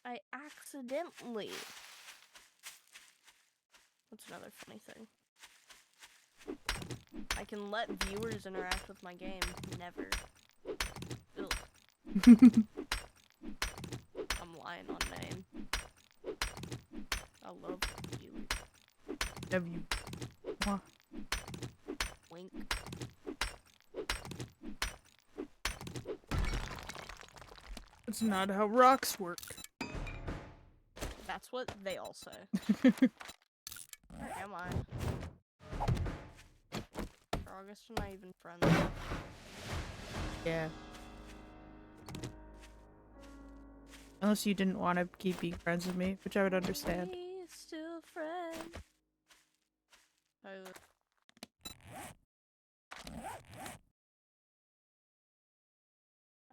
I accidentally. What's another funny thing? I can let viewers interact with my game. Never. Ugh. I'm lying on name. I love you. W. Mwah. Wink. That's not how rocks work. That's what they all say. Where am I? Are August and I even friends? Yeah. Unless you didn't want to keep being friends with me, which I would understand. We still friends. I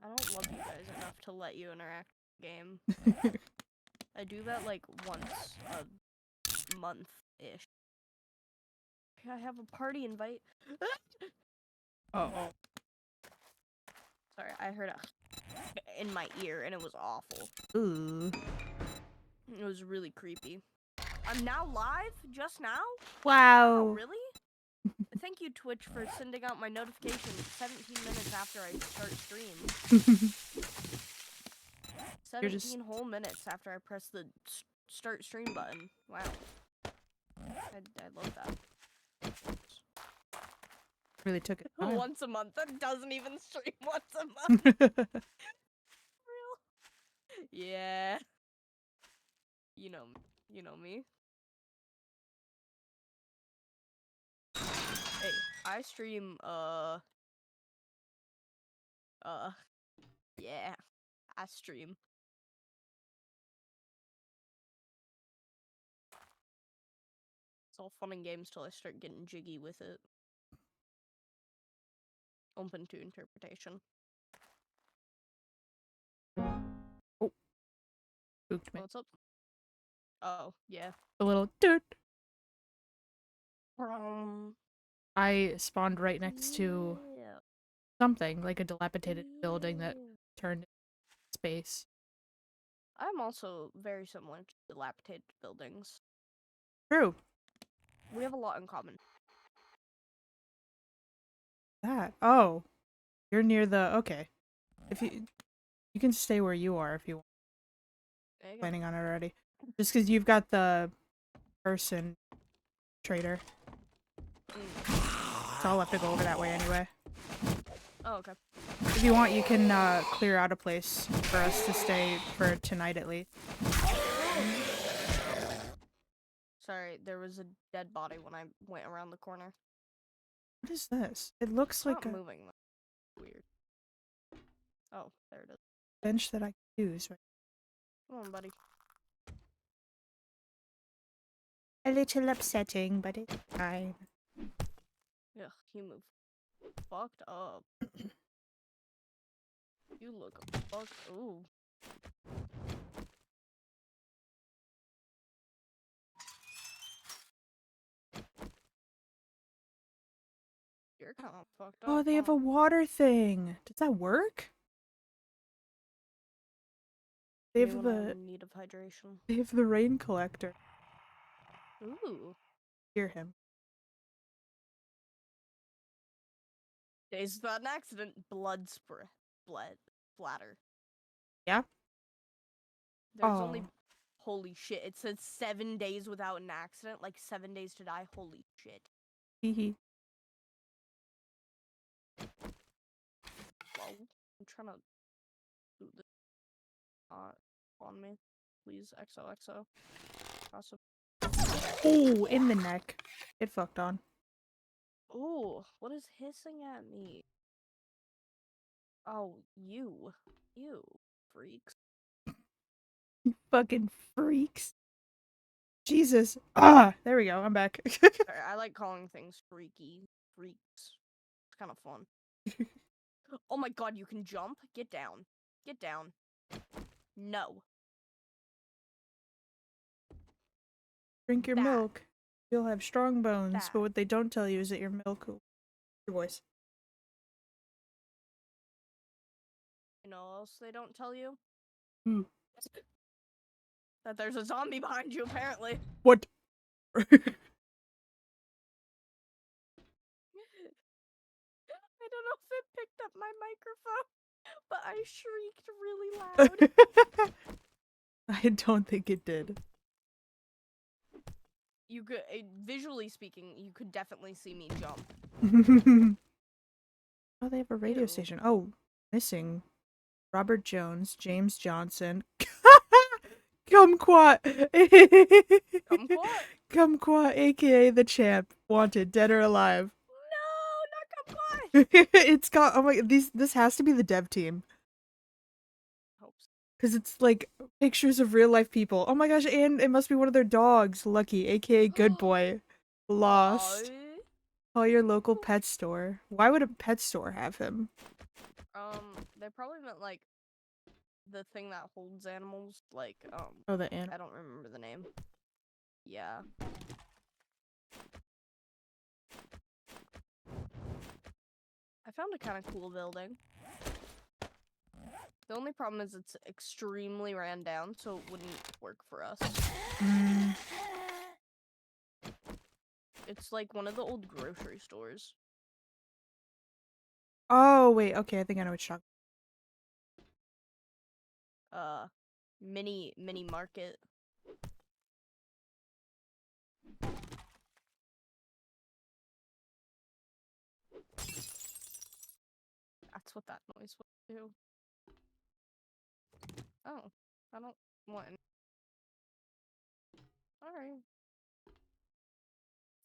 don't love you guys enough to let you interact with the game. I do that like once a month-ish. I have a party invite. Uh-oh. Sorry, I heard a in my ear and it was awful. Ooh. It was really creepy. I'm now live? Just now? Wow. Oh, really? Thank you, Twitch, for sending out my notifications 17 minutes after I start stream. 17 whole minutes after I press the start stream button. Wow. I love that. Really took it time. Once a month. That doesn't even stream once a month. Real? Yeah. You know me. Hey, I stream, yeah, I stream. It's all fun and games till I start getting jiggy with it. Open to interpretation. Oh. Spooked me. What's up? Oh, yeah. A little dirt. Yeah. I spawned right next to something, like a dilapidated building that turned into space. I'm also very similar to dilapidated buildings. True. We have a lot in common. That. Oh. You're near the... Okay. If you can stay where you are if you want. There you go. Planning on it already. Just because you've got the person trader. So I'll have to go over that way anyway. Oh, okay. If you want, you can clear out a place for us to stay for tonight at least. Sorry, there was a dead body when I went around the corner. What is this? It looks It's like not a moving though. Weird. Oh, there it is. bench that I could use. Right? Come on, buddy. A little upsetting, but it's fine. Ugh, you move fucked up. You look fucked. Ooh. You're kind of fucked up. Oh, they have a water thing. Does that work? They have the in need of hydration. They have the rain collector. Ooh. Hear him. Days without an accident. Blood splatter. Yeah? There's only... Holy shit. It says 7 days without an accident. Like 7 days to die. Holy shit. Hehe. Well, I'm trying to do this. On me. Please. XOXO. Awesome. Oh, in the neck. It fucked on. Ooh, what is hissing at me? Oh, you. You freaks. You fucking freaks. Jesus. Ah, there we go. I'm back. Sorry, I like calling things freaky. Freaks. It's kind of fun. Oh my god, you can jump? Get down. Get down. No. Drink your Bad. milk. You'll have strong bones, Bad. but what they don't tell you is that your milk will... Your voice. You know what else they don't tell you? Hmm. that there's a zombie behind you, apparently. What? I don't know if it picked up my microphone, but I shrieked really loud. I don't think it did. You could, visually speaking, you could definitely see me jump. Oh, they have a radio Ew. station. Oh, missing. Robert Jones, James Johnson. Kumquat. Kumquat? Kumquat, aka the champ. Wanted, dead or alive. No, not Kumquat! It's got, oh my, this has to be the dev team. Hope so. Because it's like pictures of real life people. Oh my gosh, and it must be one of their dogs. Lucky, aka Good Boy. Lost. Call your local pet store. Why would a pet store have him? They probably meant like the thing that holds animals, like, Oh, the animal. I don't remember the name. Yeah. I found a kind of cool building. The only problem is it's extremely ran down, so it wouldn't work for us. It's like one of the old grocery stores. Oh, wait, okay, I think I know what you're talking. Mini market. That's what that noise would do. Oh, I don't want. Alright.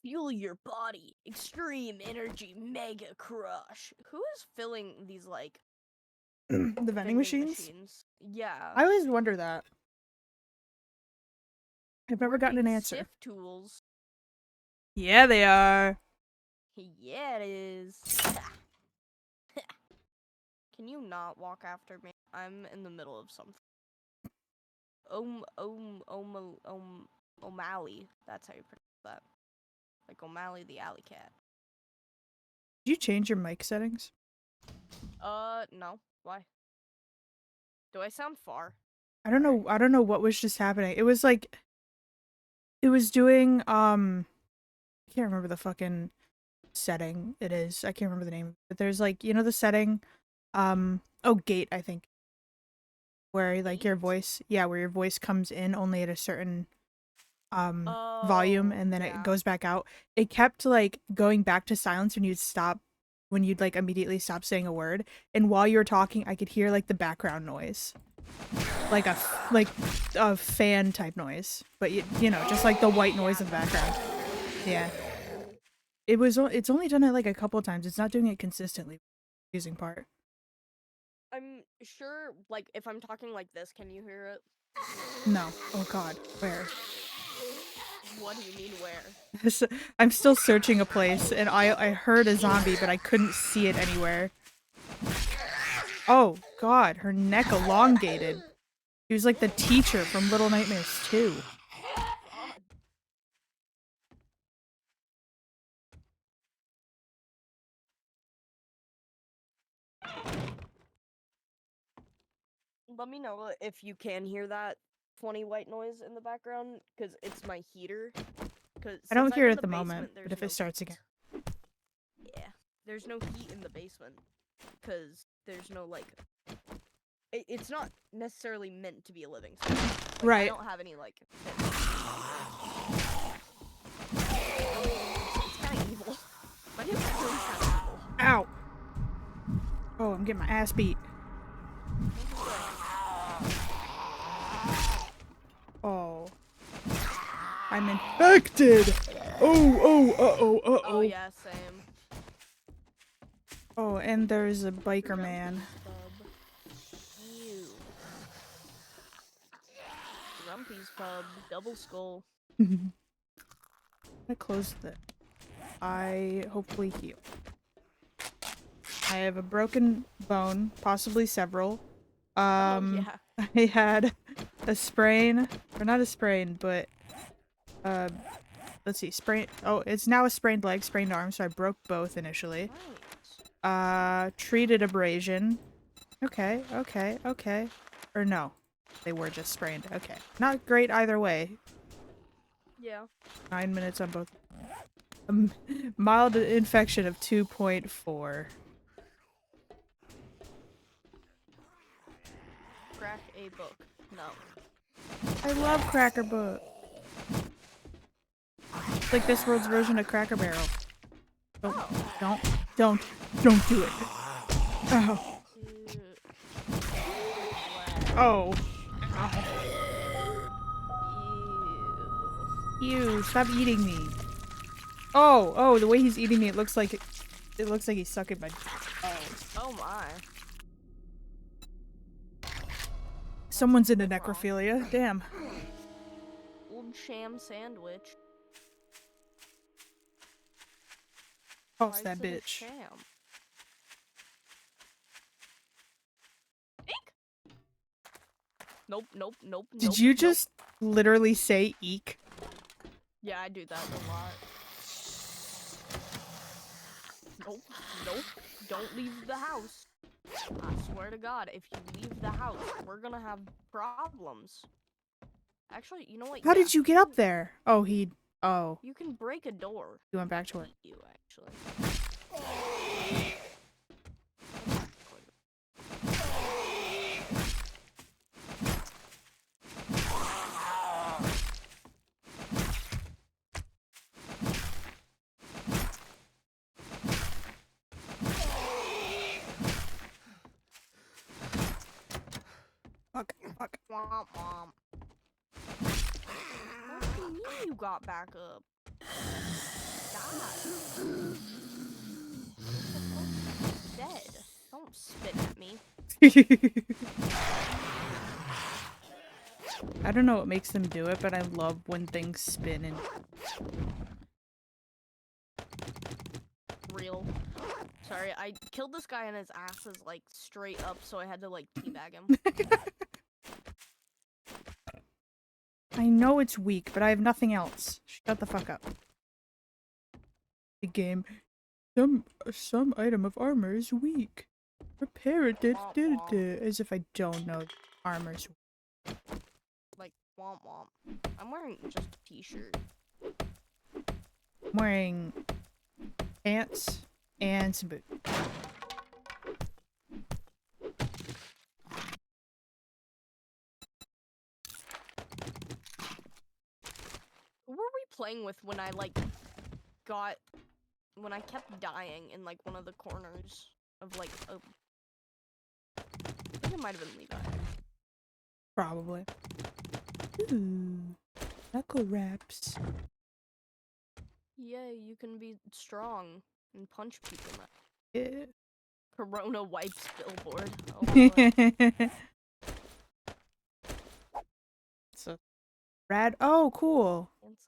Fuel your body. Extreme energy mega crush. Who is filling these, like, The vending machines? Yeah. I always wonder that. I've never gotten an answer. Sift tools. Yeah, they are. Yeah, it is. Can you not walk after me? I'm in the middle of something. O'Malley. That's how you pronounce that. Like O'Malley the alley cat. Did you change your mic settings? No. Why? Do I sound far? I don't know what was just happening. It was like it was doing I can't remember the fucking setting it is. I can't remember the name. But there's like, you know, the setting gate, I think. Where like your voice, where your voice comes in only at a certain volume and then it goes back out. It kept like going back to silence when you'd like immediately stop saying a word, and while you were talking I could hear like the background noise. Like a fan type noise, but you know, just like the white noise in the background. Yeah. It's only done it like a couple of times. It's not doing it consistently. Confusing part. I'm sure, like, if I'm talking like this, can you hear it? No. Oh god. Where? What do you mean where? I'm still searching a place, and I heard a zombie, but I couldn't see it anywhere. Oh god, her neck elongated. She was like the teacher from Little Nightmares 2. Let me know if you can hear that funny white noise in the background, because it's my heater. I don't hear it at the moment, but if it starts again. Yeah, there's no heat in the basement, because there's no, like... It's not necessarily meant to be a living space. Like, right. I don't have any, like... It's kind of evil. My name's really kind of evil. Ow! Oh, I'm getting my ass beat. Oh. I'm infected! Oh, yeah, same. Oh, and there's a biker man. Ew. Grumpy's Pub, double skull. I closed it. I hopefully heal. I have a broken bone, possibly several. Yeah. I had a sprain, or not a sprain, but let's see, sprain. Oh, it's now a sprained leg, sprained arm, so I broke both initially. Nice. Treated abrasion. Okay. Or no. They were just sprained. Okay. Not great either way. Yeah. 9 minutes on both. Mild infection of 2.4. Crack a book. No. I love Cracker Book. It's like this world's version of Cracker Barrel. Don't, don't do it. Oh. Oh. Ew, stop eating me. Oh, the way he's eating me, it looks like he's sucking my Oh my. Someone's into necrophilia. Damn. Old sham sandwich. Toss Why that is it a bitch. sham? Eek! Nope. Did you just literally say eek? Yeah, I do that a lot. Nope. Don't leave the house. I swear to God, if you leave the house, we're gonna have problems. Actually, you know what? How did you get up there? Oh, oh. You can break a door. You went back to work. You actually. Fuck. Womp womp. What do you mean you got back up? God. Dead. Don't spit at me. I don't know what makes them do it, but I love when things spin and Real. Sorry, I killed this guy and his ass is like straight up, so I had to like teabag him. I know it's weak, but I have nothing else. Shut the fuck up. The game. Some item of armor is weak. Repair it. As if I don't know armor's weak. Like womp womp. I'm wearing just a t-shirt. I'm wearing pants and some boots. Who were we playing with when I like when I kept dying in like one of the corners of like a I think it might have been Levi. Probably. Ooh. Knuckle wraps. Yeah, you can be strong and punch people now. Yeah. Corona wipes billboard. Oh boy. So rad. Oh, cool. It's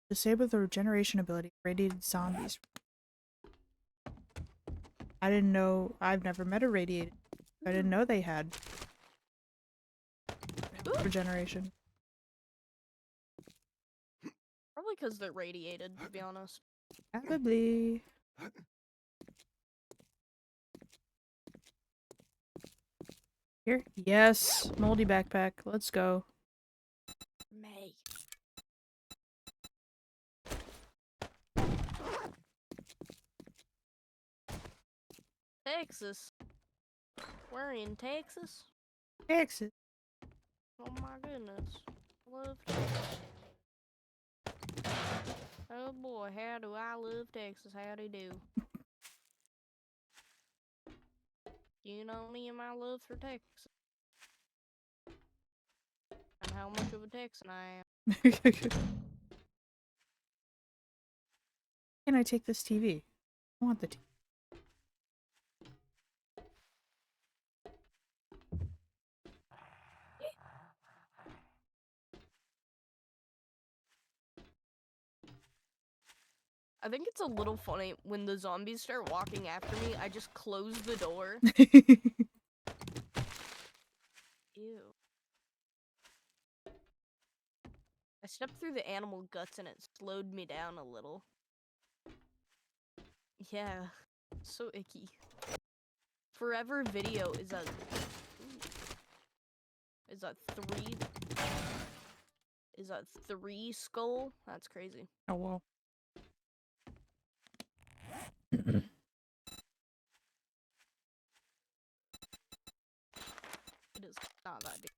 Disable the regeneration ability. Radiated zombies. I didn't know. I've never met a radiated. I didn't know they had regeneration. probably because they're radiated, to be honest. Probably. Here? Yes. Moldy backpack. Let's go. May. Texas. We're in Texas. Texas. Oh my goodness. Love Texas. Oh boy, how do I love Texas? Howdy do. You know me and my love for Texas. And how much of a Texan I am. Can I take this TV? I want the TV. I think it's a little funny when the zombies start walking after me, I just close the door. Ew. I stepped through the animal guts and it slowed me down a little. Yeah, so icky. Forever Video is a Is that 3? Is that 3 skull? That's crazy. Oh well. It is not that deep.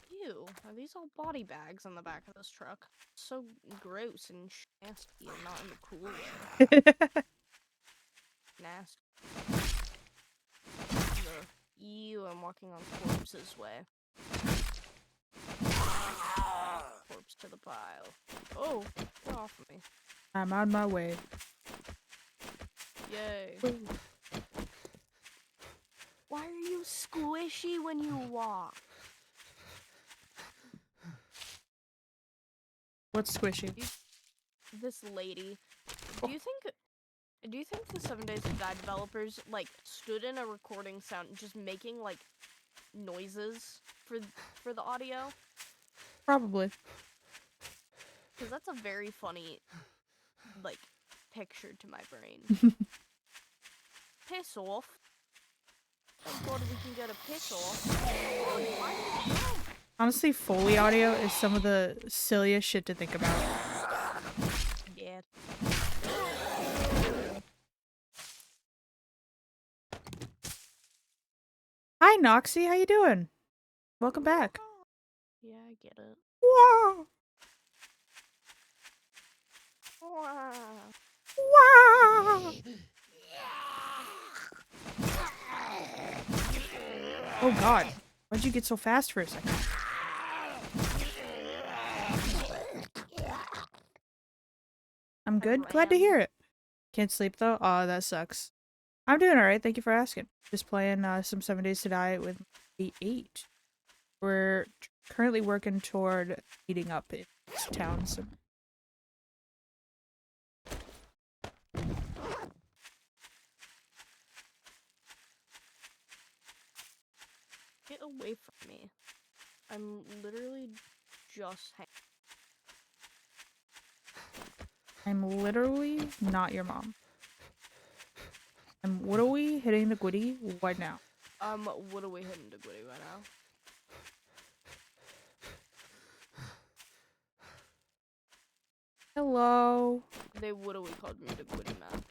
Ew, are these all body bags on the back of this truck? So gross and nasty and not in the cool way. Nasty. Ew, I'm walking on corpses way. Corpse to the pile. Oh, get off of me. I'm on my way. Yay. Why are you squishy when you walk? What's squishy? This lady. Do you think the 7 Days to Die developers like stood in a recording sound just making like noises for the audio? Probably. Cuz that's a very funny like picture to my brain. Piss off. Thank God we can get a piss off. Honestly, Foley audio is some of the silliest shit to think about. Yeah. Hi, Noxie. How you doing? Welcome back. Yeah, I get it. Wow. Wow. Wow. Oh God. Why'd you get so fast for a second? I'm good. Glad to hear it. Can't sleep though? Aw, that sucks. I'm doing alright. Thank you for asking. Just playing some 7 Days to Die with the 8. We're currently working toward meeting up in this town. So Get away from me. I'm literally just I'm literally not your mom. What are we hitting the Gwitty right now? What are we hitting to Gwitty right now? Hello. They would have called me the Gwitty man.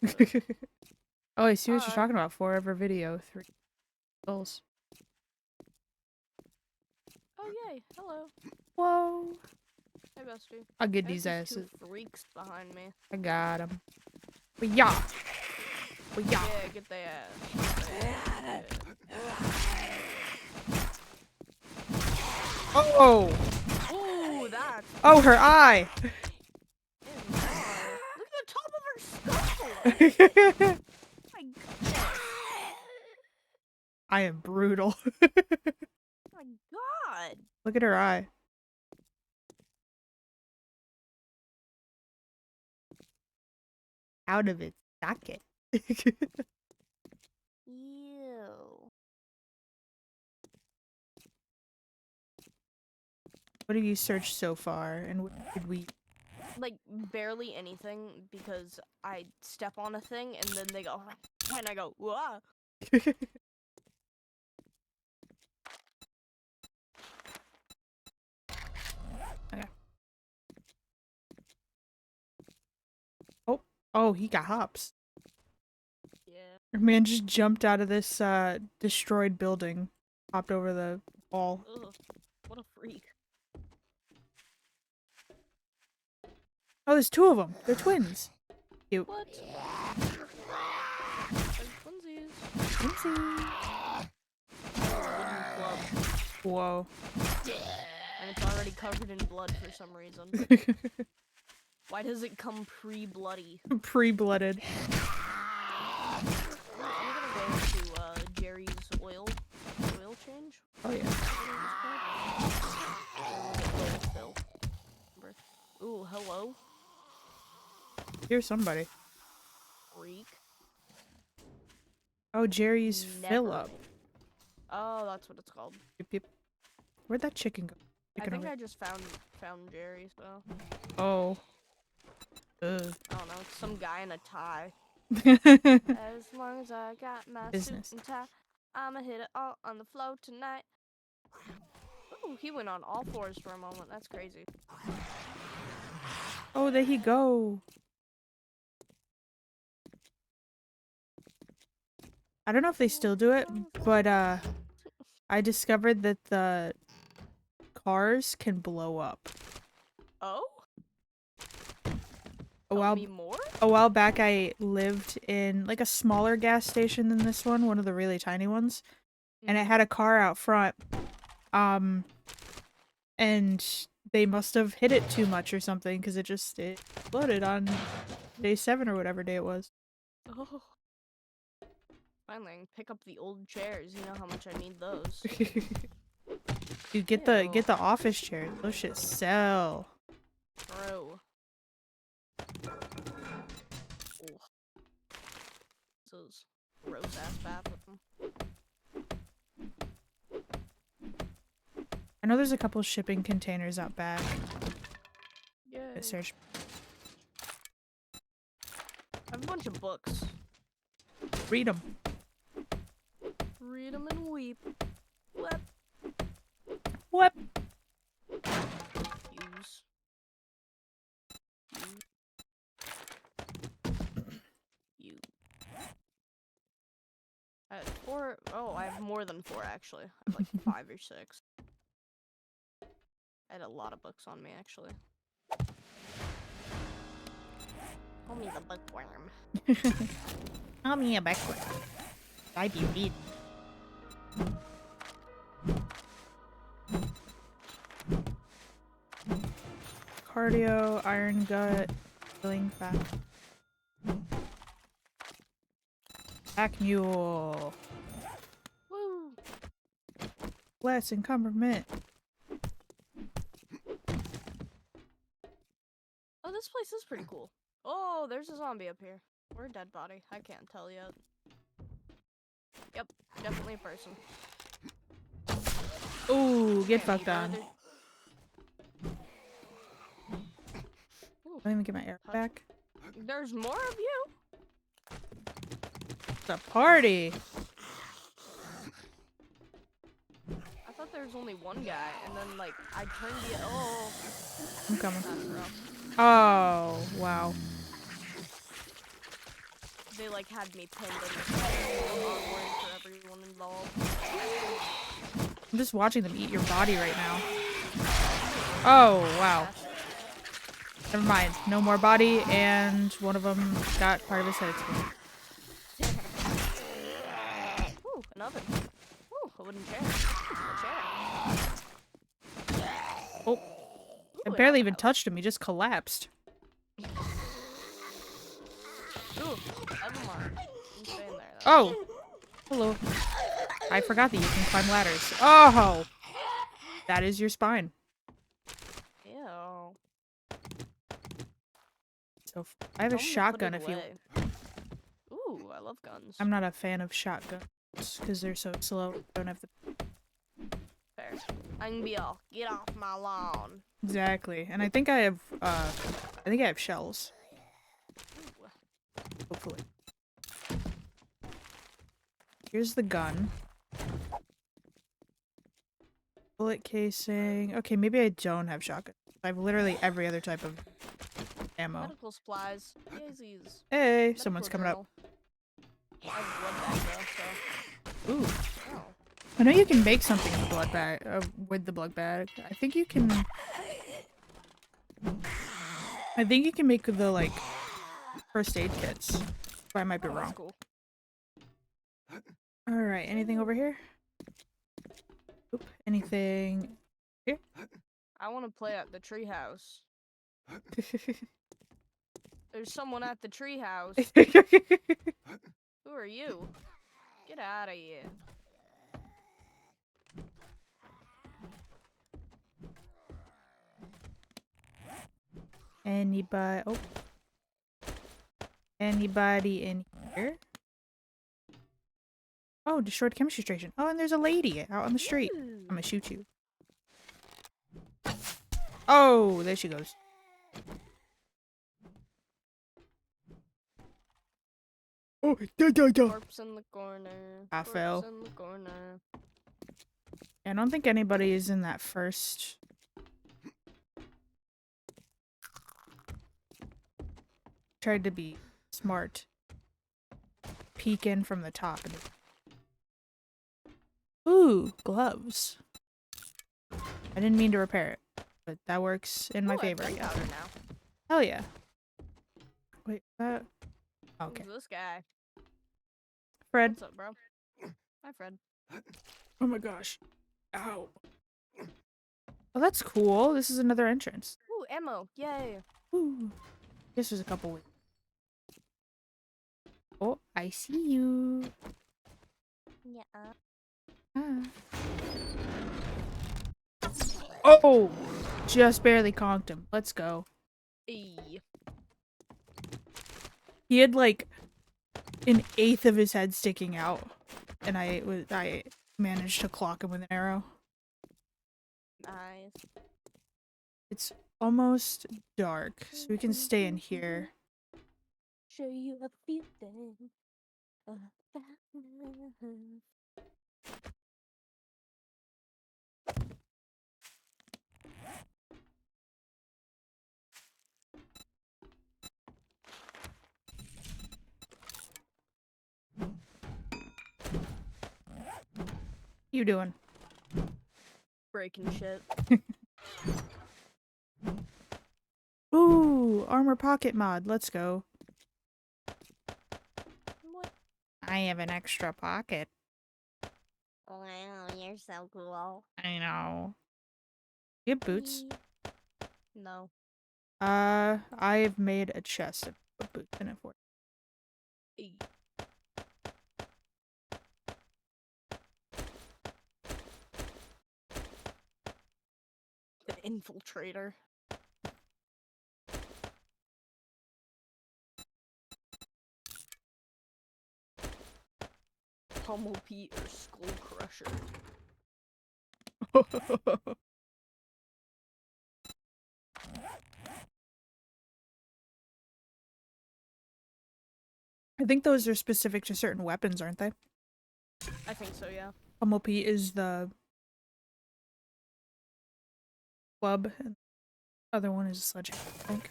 Oh, I see what you're talking about. Forever video. 3 goals. Oh yay! Hello. Whoa. Hey, bestie. I'll get There's these asses. 2 freaks behind me. I got them. But yeah. But yeah. Yeah, get their ass. Oh. Ooh, that's. Oh, her eye. Look at the top of her skull. My God. I am brutal. My God. Look at her eye. Out of its socket. Ew. What have you searched so far? And what did we... Like, barely anything, because I step on a thing, and then they go, and I go, whoa. Okay. Oh, he got hops. Yeah. Your man just jumped out of this destroyed building. Hopped over the wall. Ugh. What a freak. Oh, there's 2 of them. They're twins. Cute. What? Twinsies. Twinsies. Wooden club. Whoa. And it's already covered in blood for some reason. Why does it come pre-bloody? Pre-blooded. I'm gonna go to Jerry's oil change. Oh yeah. Ooh, hello. Here's somebody. Freak. Oh, Jerry's Never. Phillip. Oh, that's what it's called. Yep, yep. Where'd that chicken go? I think I just found Jerry, so. Oh. Ugh. I don't know, it's some guy in a tie. As long as I got my Business. suit and tie, I'ma hit it all on the flow tonight. Ooh, he went on all fours for a moment. That's crazy. Oh, there he go. I don't know if they still do it, but I discovered that the cars can blow up. Oh? A Tell while me more? a while back I lived in like a smaller gas station than this one of the really tiny ones, and it had a car out front. And they must have hit it too much or something because it exploded on day 7 or whatever day it was. Oh. Finally, I can pick up the old chairs. You know how much I need those. You get the office chairs. Those shit sell. Bro. Ugh. Those gross ass bathroom. I know there's a couple shipping containers out back. Yay. I search. I have a bunch of books. Read them. Read them and weep. What? What? Use. You. I have 4. Oh, I have more than 4 actually. I have like 5 or 6. I had a lot of books on me actually. Call me the bookworm. Call me a backward. I be reading. Cardio, iron gut, healing fat. Pack mule. Woo! Bless encumberment. Oh, this place is pretty cool. Oh, there's a zombie up here. Or a dead body. I can't tell yet. Yep, definitely a person. Ooh, get Damn, fucked you on. brother. Ooh, Let me get my air touch. back. There's more of you. It's a party. I thought there was only one guy, and then like I turned the I'm coming. that's rough. Oh, wow. They like had me pinned and it was awkward for everyone involved. I'm just watching them eat your body right now. Oh, wow. Never mind. No more body, and one of them got part of his head exploded. Ooh, an oven. Ooh, a wooden chair. A chair. Oh, Ooh, I an barely even outhouse. touched him. He just collapsed. Ooh, never mind. I'm staying there. That's Oh! Hello. I forgot that you can climb ladders. Oh! That is your spine. Ew. So I have a Tell 'em to put shotgun it if you... away. Ooh, I love guns. I'm not a fan of shotguns because they're so slow. Don't have the... Fair. I can be all, get off my lawn. Exactly. And I think I have shells. Ooh. Hopefully. Here's the gun. Bullet casing. Okay, maybe I don't have shotgun. I have literally every other type of ammo. Medical supplies. Yeezys. Hey, Medical someone's coming up. journal. I have blood bag though, Ooh. so. Oh. I know you can make something with the blood bag. With the blood bag. I think you can make the like first aid kits. But I might be Oh, that's wrong. cool. All right. Anything over here? Oop. Anything? I want to play at the treehouse. There's someone at the treehouse. Who are you? Get out of here. Anybody? Oh. Anybody in here? Oh, destroyed chemistry station. Oh, and there's a lady out on the street. I'm gonna shoot you. Oh, there she goes. Oh, Oh, da. Corpse in the corner. I Corpse fell. in the corner. I don't think anybody is in that first. Tried to be smart. Peek in from the top. Ooh, gloves. I didn't mean to repair it, but that works in my Ooh, I have favor, I guess. gunpowder now. Hell yeah. Wait, okay. Who's this guy? Fred. What's up, bro? Hi, Fred. Oh my gosh. Ow. Oh, that's cool. This is another entrance. Ooh, ammo. Yay. Ooh. This was a couple weeks. Oh, I see you. Yeah. Ah. Oh! Just barely conked him. Let's go. Hey. He had like an eighth of his head sticking out, and I managed to clock him with an arrow. Nice. It's almost dark, so we can stay in here. Show you a few things about love. You doing? Breaking shit. Ooh, armor pocket mod. Let's go. What? I have an extra pocket. Wow, you're so cool. I know. You have boots? No. I've made a chest and put boots in it for Hey. The infiltrator. Pummel Pete or Skull Crusher. you. I think those are specific to certain weapons, aren't they? I think so, yeah. Pummel Pete is the club, and the other one is a sledgehammer, I think.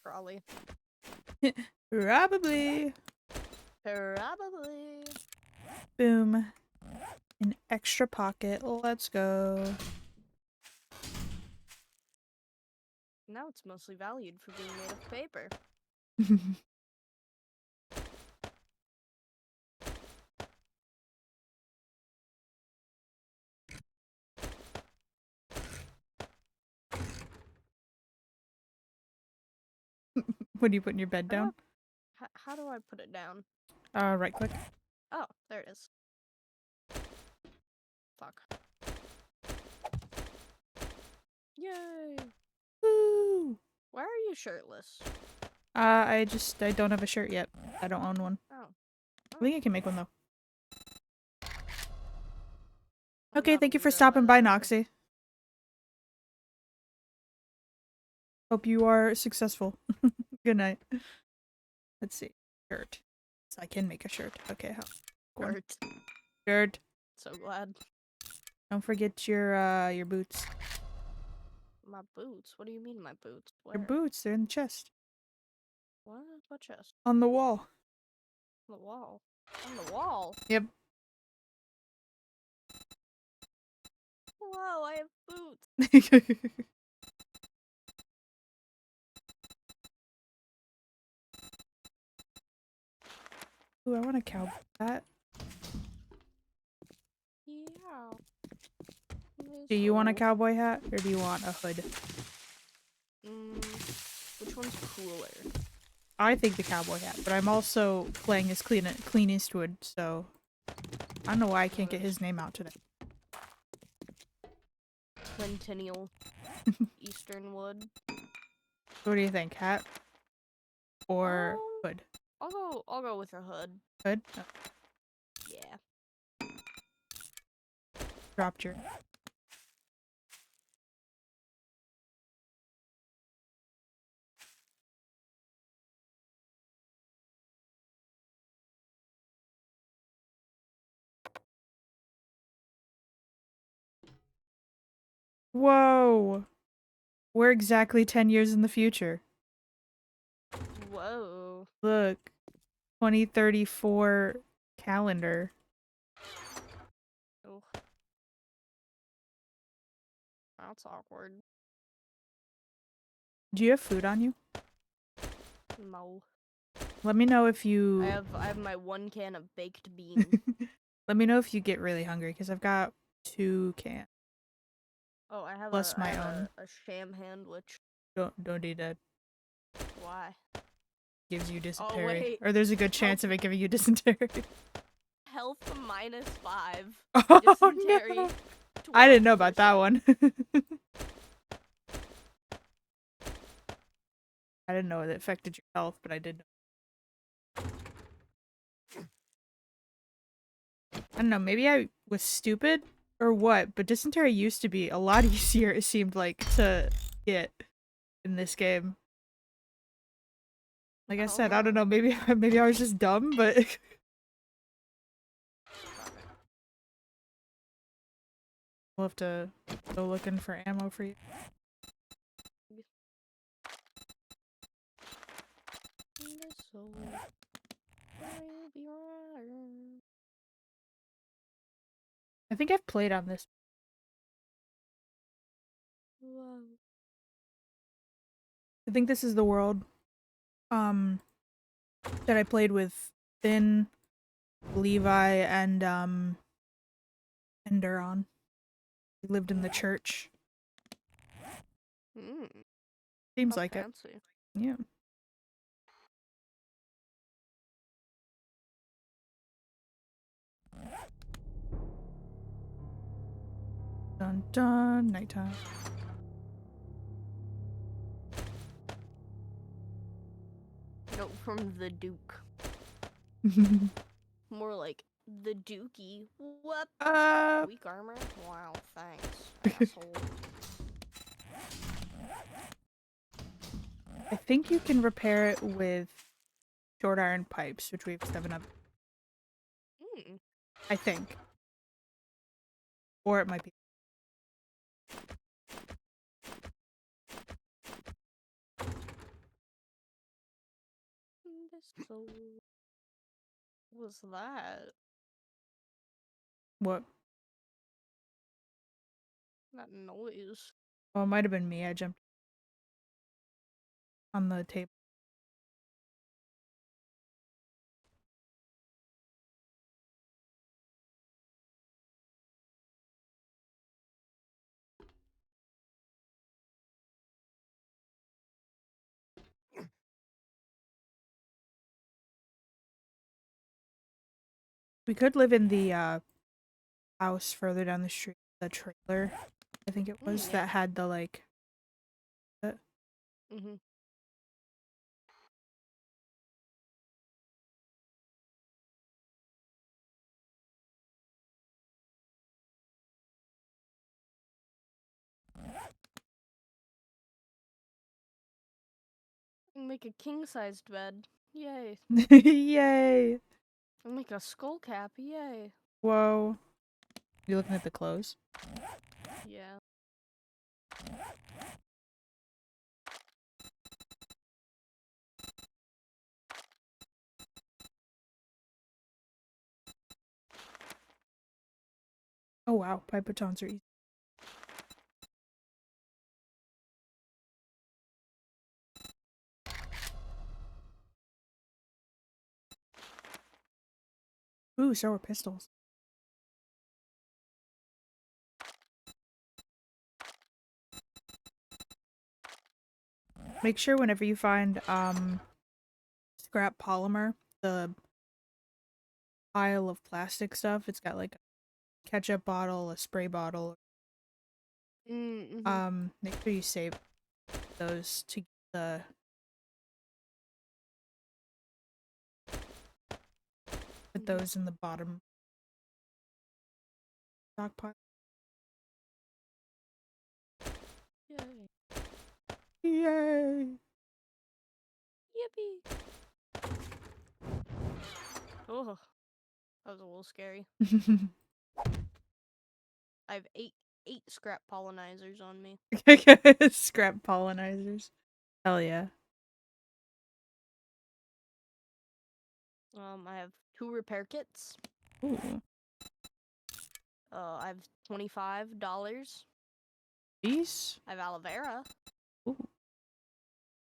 Probably. Probably. Probably. Boom. An extra pocket. Let's go. Now it's mostly valued for being made of paper. When you put in your bed How do down? how do I put it down? Right click. Oh, there it is. Fuck. Yay! Woo! Why are you shirtless? I don't have a shirt yet. I don't own one. Oh. I think I can make one though. I'm Okay, not a thank you for leader stopping by, that early. Noxie. Hope you are successful. Good night. Let's see. Shirt. So I can make a shirt. Okay, how? One. Hurt. Shirt. So glad. Don't forget your boots. My boots? What do you mean my boots? Where? Your boots, they're in the chest. What? What chest? On the wall. On the wall. On the wall? Yep. Whoa, I have boots. Ooh, I want a cow hat. Yeah. Do you want a So, cowboy hat or do you want a hood? which one's cooler? I think the cowboy hat, but I'm also playing as Clean Eastwood, so I don't know why I can't get his name out today. Centennial. Easternwood. What do you think, hat or Um, hood? I'll go with a hood. Hood? Oh, Yeah. dropped your. Whoa. We're exactly 10 years in the future. Whoa. Look. 2034 calendar. Oh, that's awkward. Do you have food on you? No. Let me know if you I have my 1 can of baked beans. let me know if you get really hungry because I've got 2 cans. Oh, I have Plus my own. a sham sandwich. Don't eat that. Why? Gives you Oh dysentery. wait. Or there's a good chance of it giving you dysentery. Health -5. Oh Dysentery. no. I didn't know about that 12%. one. I didn't know it affected your health, but I did know. I don't know, maybe I was stupid or what, but dysentery used to be a lot easier, it seemed like, to get in this game. Like I said, I don't know, maybe I was just dumb, but we'll have to go looking for ammo for you. I think I've played on this. Whoa. I think this is the world that I played with Finn, Levi, and Enduron. He lived in the church. Seems How like fancy. it. Yeah. Dun dun, nighttime. No, from the Duke. More like the Dookie. What? Weak armor? Wow, thanks, asshole. I think you can repair it with short iron pipes, which we have 7 of. I think. Or it might be. What was that? What? That noise. Well, it might have been me. I jumped on the table. We could live in the house further down the street. The trailer, I think it was, Yeah. that had the like. Make a king-sized bed. Yay. Yay! Make a skull cap. Yay. Whoa. You looking at the clothes? Yeah. Oh wow, pipe batons are easy. Ooh, so are pistols. Make sure whenever you find scrap polymer, the pile of plastic stuff, it's got like a ketchup bottle, a spray bottle. Make sure you save those to the put those in the bottom stockpile. Yay. Yay! Yippee. Oh, that was a little scary. I have 8 8 scrap pollinizers on me. Scrap pollinizers. Hell yeah. I have 2 repair kits. Ooh. I have $25. Peace. I have aloe vera. Ooh.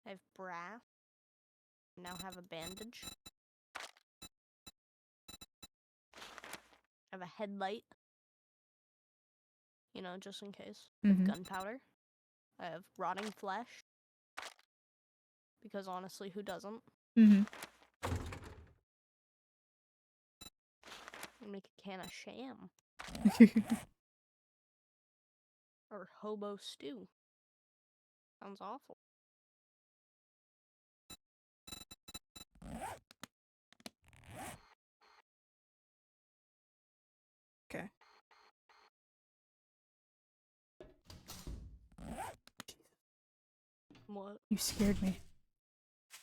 I have brass. I now have a bandage. I have a headlight. You know, just in case. I have gunpowder. I have rotting flesh. Because honestly, who doesn't? I'll make a can of sham. Or hobo stew. Sounds awful. Okay. What? You scared me.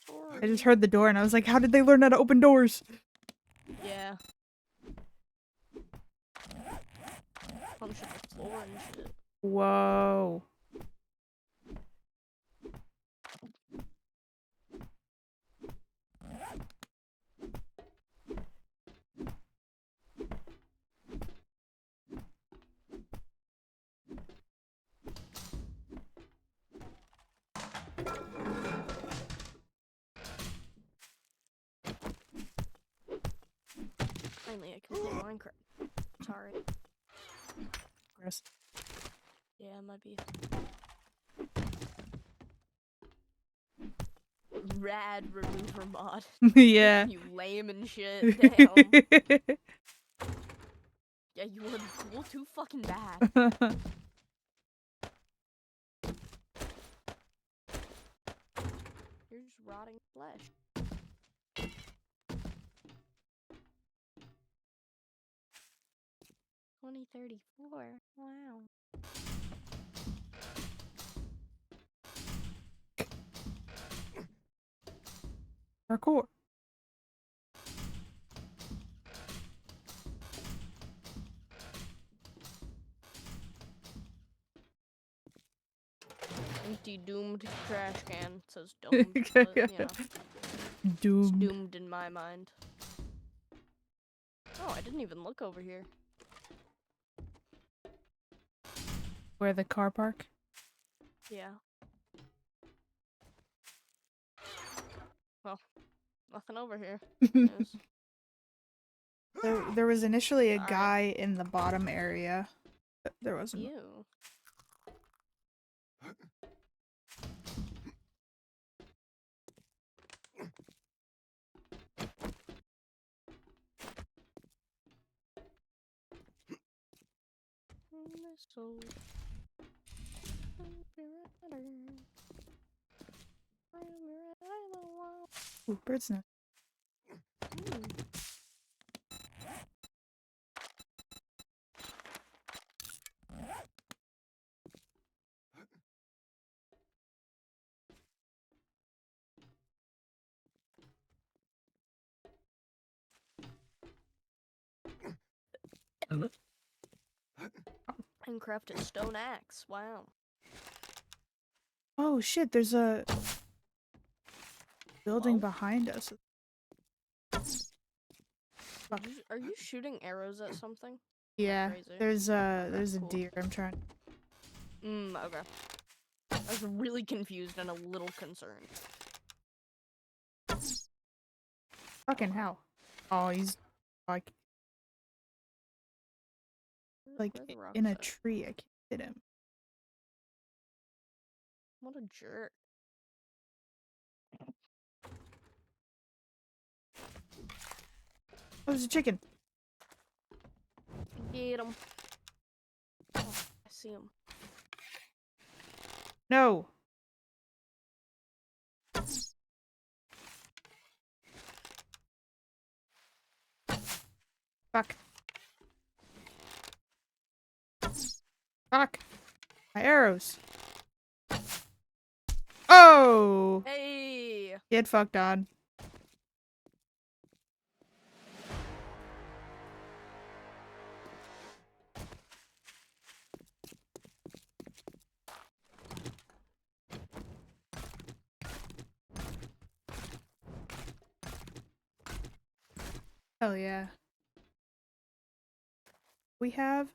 Sorry. I just heard the door and I was like, how did they learn how to open doors? Yeah. Punch at the floor and shit. Whoa. Finally, I can play Minecraft. Sorry. Gross. Yeah, it might be. Rad remover mod. Yeah. You lame and shit. Damn. Yeah, you wanna be cool? Too fucking bad. You're just rotting flesh. $20.34. Wow. Parkour. Empty doomed trash can. It says domed, but you know. It's Doomed. doomed in my mind. Oh, I didn't even look over here. Where the car park? Yeah. Well, nothing over here. Yes. There was initially a Alright. guy in the bottom area. But there wasn't. You. Ooh, bird's nest. And craft a stone axe. Wow. Oh shit, there's a building Whoa. behind us. Are you shooting arrows at something? Yeah, Crazy. there's a Cool. deer. I'm trying. Okay. I was really confused and a little concerned. Fucking hell. Oh, he's like Where the rocks in a at? tree. I can't hit him. What a jerk. Oh, there's a chicken. Get him. Oh, I see him. No. Fuck. Fuck. My arrows. Oh! Hey! Get fucked on. Hell yeah. We have.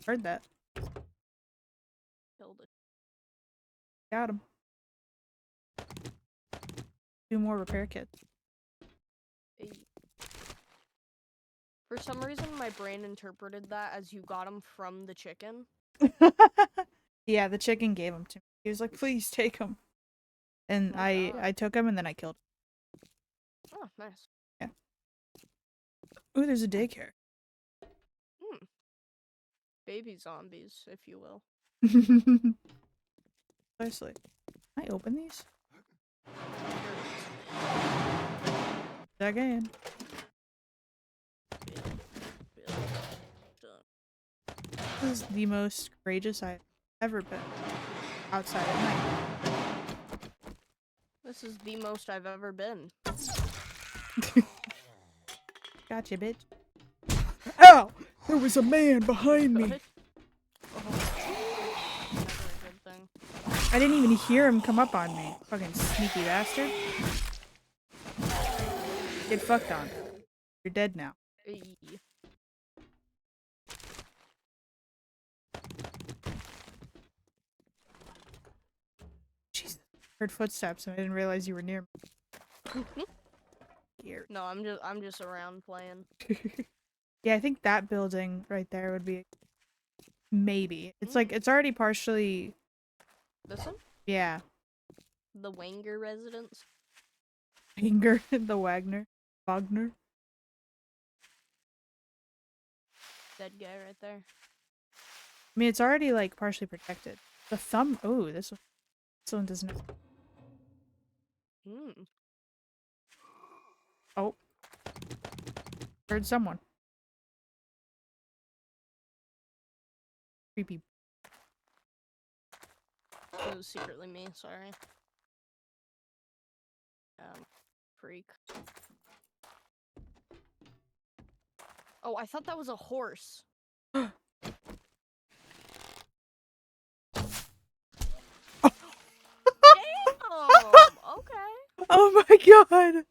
Heard that. Killed it. Got him. 2 more repair kits. Hey. For some reason, my brain interpreted that as you got him from the chicken. Yeah, the chicken gave him to me. He was like, please take him. And Oh, I God. took him and then I killed Oh, nice. him. Yeah. Ooh, there's a daycare. Baby zombies, if you will. Precisely. Can I open these? Again. This is the most courageous I've ever been outside at night. This is the most I've ever been. Gotcha, bitch. Ow! There was a man behind me. Good. Oh, never a good thing. I didn't even hear him come up on me. Fucking sneaky bastard. Get fucked on. You're dead now. Eee. Jesus. Heard footsteps and I didn't realize you were near me. Scared. No, I'm just around playing. Yeah, I think that building right there would be maybe. It's like it's already partially This one? yeah. The Wanger residence? Finger the Wagner. Dead guy right there. I mean it's already like partially protected. The thumb this one doesn't have Hmm. oh. Heard someone. Creepy. It was secretly me, sorry. Freak. Oh, I thought that was a horse. Damn, okay. Oh my god.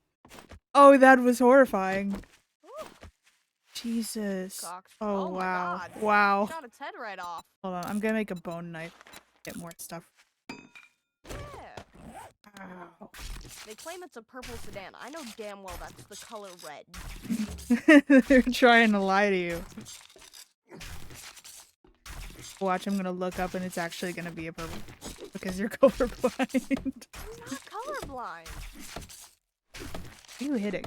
Oh, that was horrifying. Ooh, Jesus. cocked. Oh, my wow. God. Wow. Got its head right off. Hold on, I'm gonna make a bone knife. Get more stuff. Yeah. Ow. They claim it's a purple sedan. I know damn well that's the color red. They're trying to lie to you. Watch, I'm gonna look up and it's actually gonna be a purple. Because you're colorblind. I'm not colorblind. What are you hitting?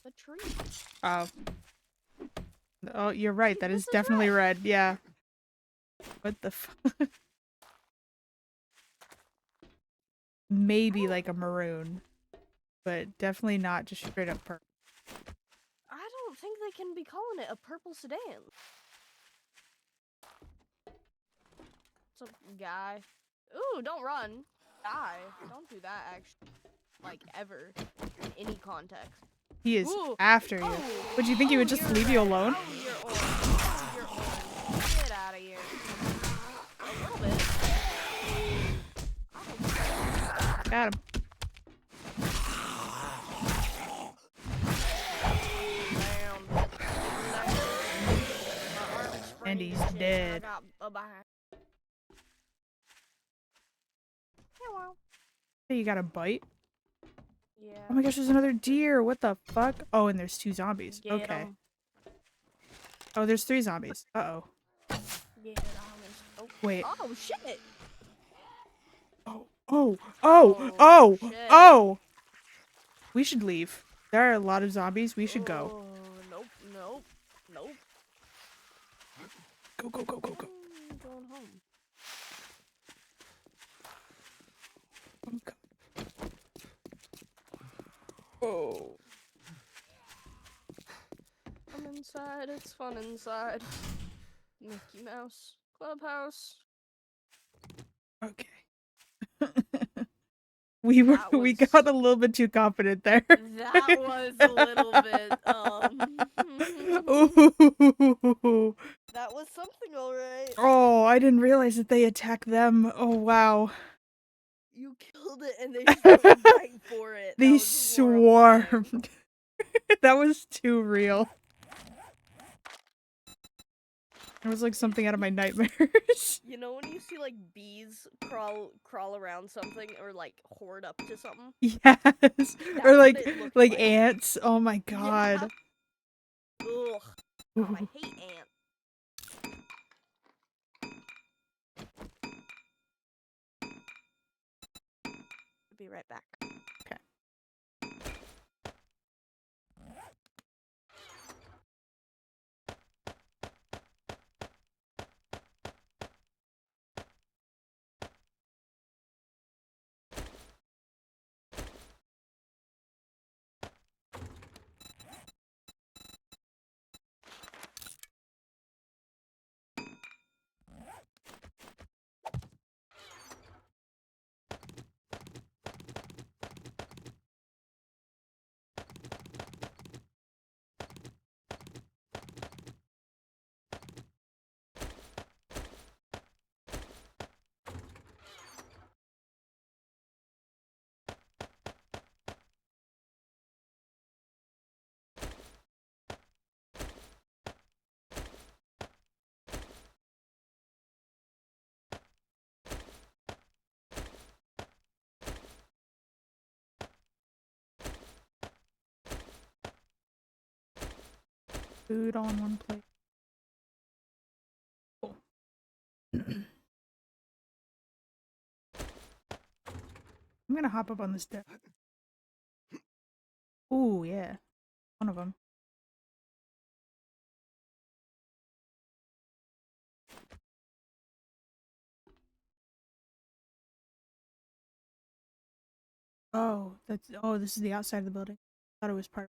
The tree. Oh. Oh, you're right. That This is is definitely red. red. Yeah. What the fuck? Maybe like a maroon. But definitely not just straight up purple. I don't think they can be calling it a purple sedan. It's a guy. Ooh, don't run. Die. Don't do that, actually. Like, ever. In any context. He is Ooh. after you. Oh. Would you think he would just you're leave you red. alone? Oh, you're orange. Oh, you're orange. Get out of here. A little bit. Oh. Got him. Damn. My arm's And sprained he's shit. dead. I got a back. Hello. Hey, you got a bite? Yeah. Oh my gosh, there's another deer. What the fuck? Oh, and there's 2 zombies. Get Okay. 'em. Oh, there's 3 zombies. Uh-oh. Get 'em. Oh. Wait. Oh, shit. Oh, oh, oh, Oh, oh, shit. oh! We should leave. There are a lot of zombies. We should go. Oh, nope, nope, nope. Go, go, go, go, go. I'm going home. Oh. I'm inside. It's fun inside. Mickey Mouse Clubhouse. Okay. we That we was- got a little bit too confident there. That was a little bit, Ooh. that was something, alright. Oh, I didn't realize that they attacked them. Oh, wow. You killed it and they just went right for it. They That was horrifying. swarmed. That was too real. It was like something out of my nightmares. You know when you see like bees crawl around something or like hoard up to something? Yes. That's Or what it looked like like. ants. Oh my Yeah. god. Ugh. God, I hate ants. I'll be right back. Okay. Food all in one plate. Cool. I'm gonna hop up on this deck. Ooh, yeah. One of them. Oh, this is the outside of the building. I thought it was part.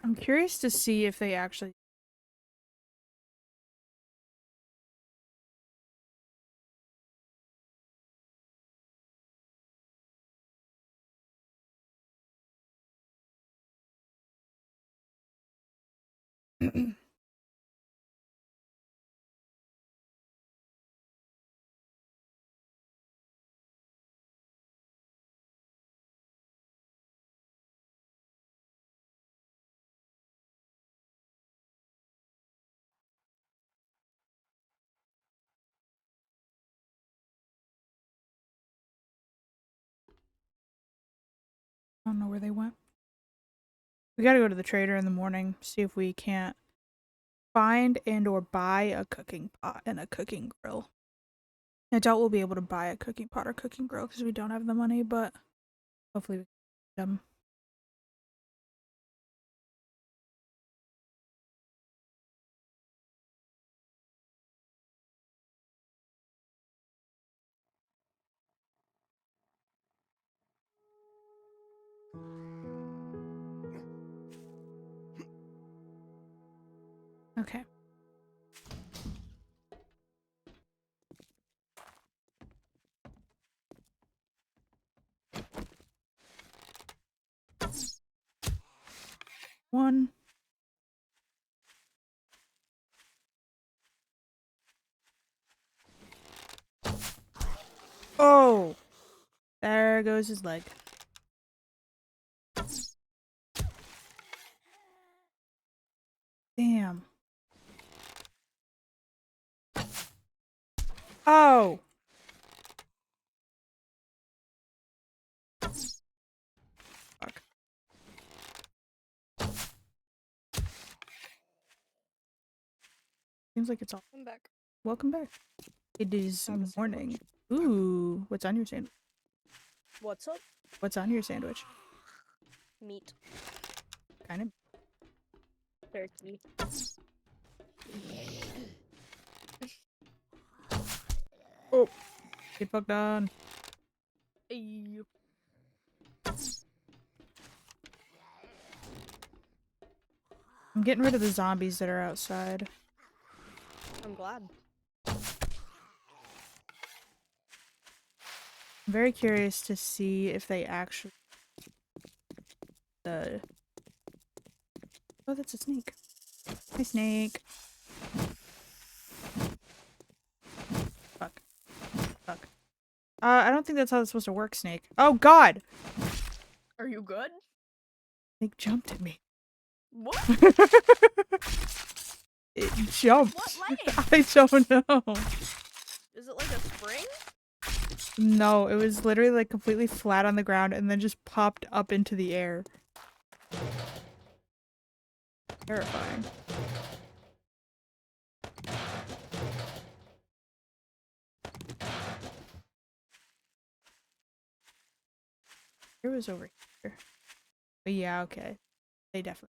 I'm curious to see if they actually. I don't know where they went. We gotta go to the trader in the morning, see if we can't find and or buy a cooking pot and a cooking grill. I doubt we'll be able to buy a cooking pot or cooking grill because we don't have the money, but hopefully we can get them. Okay. One. Oh! There goes his leg. Damn. Oh! Fuck. Seems like it's all. I'm back. Welcome back. It is Have a morning. sandwich. Ooh, what's on your sandwich? What's up? What's on your sandwich? Meat. Kind of. Turkey. Oh, get fucked on. Ew. I'm getting rid of the zombies that are outside. I'm glad. I'm very curious to see if they actually Oh, that's a snake. Hi, snake. Fuck. Fuck. I don't think that's how it's supposed to work, snake. Oh god! Are you good? Snake jumped at me. What? It jumped. What leg? I don't know. Is it like a spring? No, it was literally like completely flat on the ground and then just popped up into the air. Terrifying. It was over here. But yeah, okay. They definitely.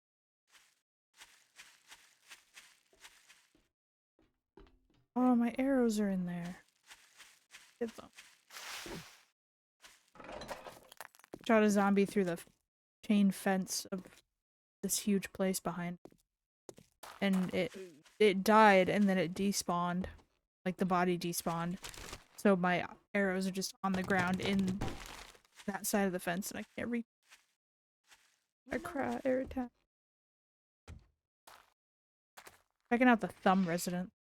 Oh, my arrows are in there. Get them. Shot a zombie through the chain fence of this huge place behind. And it died and then it despawned. Like the body despawned. So my arrows are just on the ground in that side of the fence and I can't reach. I cry every time. Checking out the Thumb Resident.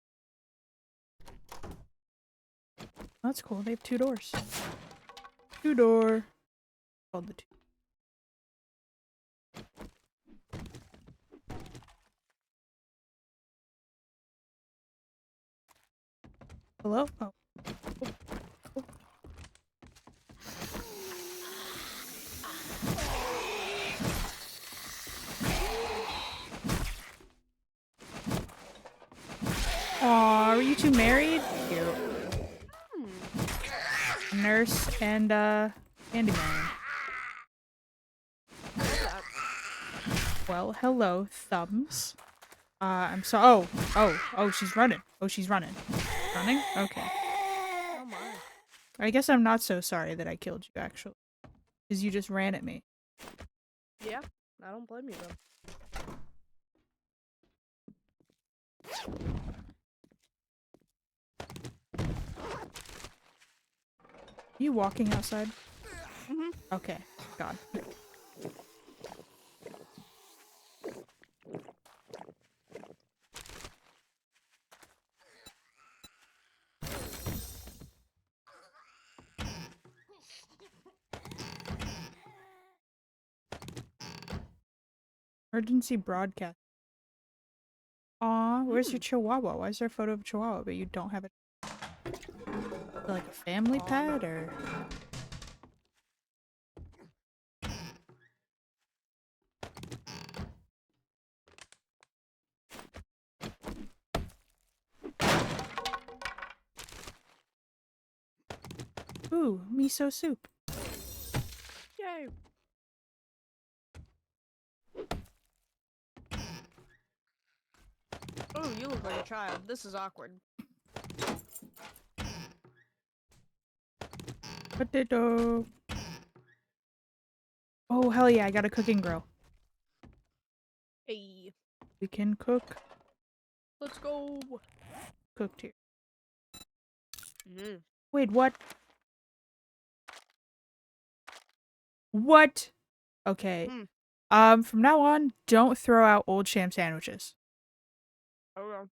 That's cool. They have 2 doors. 2-door. Called the 2. Hello? Oh. Aw, are you 2 married? Cute. Nurse and Candyman. Well, hello, Thumbs. I'm so oh, she's running. Oh, she's running. Running? Okay. Oh my. I guess I'm not so sorry that I killed you, actually. Because you just ran at me. Yeah, I don't blame you though. Are you walking outside? Mhm. Okay. God. Emergency broadcast. Aw, where's your chihuahua? Why is there a photo of a chihuahua, but you don't have it? Like a family pet, or? Ooh, miso soup. Yay. Oh, you look like a child. This is awkward. Potato. Oh, hell yeah, I got a cooking grill. Hey, We can cook. let's go. Cooked here. Mm. Wait, what? What? Okay. From now on, don't throw out old sham sandwiches. Okay.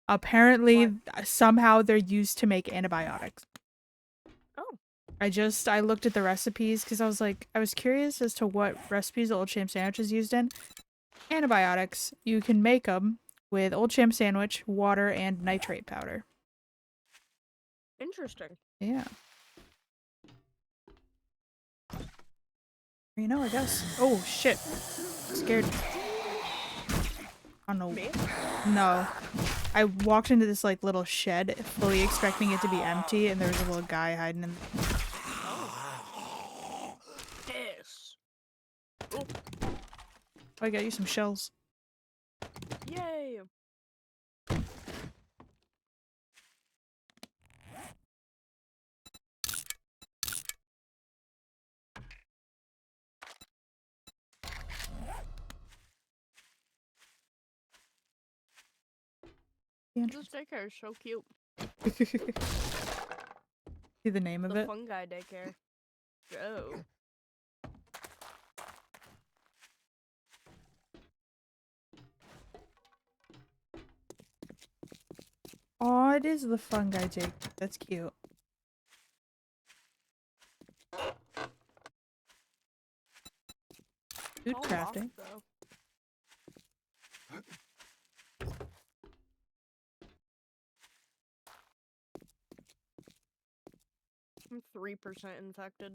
Apparently, Why? somehow they're used to make antibiotics. Oh. I looked at the recipes because I was curious as to what recipes the Old Sham sandwich is used in. Antibiotics. You can make them with Old Sham sandwich, water, and nitrate powder. Interesting. Yeah. You know, I guess. Oh, shit. Scared me. Oh, no. Me? No. I walked into this, like, little shed, fully expecting it to be empty, and there was a little guy hiding in. Yes. Oh. I got you some shells. Yay. the This daycare is so cute. entrance. See the name of The it? fungi daycare. Oh. Oh, it is the fungi Jake. That's cute. Food All crafting. locked, though. I'm 3% infected.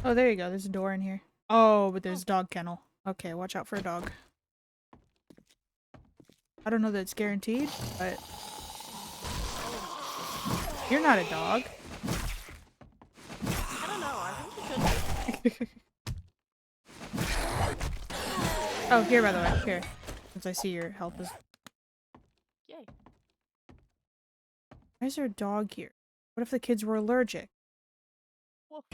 Oh, there you go. There's a door in here. Oh, but there's a dog kennel. Okay, watch out for a dog. I don't know that it's guaranteed, but you're not a dog. I don't know. I think you should. Oh, here, by the way. Here. Since I see your health is... Yay. Why is there a dog here? What if the kids were allergic? Woof.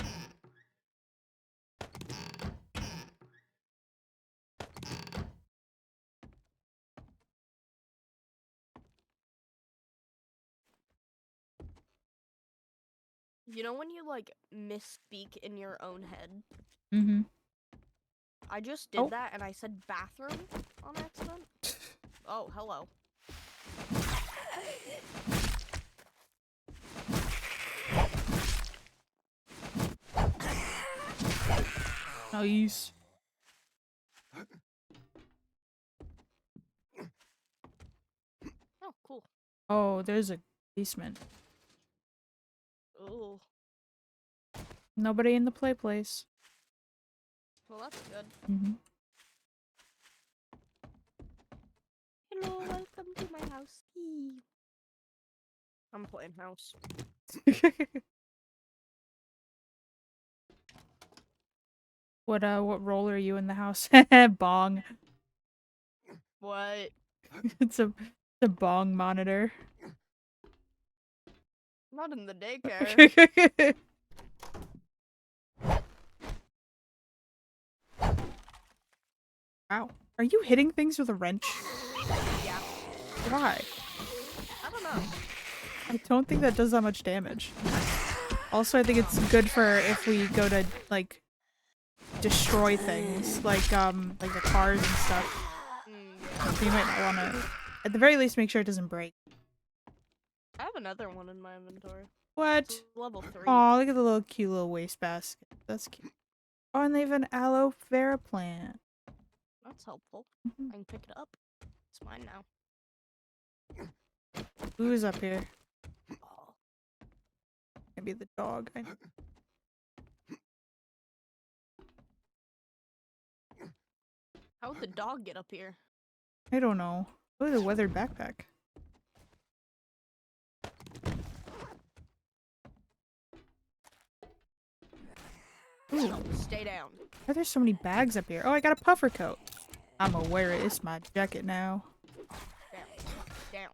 You know when you like misspeak in your own head? Mm-hmm. I just did that and I said bathroom on accident. Oh, hello. Nice. Oh, cool. Oh, there's a basement. Oh, Nobody in the play place. well that's good. Mm-hmm. Hello, welcome to my house. Eee. I'm playing house. What role are you in the house? Bong. What? It's a bong monitor. Not in the daycare. Wow. Are you hitting things with a wrench? Yeah. Why? I don't know. I don't think that does that much damage. Also, I think it's good for if we go to, like, destroy things, like the cars and stuff. So you might not want to, at the very least, make sure it doesn't break. I have another one in my inventory. What? It's level 3. Oh, look at the little cute little waste basket. That's cute. Oh, and they have an aloe vera plant. That's helpful. Mhm. I can pick it up. It's mine now. Who's up here? Oh. Maybe the dog. How would the dog get up here? I don't know. Look at the weathered backpack. Ooh. Stay down. Why are there so many bags up here? Oh, I got a puffer coat. I'm gonna wear it. It's my jacket now. Down. Down.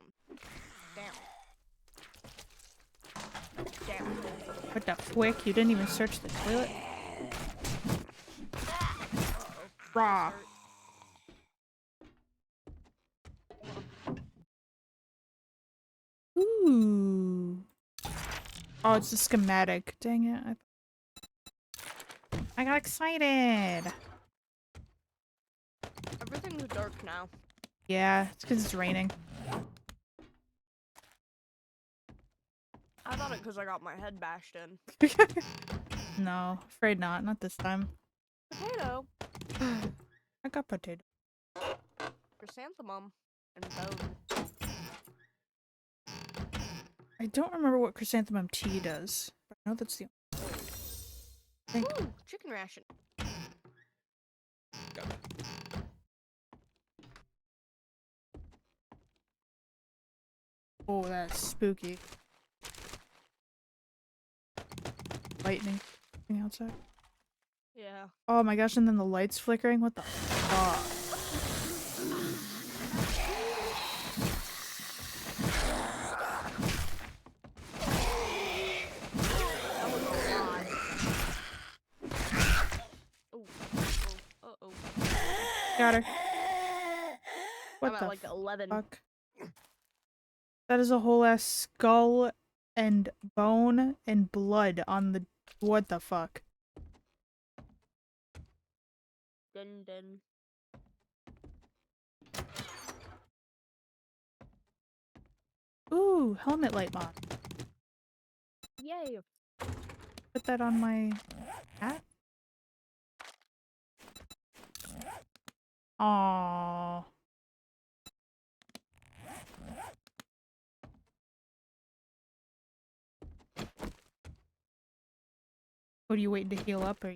Down. What the frick? You didn't even search the toilet? Raw. Ooh. Oh, it's a schematic. Dang it. I got excited. Everything's dark now. Yeah, it's because it's raining. I thought it because I got my head bashed in. No, afraid not. Not this time. Potato. I got potato. Chrysanthemum. And bone. I don't remember what chrysanthemum tea does. But I know that's the thing. Ooh, chicken ration. Oh, that's spooky. Lightning outside. Yeah. Oh my gosh, and then the lights flickering? What the fuck? That was a lot. Ooh. Got her. What I'm at the like 11. fuck? That is a whole ass skull and bone and blood on the. What the fuck? Dun dun. Ooh, helmet light mod. Yay. Put that on my hat. Aww. What are you waiting to heal up or?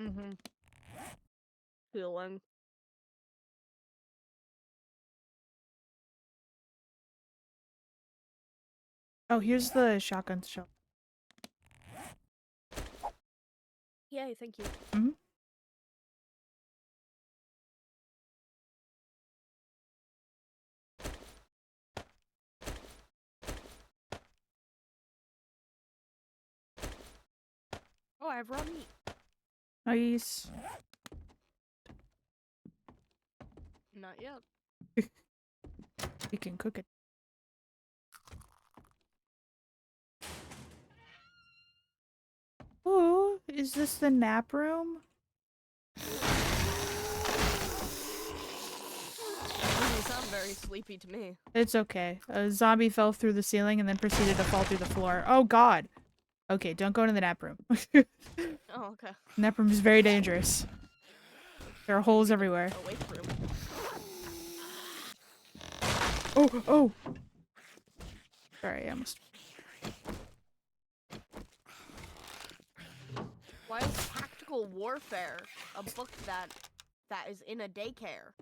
Mm-hmm. Feeling. Oh, here's the shotgun shell. Yay, thank you. Mm-hmm. Oh, I have raw meat. Nice. Not yet. You can cook it. Ooh, is this the nap room? Doesn't sound very sleepy to me. It's okay. A zombie fell through the ceiling and then proceeded to fall through the floor. Oh god. Okay, don't go into the nap room. Oh, okay. Nap room is very dangerous. There are holes everywhere. Awake room. Oh, oh! Sorry, I almost... Why is Tactical Warfare a book that is in a daycare?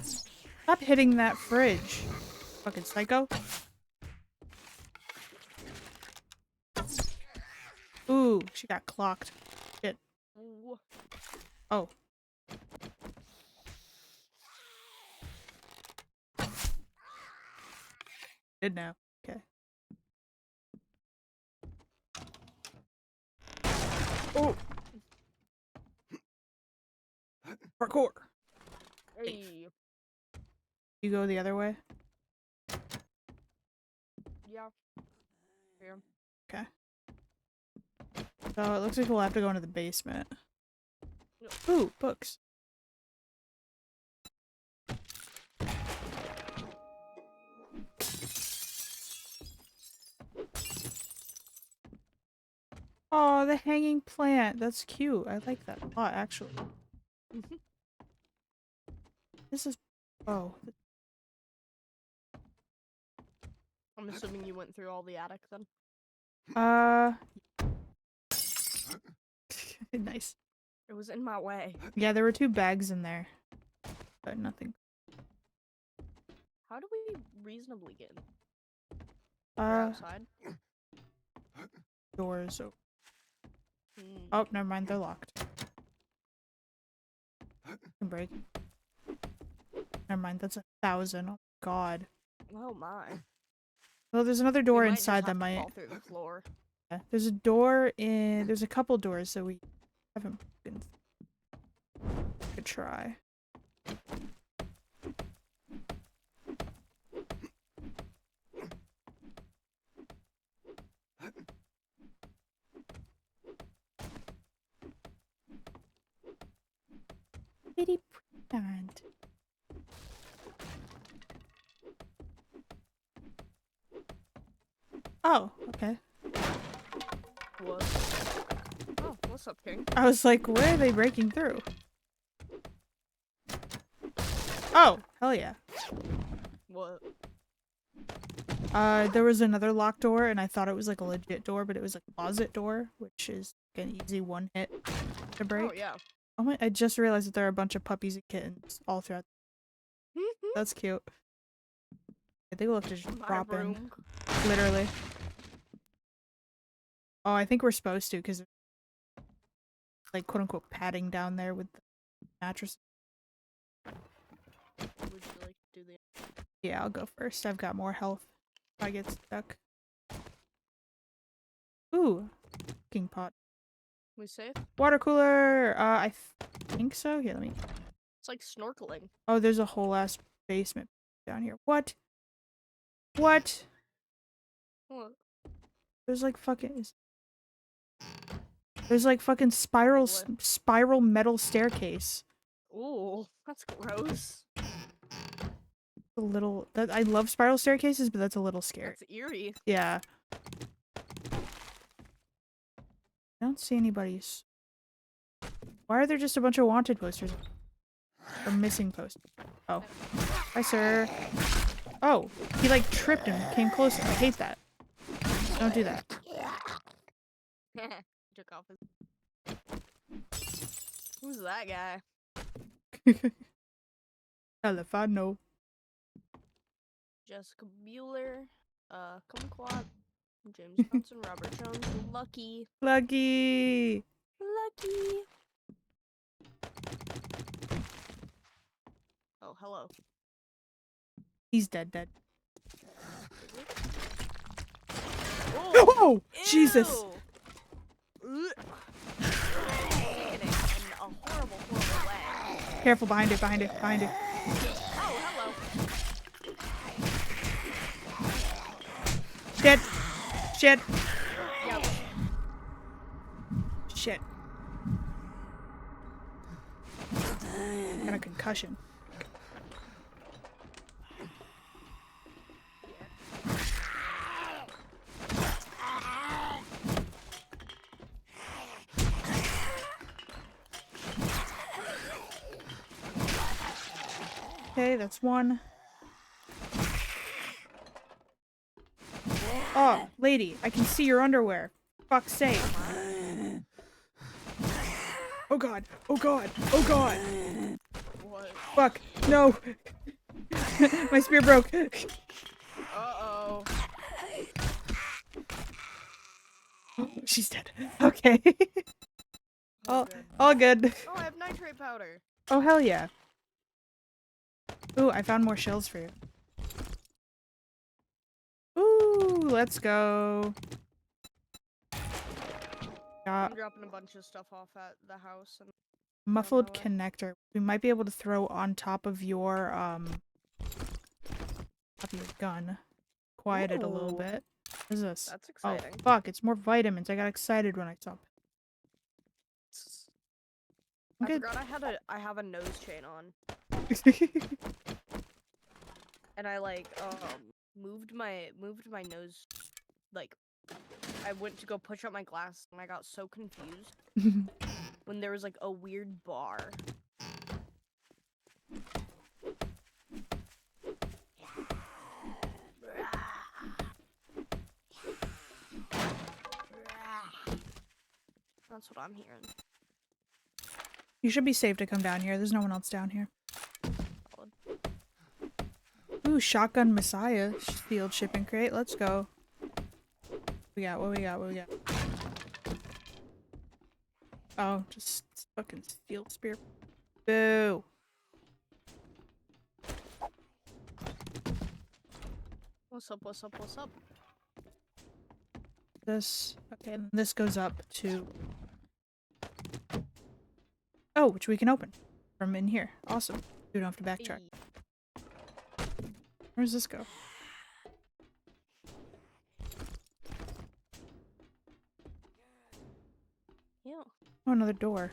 Stop hitting that fridge. Fucking psycho. Ooh, she got clocked. Shit. Ooh. Oh. Did now. Okay. Oh! Parkour! Hey. You go the other way? Yeah. Yeah. Okay. So it looks like we'll have to go into the basement. Yep. Ooh, books. Oh, the hanging plant. That's cute. I like that a lot, actually. This is... Oh. I'm assuming you went through all the attic then. Nice. It was in my way. Yeah, there were 2 bags in there. But nothing. How do we reasonably get in? We're outside? Doors open. Hmm. Oh, never mind. They're locked. Can break. Never mind. That's 1,000. Oh, God. Oh my. Well, there's another We door might just inside that have to might... fall through the floor. Yeah, there's a door in... There's a couple doors that we haven't been... Could try. Pretty plant. Oh, okay. What? Oh, what's up, King? I was like, where are they breaking through? Oh, hell yeah. What? There was another locked door, and I thought it was like a legit door, but it was a closet door, which is an easy one hit to break. Oh, yeah. Oh my, I just realized that there are a bunch of puppies and kittens all throughout. That's cute. I think we'll have to just My drop in. room. Literally. Oh, I think we're supposed to, because like quote unquote padding down there with the mattress. Would you like to do the... Yeah, I'll go first. I've got more health if I get stuck. Ooh, cooking pot. We safe? Water cooler. I think so. Here, let me. It's like snorkeling. Oh, there's a whole ass basement down here. What? What? What? There's like fucking. There's like fucking spiral metal staircase. Ooh, that's gross. A little. That I love spiral staircases, but that's a little scary. That's eerie. Yeah. I don't see anybody's. Why are there just a bunch of wanted posters? Or missing posters? Oh. Hi, sir. Oh, he like tripped and came closer. I hate that. Don't do that. Took off his. Who's that guy? Elefano. Jessica Bueller, Kumquat, James Johnson, Robert Jones, Lucky. Lucky. Lucky. Oh, hello. He's dead. Oh, Oh, Jesus. Ugh. Taking it in a horrible, horrible way. Careful, behind it. Oh, hello. Shit. Yeah, Shit. Got a concussion. Okay, that's one. Oh, lady, I can see your underwear. Fuck's sake. Oh god. what? Fuck. No. My spear broke. Uh-oh. She's dead. Okay. Oh, all, good. all good. Oh, I have nitrate powder. Oh, hell yeah. Ooh, I found more shells for you. Ooh, let's go. I'm dropping a bunch of stuff off at the house. And Muffled way. connector. We might be able to throw on top of your gun. Quiet it a little Ooh. bit. What is this? That's Oh, exciting. fuck, it's more vitamins. I got excited when I saw it. I Good. forgot I have a nose chain on. And I like moved my nose, like I went to go push up my glass and I got so confused when there was like a weird bar. That's what I'm hearing. You should be safe to come down here. There's no one else down here. Solid. Ooh, shotgun messiah field shipping crate. Let's go. What we got? Oh, just fucking steel spear. Boo. What's up? This, okay, and this goes up to, oh, which we can open from in here. Awesome. We don't have to backtrack. Where does this go? Yeah. Oh, another door.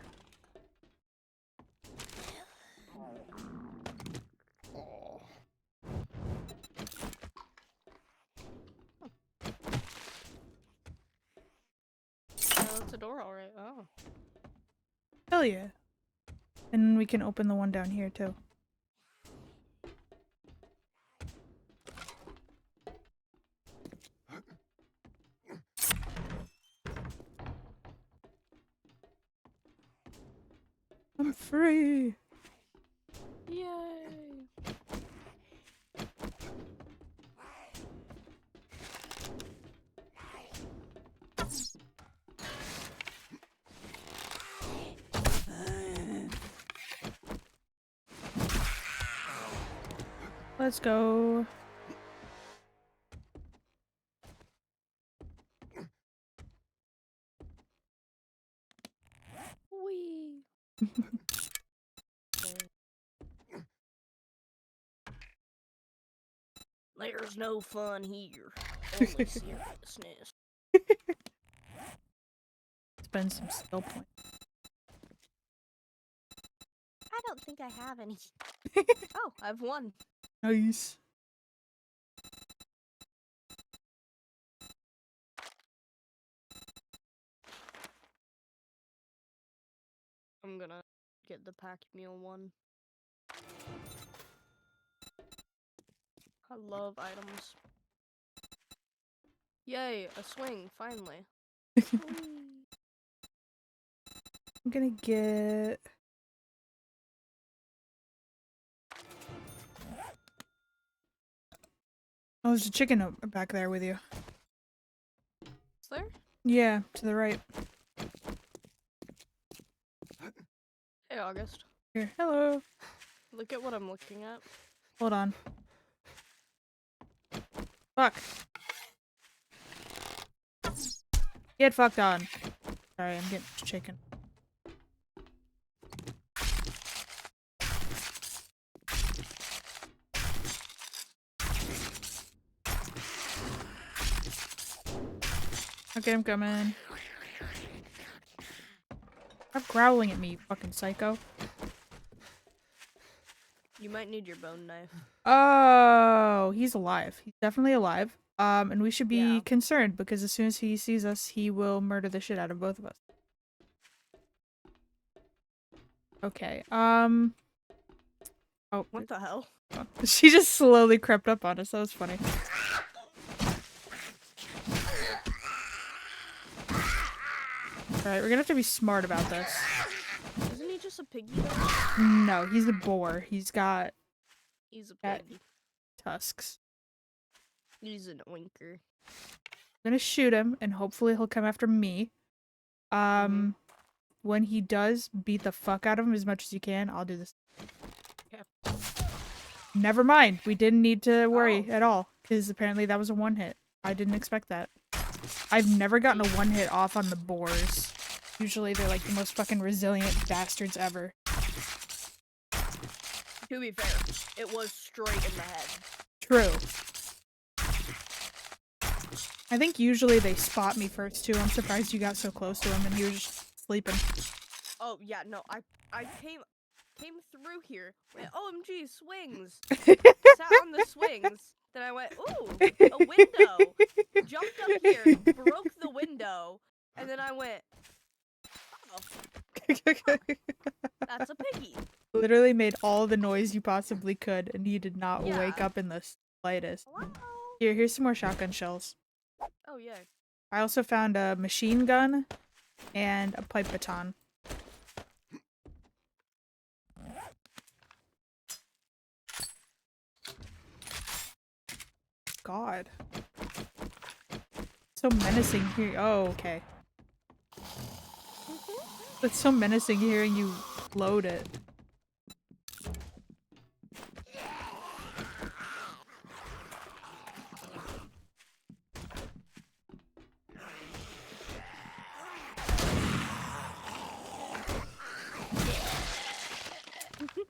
Oh, that's a door, alright. Oh. Hell yeah. And we can open the one down here too. I'm free. Yay. Let's go. There's no fun here. Only seriousness. Spend some skill points. I don't think I have any. Oh, I've one. Nice. I'm gonna get the pack mule one. I love items. Yay, a swing, finally. I'm gonna get... Oh, there's a chicken back there with you. Is there? Yeah, to the right. Hey, August. Here, hello. Look at what I'm looking at. Hold on. Fuck. Get fucked on. Sorry, I'm getting chicken. Okay, I'm coming. Stop growling at me, you fucking psycho. You might need your bone knife. Oh, he's alive. He's definitely alive. And we should be Yeah. concerned because as soon as he sees us, he will murder the shit out of both of us. Okay, oh. What the hell? She just slowly crept up on us. That was funny. Alright, we're gonna have to be smart about this. Isn't he just a piggy though? No, he's a boar. He's got He's a That- pig. tusks. He's an oinker. I'm gonna shoot him, and hopefully he'll come after me. When he does, beat the fuck out of him as much as you can. I'll do this. Yeah. Never mind. We didn't need to worry at all, because apparently that was a one hit. I didn't expect that. I've never gotten a one hit off on the boars. Usually they're like the most fucking resilient bastards ever. To be fair, it was straight in the head. True. I think usually they spot me first too. I'm surprised you got so close to him and he was just sleeping. Oh yeah, no, I came through here. Went, OMG, swings. Sat on the swings. Then I went, ooh, a window. Jumped up here, broke the window, and then I went, oh, that's a piggy. Literally made all the noise you possibly could and he did not Yeah. wake up in the slightest. Hello? Here's some more shotgun shells. Oh yeah. I also found a machine gun and a pipe baton. God. So menacing here. Oh, okay. It's so menacing hearing you load it.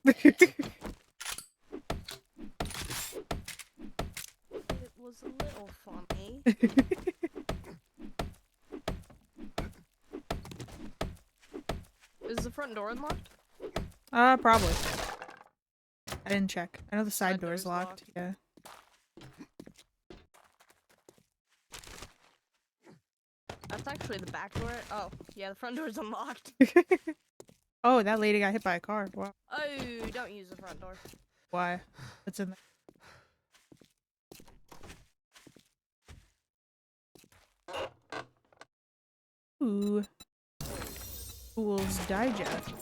It was a little funny. Is the front door unlocked? Probably. I didn't check. I know the side Side door's door's locked. locked. Yeah. That's actually the back door. Oh, yeah, the front door's unlocked. Oh, that lady got hit by a car. Wow. Oh, don't use the front door. Why? What's in there? Ooh. Tools digest.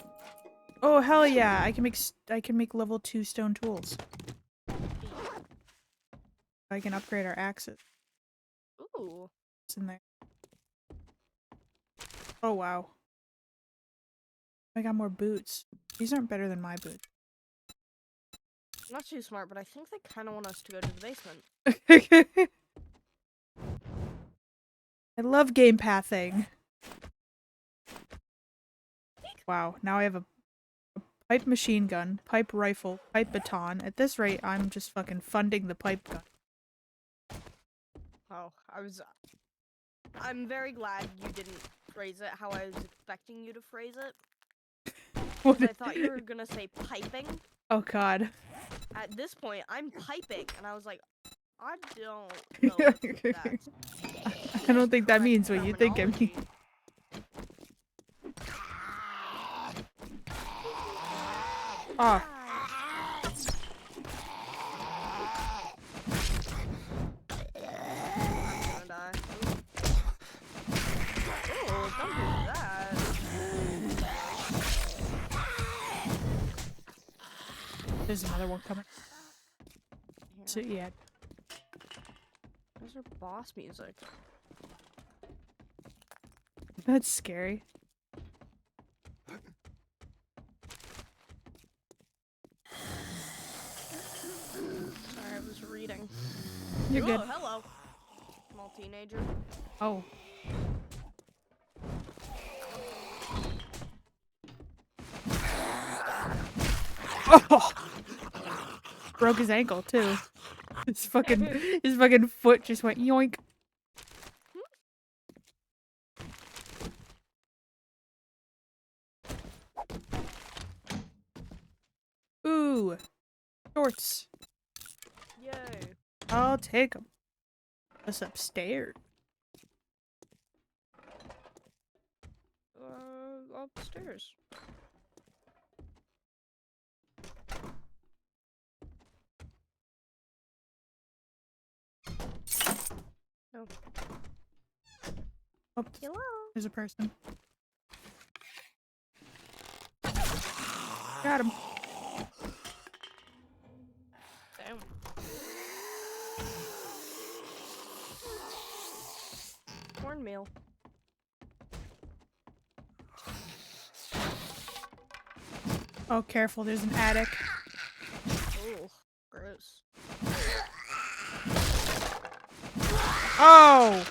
Oh hell yeah! I can make level 2 stone tools. I can upgrade our axes. Ooh. What's in there? Oh wow. I got more boots. These aren't better than my boots. Not too smart, but I think they kind of want us to go to the basement. I love game pathing. Wow, now I have a pipe machine gun, pipe rifle, pipe baton. At this rate, I'm just fucking funding the pipe gun. Oh, I'm very glad you didn't phrase it how I was expecting you to phrase it. What Because I thought you were gonna say piping. Oh god. At this point, I'm piping, and I was like, I don't know if that's I don't think that correct means what you think it terminology. means. Oh, I'm gonna die. Oh, don't do that. there's another one coming. Here, So yeah. those are boss music. That's scary. Sorry, I was reading. You're good. Oh, hello. Small teenager. Oh. Oh! Broke his ankle too. His fucking foot just went yoink. Ooh. Shorts. Yay. I'll take them. Us upstairs. Upstairs. Oh. Oh, Hello. there's a person. Got him. Damn. Cornmeal. Oh, careful, there's an attic. Oh, gross. Oh!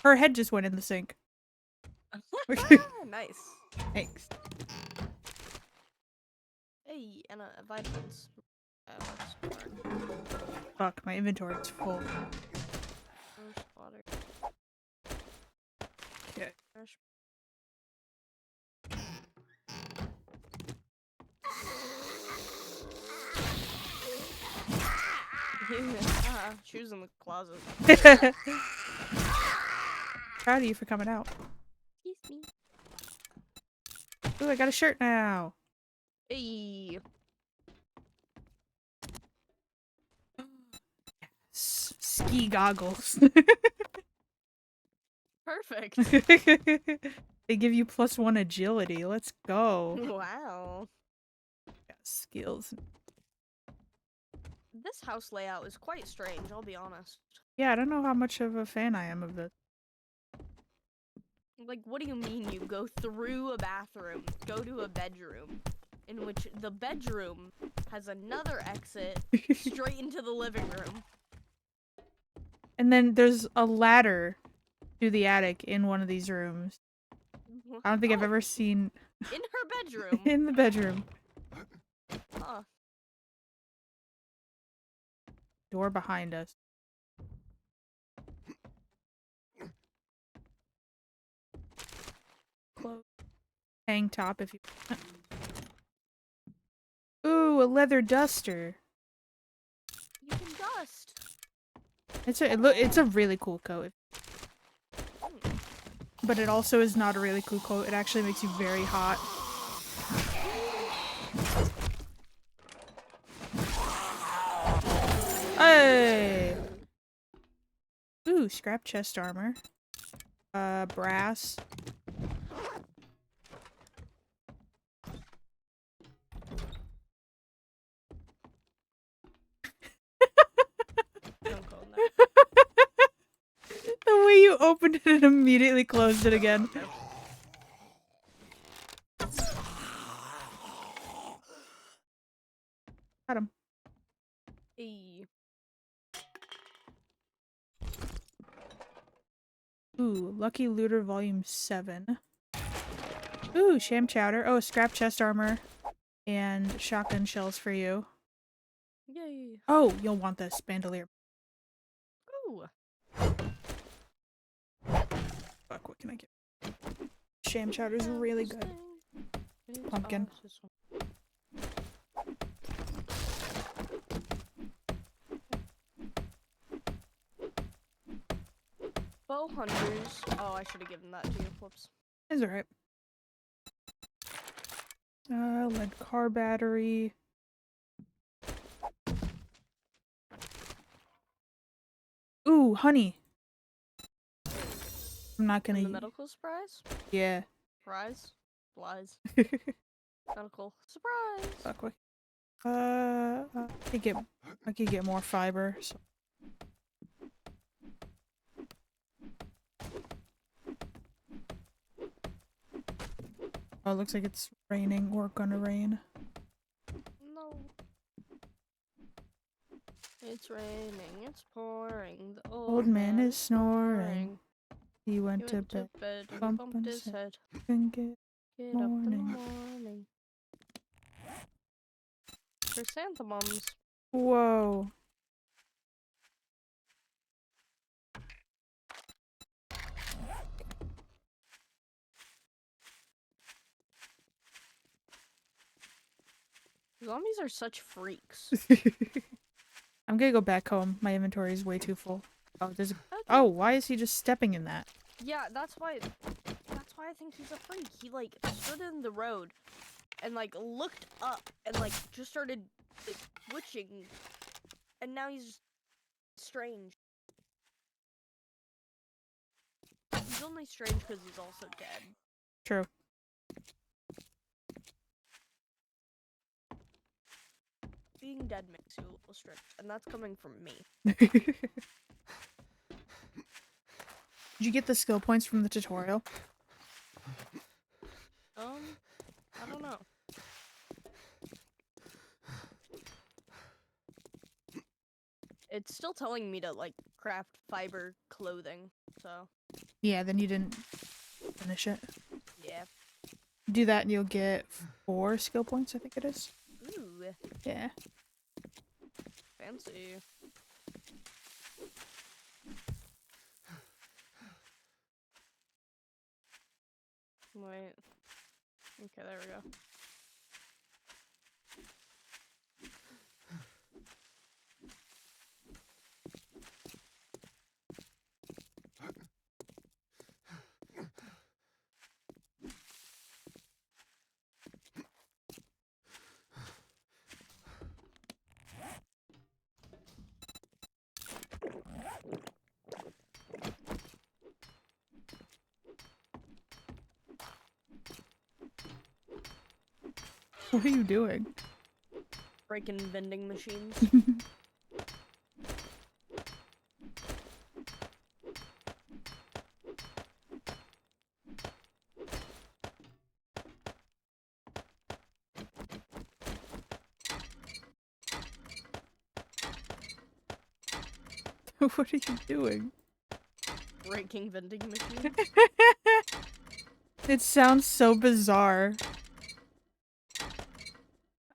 Her head just went in the sink. Nice. Thanks. Hey, and vitamins. Let's start. Fuck, my inventory is full. First water. Okay. Fresh. Shoes in the closet. Proud of you for coming out. Excuse me. Ooh, I got a shirt now. Hey. Ski goggles. Perfect. They give you +1 agility. Let's go. Wow. Got skills. This house layout is quite strange, I'll be honest. Yeah, I don't know how much of a fan I am of it. Like, what do you mean you go through a bathroom, go to a bedroom, in which the bedroom has another exit straight into the living room? And then there's a ladder to the attic in one of these rooms. I don't think I've Oh, ever seen in her bedroom. in the bedroom. Huh. Door behind us. Close. Hang top if you want. Ooh, a leather duster. You can dust. It's a really cool coat. Hmm. But it also is not a really cool coat. It actually makes you very hot. Hey! Ooh, scrap chest armor. Brass. Don't call that. The way you opened it and immediately closed it again. Got him. Hey. Ooh, Lucky Looter Volume 7. Ooh, sham chowder. Oh, scrap chest armor. And shotgun shells for you. Yay. Oh, you'll want this bandolier. Ooh. Fuck, what can I get? Sham chowder's really good. Pumpkin. Bow hunters. Oh, I should have given that to you. Whoops. It's alright. Lead car battery. Ooh, honey. I'm not And gonna. the medical surprise? Yeah. Surprise? Lies. Medical surprise. Fuck, what? I could get more fiber. So. Oh, it looks like it's raining or gonna rain. No. It's raining, it's pouring. The Old man is snoring. He went to bed. and bumped his head. and get Get up in the morning. morning. Chrysanthemums. Whoa. Zombies are such freaks. I'm gonna go back home. My inventory is way too full. Oh, there's a Okay. oh, why is he just stepping in that? Yeah, that's why I think he's a freak. He like stood in the road and like looked up and like just started like twitching, and now he's just strange. He's only strange because he's also dead. True. Being dead makes you a little strange, and that's coming from me. Did you get the skill points from the tutorial? I don't know. It's still telling me to like craft fiber clothing, so Yeah, then you didn't finish it. yeah. Do that and you'll get 4 skill points, I think it is. Ooh, Yeah. fancy. Wait. Okay, there we go. What are you doing? Breaking vending machines. What are you doing? Breaking vending machines. It sounds so bizarre.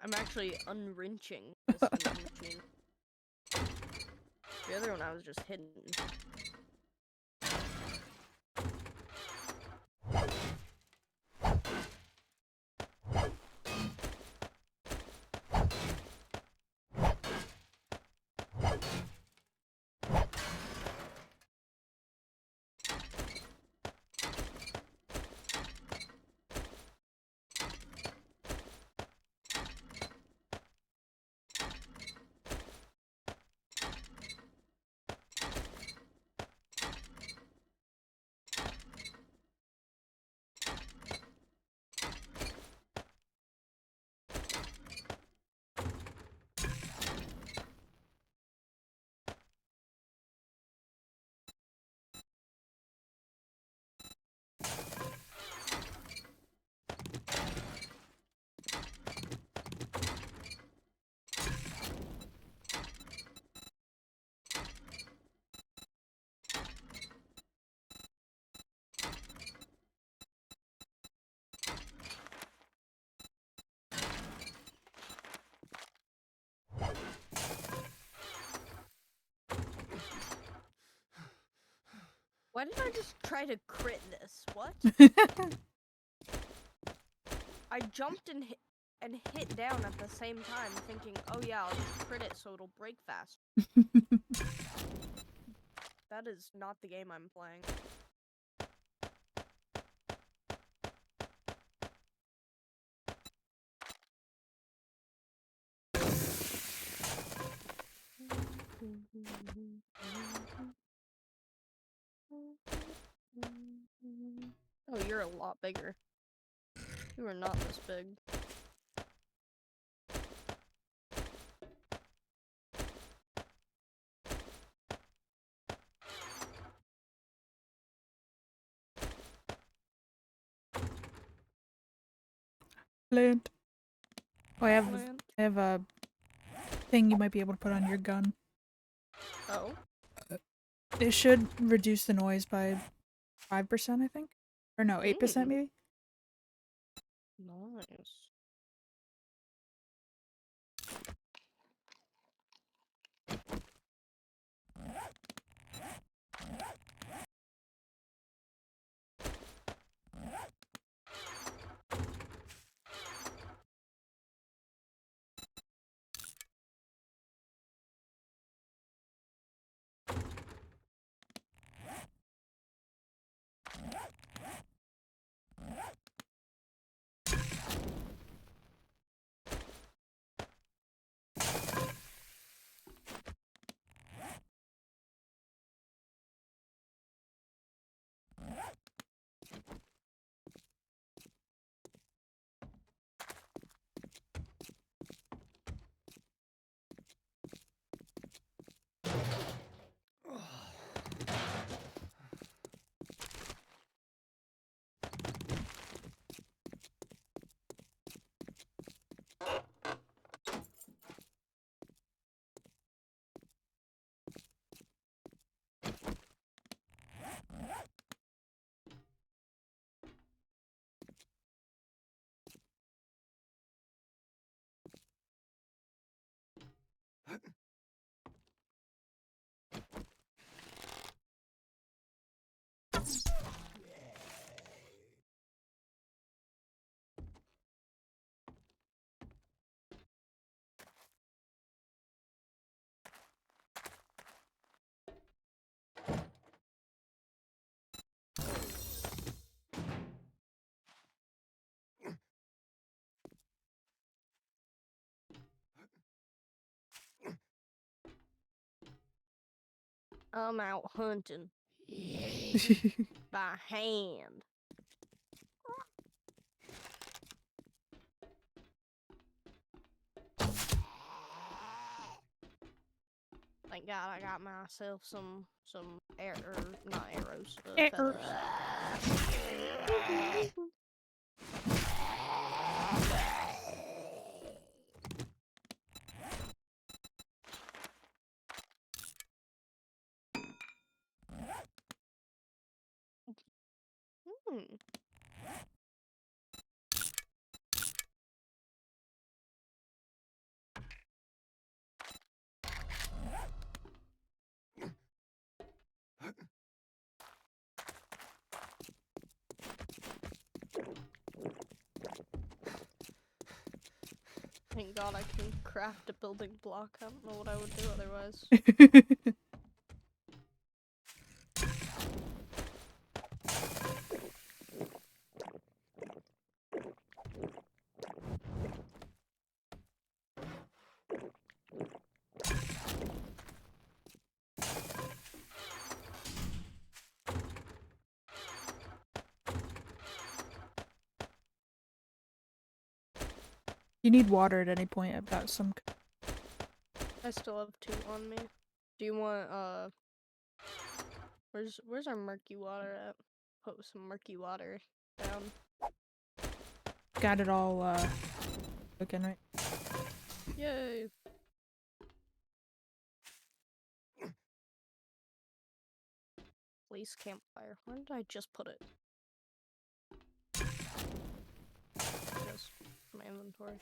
I'm actually unwrenching this vending machine. The other one I was just hidden. Why did I just try to crit this? What? I jumped and hit down at the same time, thinking, oh yeah, I'll just crit it so it'll break fast. That is not the game I'm playing. Oh, you're a lot bigger. You are not this big. Plant. Oh, I have a thing you might be able to put on your gun. Oh? It should reduce the noise by 5%, I think. Or no, 8% maybe? Nice. I'm out hunting. By hand. Thank God I got myself some not arrows, feathers. Thank God I can craft a building block. I don't know what I would do otherwise. You need water at any point. I've got some. I still have 2 on me. Do you want where's our murky water at? Put some murky water down. Got it all cooking, right? Yay! Police campfire. Where did I just put it? Just my inventory.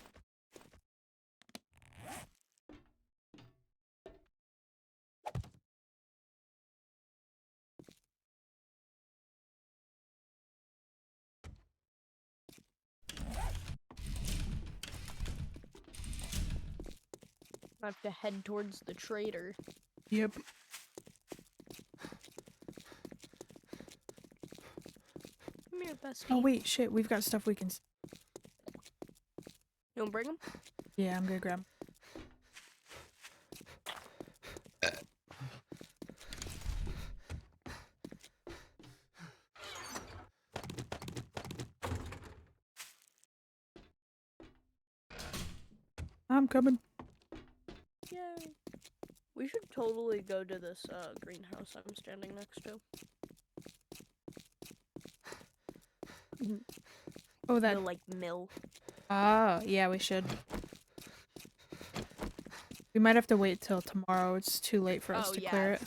I have to head towards the trader. Yep. Come here, bestie. Oh wait, shit. We've got stuff we can. You wanna bring him? Yeah, I'm gonna grab 'em. I'm coming. Yay. We should totally go to this greenhouse I'm standing next to. Oh, that. The like mill. Oh, yeah, we should. We might have to wait till tomorrow. It's too late for us to clear it.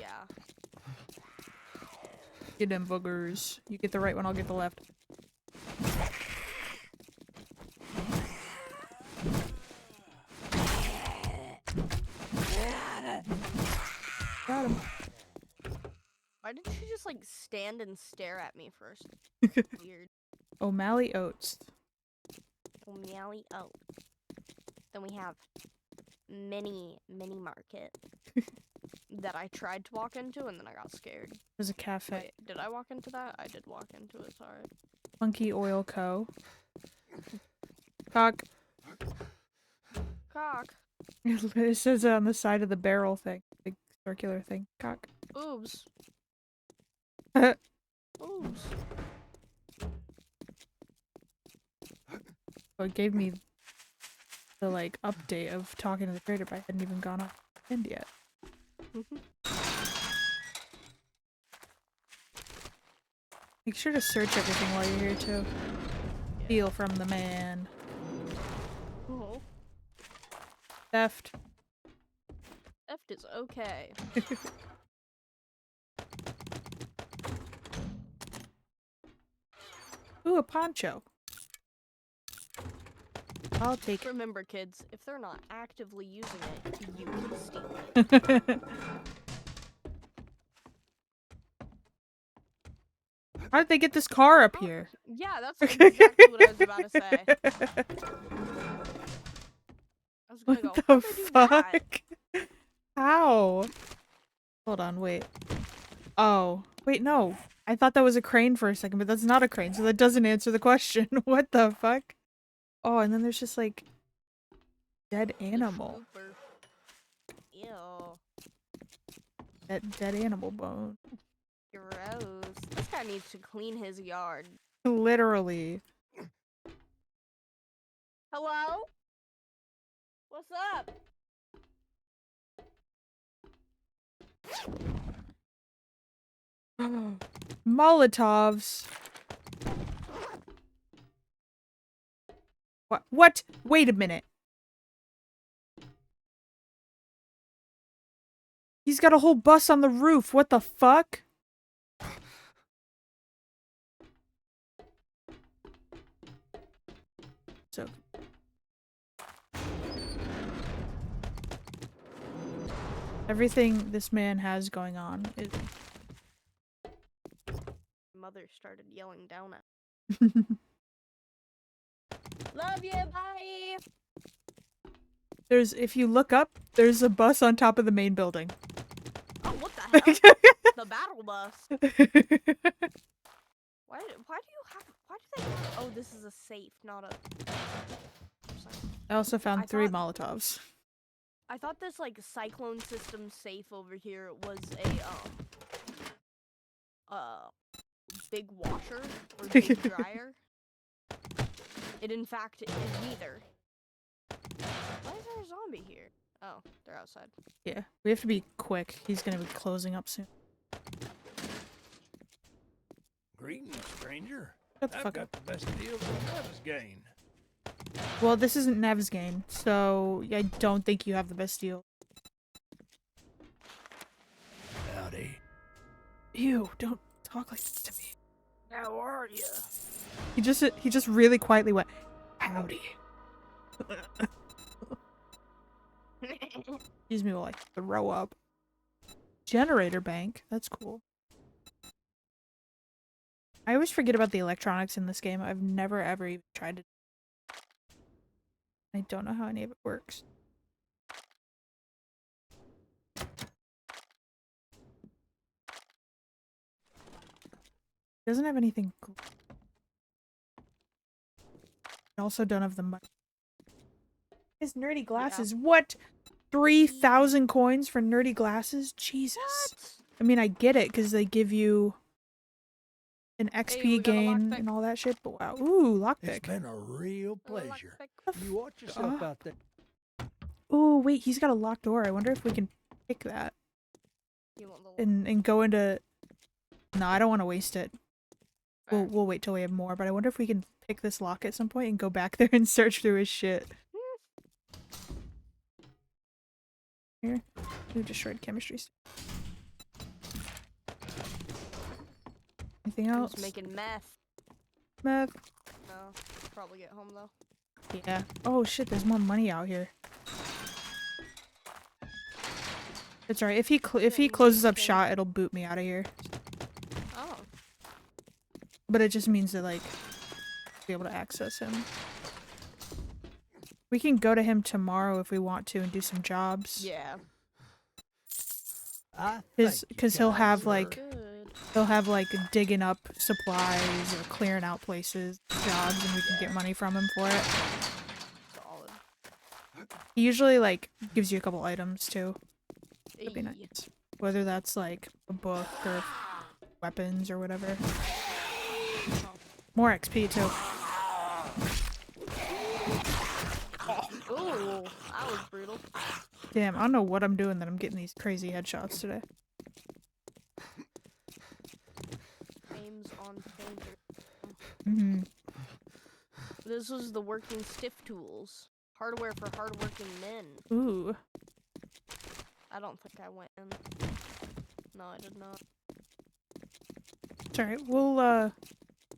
Yeah. Get them boogers. You get the right one, I'll get the left. Got him. Why did you just like stand and stare at me first? Weird. O'Malley Oats. O'Malley Oat. Then we have mini market that I tried to walk into and then I got scared. There's a cafe. Wait, did I walk into that? I did walk into it, sorry. Funky Oil Co. Cock. Cock. It says it on the side of the barrel thing. Big circular thing. Cock. Oops. Oh, Oops. it gave me the like update of talking to the trader, but I hadn't even gone off the end yet. Make sure to search everything while you're here too. Yeah. Steal from the man. Oh. Theft. Theft is okay. Ooh, a poncho. I'll take it. Remember, kids, if they're not actively using it, you can steal it. How did they get this car up here? Yeah, that's exactly what I was about to say. I was gonna What go, the how'd they do that? fuck? How? Hold on, wait. Oh, wait, no. I thought that was a crane for a second, but that's not a crane, so that doesn't answer the question. What the fuck? Oh, and then there's just like dead animal. Scooper. Ew. Dead animal bone. Gross. This guy needs to clean his yard. Literally. Hello? What's up? Molotovs. What? What? Wait a minute. He's got a whole bus on the roof. What the fuck? So. Everything this man has going on is. Mother started yelling down at Love you, bye! If you look up, there's a bus on top of the main building. Oh, what the hell? The battle bus. Why do they have, oh, this is a safe, not a... I also found I 3 thought- Molotovs. I thought this, like, cyclone system safe over here was a, big washer or big dryer. It, in fact, is neither. Why is there a zombie here? Oh, they're outside. Yeah, we have to be quick. He's gonna be closing up soon. Greetings, stranger. Shut the I've fuck got up. the best deal for Navisgain. Well, this isn't Navisgain, so I don't think you have the best deal. Howdy. Ew, don't talk like this to me. How are you? He just really quietly went, howdy. Excuse me while I throw up. Generator bank. That's cool. I always forget about the electronics in this game. I've never ever even tried it. I don't know how any of it works. Doesn't have anything. I also don't have the money. His nerdy glasses. What? 3,000 coins for nerdy glasses? Jesus. What? I mean, I get it because they give you an XP we got a gain lockpick. and all that shit. But wow, ooh, It's lockpick. been a real pleasure. Lockpick. You watch yourself out there. Oh wait, he's got a locked door. I wonder if we can pick that You want the and go into. No, I don't want to waste it. Fair. We'll wait till we have more. But I wonder if we can pick this lock at some point and go back there and search through his shit. Here, we destroyed chemistry. Anything else? Who's making meth? Meth. No. Probably get home though. Yeah. Oh shit, there's more money out here. It's alright. If he closes up shop, it'll boot me out of here. Oh. But it just means that like be able to access him. We can go to him tomorrow if we want to and do some jobs. Yeah. Because he'll have like Good. he'll have like digging up supplies or clearing out places, jobs, and we can get money from him for it. Solid. He usually like gives you a couple items too. That'd be Ayy. nice. Whether that's like a book or weapons or whatever. More XP too. Ooh, that was brutal. Damn, I don't know what I'm doing that I'm getting these crazy headshots today. Aims on pointer. Mm-hmm. This was the working stiff tools. Hardware for hardworking men. Ooh. I don't think I went in. No, I did not. It's alright. We'll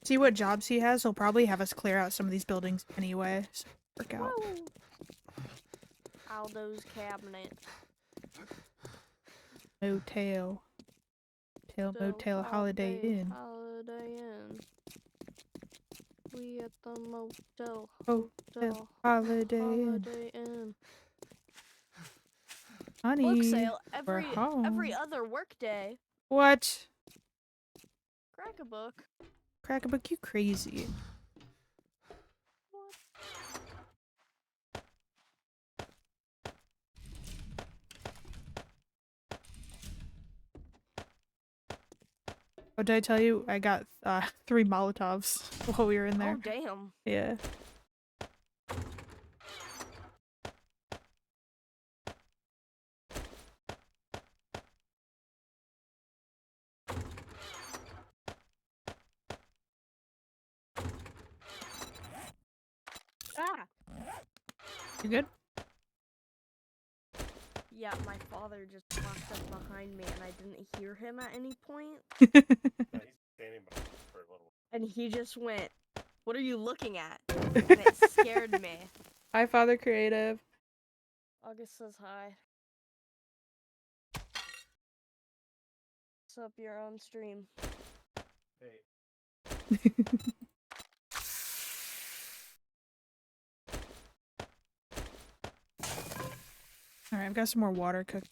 see what jobs he has. He'll probably have us clear out some of these buildings anyway. So work out. Woo! Aldo's cabinet. Motel. Motel Holiday Inn. Holiday Inn. We at the motel. Hotel Holiday Inn. Holiday Inn. Honey. Book sale we're every home. other workday. What? Crack a book. Crack a book, you crazy. What? Oh, did I tell you I got 3 Molotovs while we were in there? Oh damn. Yeah. Ah. You good? Yeah, my father just walked up behind me and I didn't hear him at any point. And he just went, "What are you looking at?" And it scared me. Hi, Father Creative. August says hi. What's up, you're on stream? Alright, I've got some more water cooked.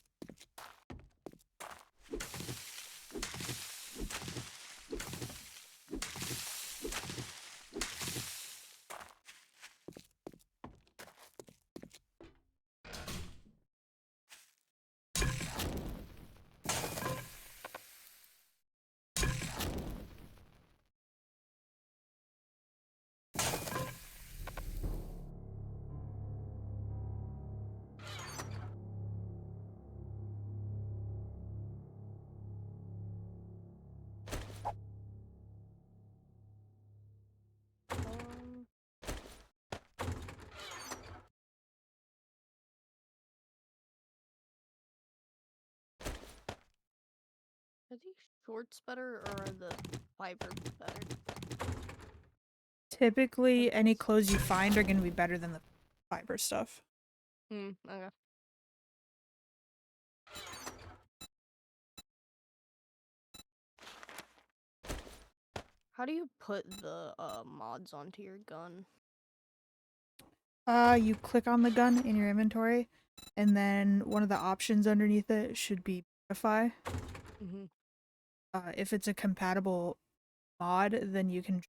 Um, Are these shorts better or are the fibers better? Typically, any clothes you find are gonna be better than the fiber stuff. Okay. How do you put the mods onto your gun? You click on the gun in your inventory, and then one of the options underneath it should be modify. Mm-hmm. If it's a compatible mod, then you can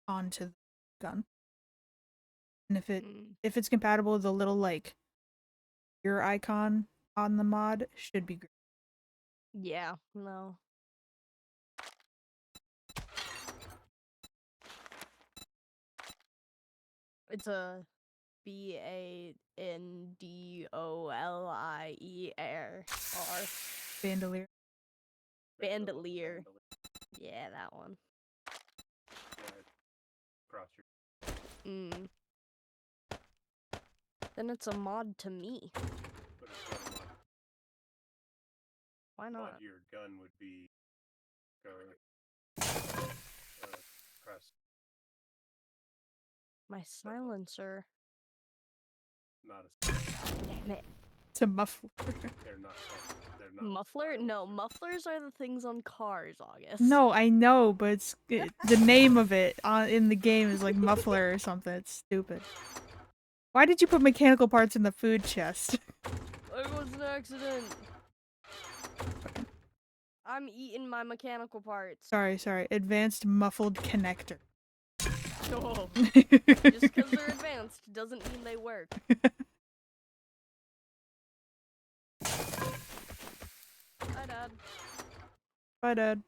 onto the gun. And if it's compatible, the little like your icon on the mod should be great. Yeah, no. It's a BANDOLIER. Bandolier. Bandolier. Yeah, that one. Mm. Then it's a mod to me. Why not? Mod your gun would be press My silencer. not a Damn it. It's a muffler. they're not Muffler? No, mufflers are the things on cars, August. No, I know, but the name of it in the game is like muffler or something. It's stupid. Why did you put mechanical parts in the food chest? It was an accident. I'm eating my mechanical parts. Sorry. Advanced muffled connector. Oh. Just because they're advanced doesn't mean they work. Hi, Dad. Bye, Dad.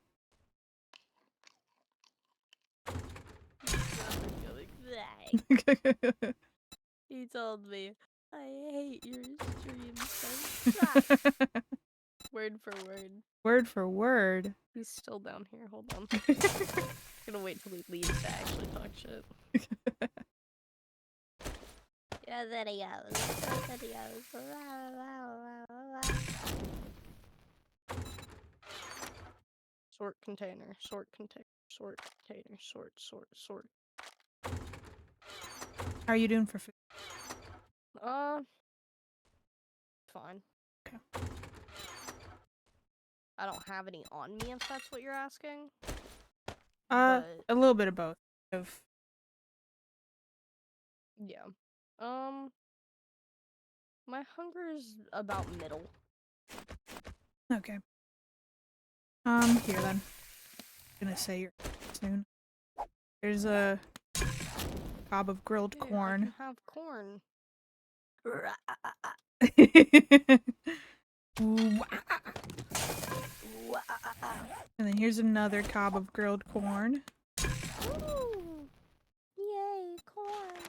He told me, I hate your stream so much. Word for word. Word for word. He's still down here. Hold on. Gonna wait till he leaves to actually talk shit. Yeah, there he goes. There he goes. Sort container. Sort container. Sort container. Sort. How are you doing for food? Fine. Okay. I don't have any on me, if that's what you're asking. A But little bit of both. yeah. My hunger is about middle. Okay. Here then. I'm gonna say you're soon. There's a cob of grilled Dude, I corn. can have corn. And then here's another cob of grilled corn. Ooh. Yay, corn.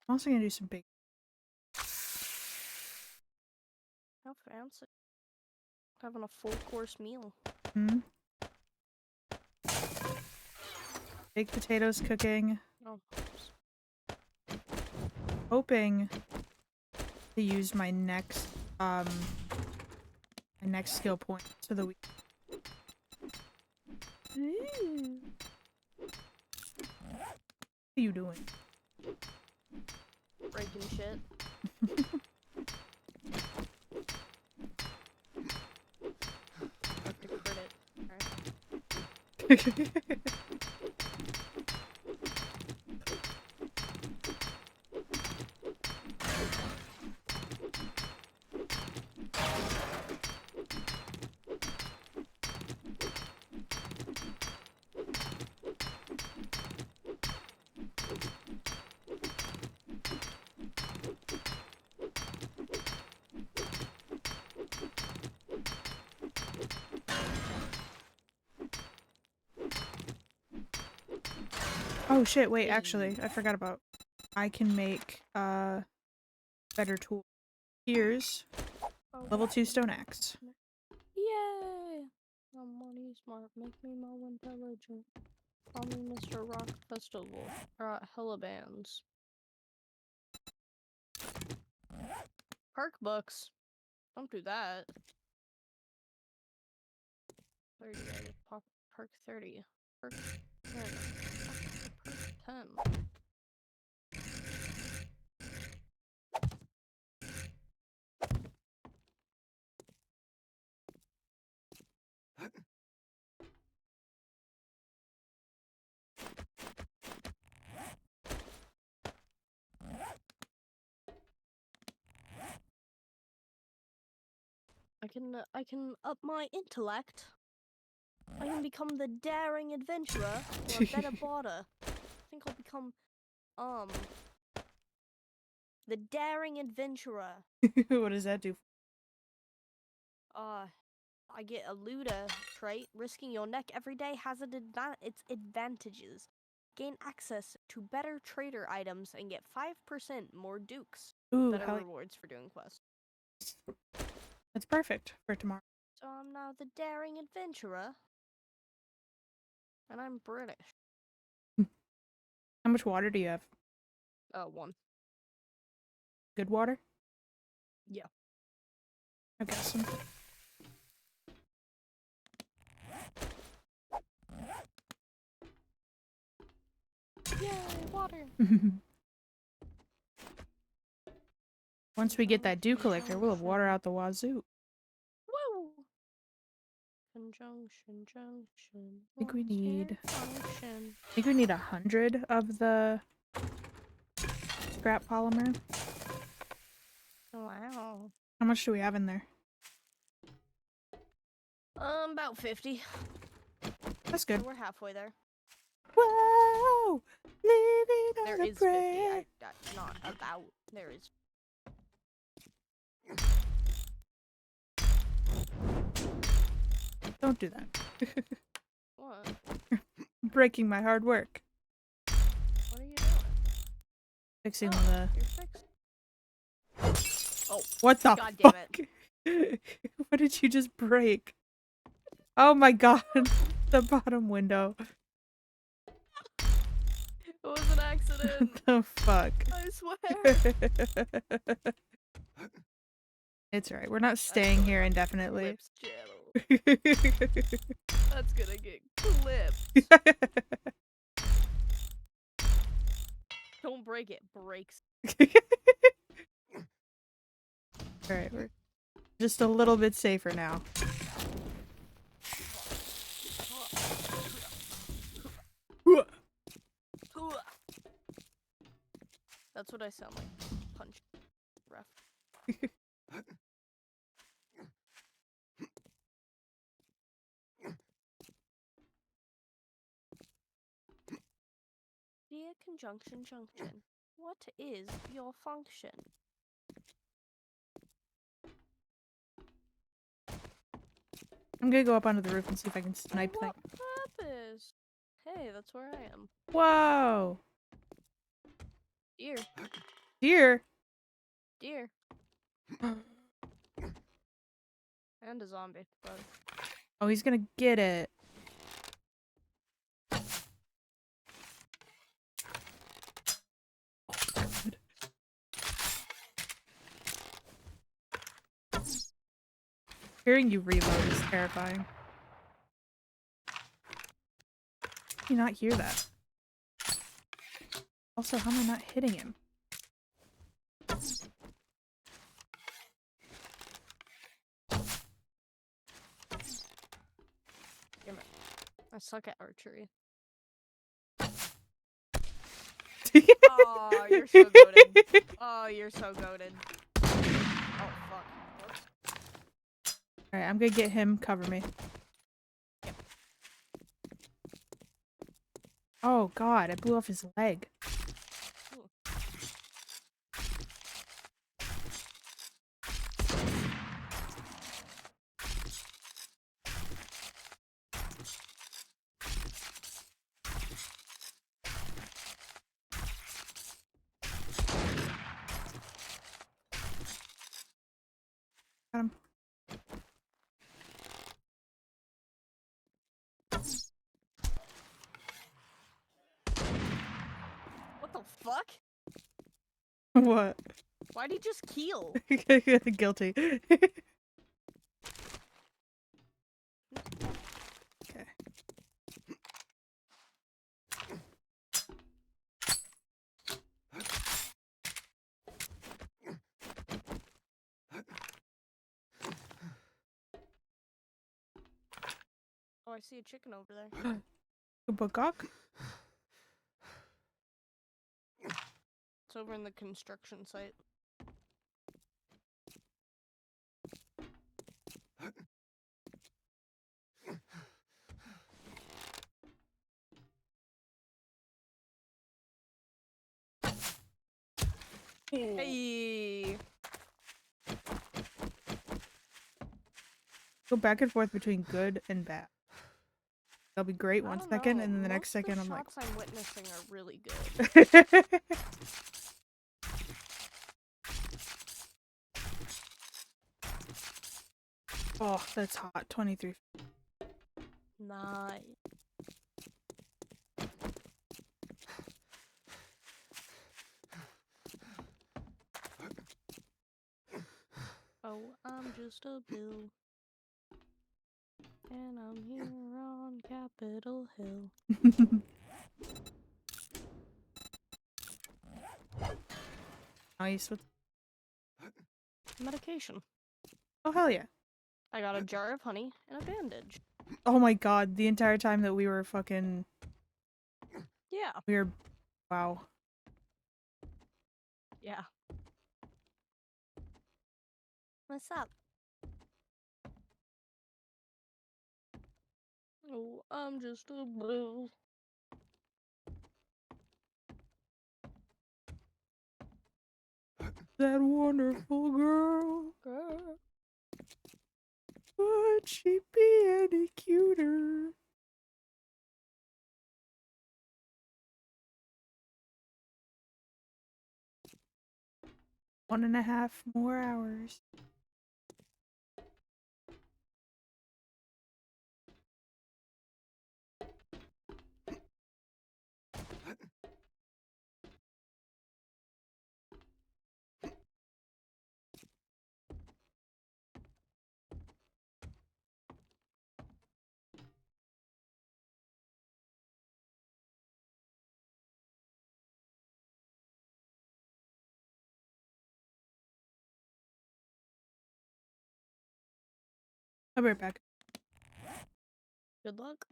I'm also gonna do some bacon. How fancy. Having a full course meal. Hmm. Baked potatoes cooking. Oh. Hoping to use my next skill point to the week. Ooh. What are you doing? Breaking shit. Like the credit. Alright. Oh shit, wait, actually, I forgot about. I can make better tool. Here's level 2 stone axe. Yay! I'm money smart, make me more intelligent. Call me Mr. Rock Festival. Hella bands. Perk books. Don't do that. 30. I just pop perk 30. Perk 10. Perk 10. I can up my intellect. I can become the daring adventurer or a better border. I think I'll become, the daring adventurer. What does that do? I get a looter trait. Risking your neck every day has its advantages. Gain access to better trader items and get 5% more dukes. Ooh, Better hell, rewards for doing quests. that's perfect for tomorrow. So I'm now the daring adventurer. And I'm British. How much water do you have? 1. Good water? Yeah. I've got some. Yay, water! Once we get that dew collector, we'll have water out the wazoo. Woo! Conjunction, junction. I think we what's your need- function? I think we need 100 of the scrap polymer. Wow. How much do we have in there? About 50. That's So good. we're halfway there. Whoa! Living There on a is 50. prayer. Not about. There is. Don't do that. What? Breaking my hard work. What are you doing? Fixing Oh, the... you're fixed. Oh, What the God damn fuck? What did you just break? Oh my god. The bottom window. it was an accident. The fuck? I swear. It's alright. We're not staying here indefinitely. Clips channel. That's gonna get clipped. Don't break it. Breaks. Alright, we're just a little bit safer now. That's what I sound like. Punch. Ref. Dear conjunction junction, what is your function? I'm gonna go up onto the roof and see if I can For snipe what things. purpose? Hey, that's where I am. Whoa! Deer. Deer! Deer. And a zombie, but Oh, he's gonna get it. Hearing you reload is terrifying. How do you not hear that? Also, how am I not hitting him? I suck at archery. Oh, you're so goated. Oh, you're so goated. Oh, fuck. Whoops. Alright, I'm gonna get him. Cover me. Oh god, I blew off his leg. Got him. What the fuck? What? Why'd he just keel? Guilty. Okay. Oh, I see a chicken over there. Bookok? It's over in the construction site. Hey. Go back and forth between good and bad. They'll be great I one don't second, know. and then the Most next second I'm like, shots I'm witnessing are really good. oh, that's hot. 23. Nice. Oh, I'm just a bill. And I'm here on Capitol Hill. Nice. Medication. Oh, hell yeah. I got a jar of honey and a bandage. Oh my god, the entire time that we were fucking... Yeah. We were... Wow. Yeah. What's up? Oh, I'm just a bill. That wonderful girl. Girl. Would she be any cuter? One and a half more hours. I'll be right back. Good luck.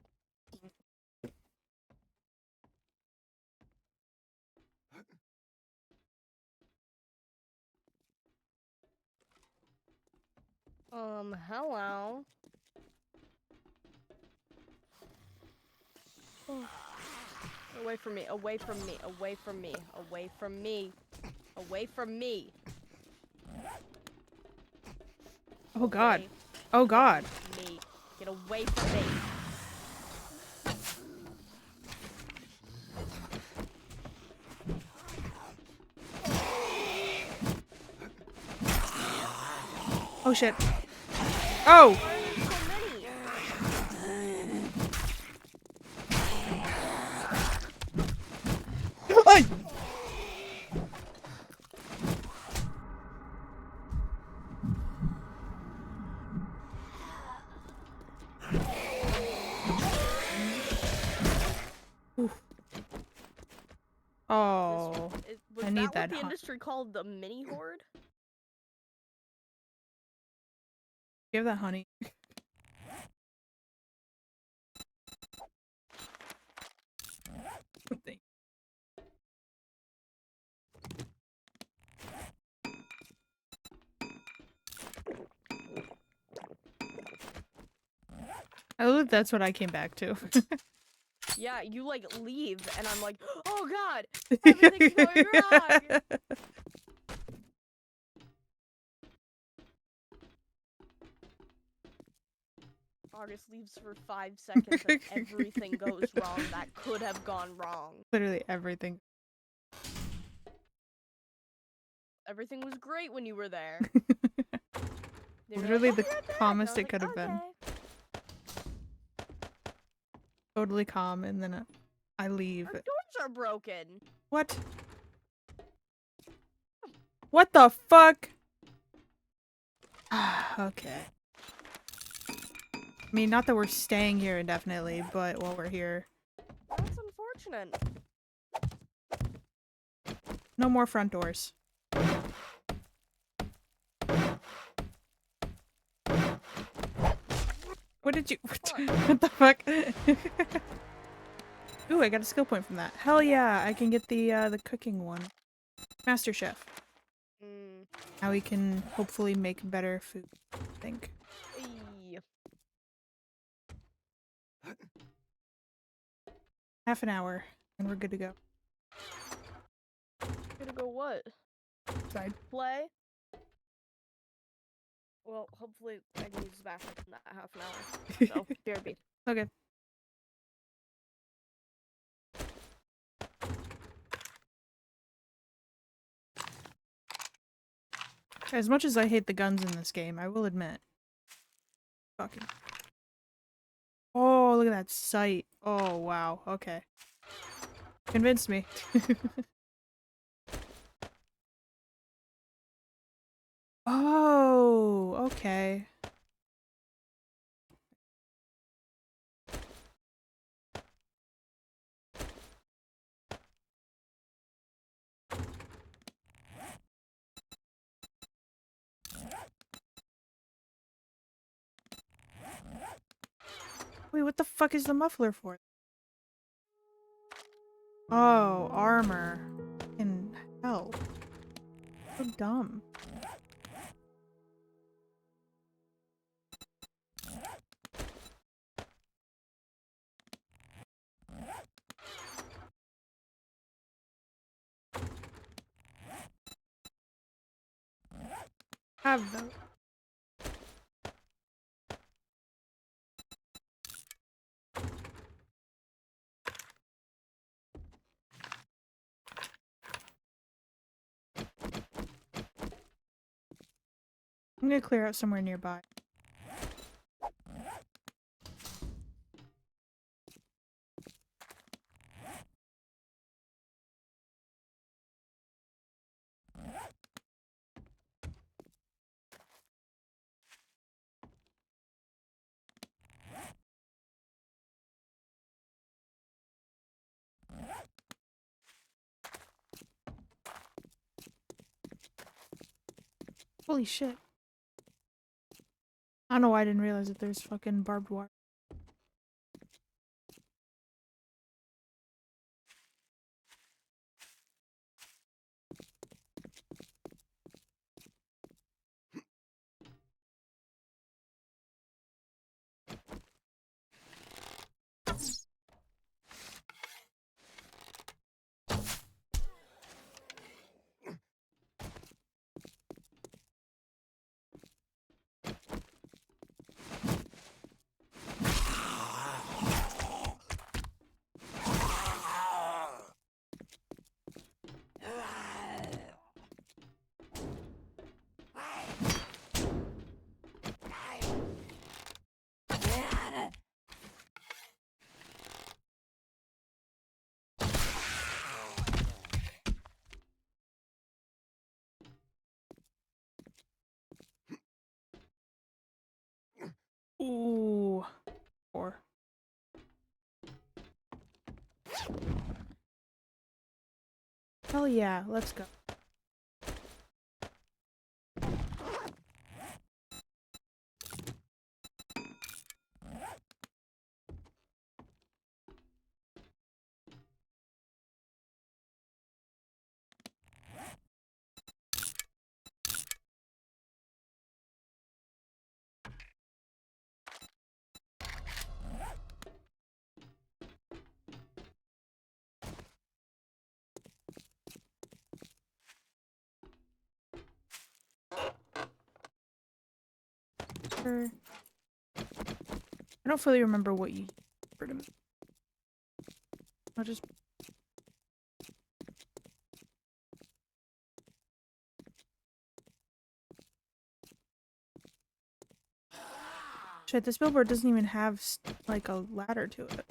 Hello. Oh. Away from me, away from me, away from me, away from me, away from me. Oh god. Away Oh god. from me. Get away from me. Oh shit. Oh! Why are there so many? Ay! Oof. Oh. Was I need that that what the hot- industry called the mini horde? Give that honey. Thank- I love that's what I came back to. Yeah, you like leave, and I'm like, oh god, everything's going wrong. August leaves for 5 seconds, and everything goes wrong that could have gone wrong. Literally everything. Everything was great when you were there. They were Literally like, the "I'll be right back," calmest and I it could was have been. like, Totally calm, and then I "Okay." leave. Our doors are broken. What? What the fuck? Okay. I mean, not that we're staying here indefinitely, but while we're here, That's unfortunate. no more front doors. What did you- what the fuck? Ooh, I got a skill point from that. Hell yeah, I can get the cooking one. Master Chef. Mm. Now we can hopefully make better food, I think. Eee. Half an hour, and we're good to go. Gonna go what? Side. play. Well, hopefully I can use the bathroom in that half an hour. So, BRB. Okay. As much as I hate the guns in this game, I will admit. Fucking. Oh, look at that sight. Oh, wow. Okay. Convinced me. Oh, okay. Wait, what the fuck is the muffler for? Oh, armor. In hell. So dumb. Have those. I'm gonna clear out somewhere nearby. Holy shit. I don't know why I didn't realize that there's fucking barbed wire. Ooh. 4. Hell yeah, let's go. I don't fully remember what you I'll just shit, this billboard doesn't even have like a ladder to it.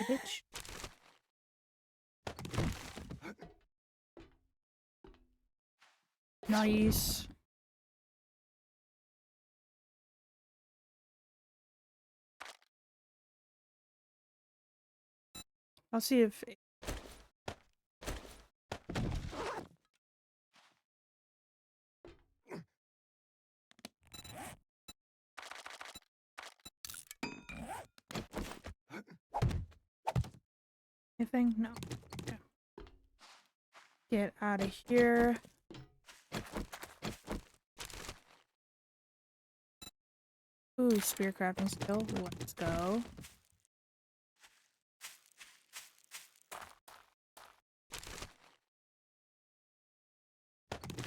bitch. Nice. I'll see if anything? No. Okay. Get out of here. Ooh, spear crafting skill. Let's go.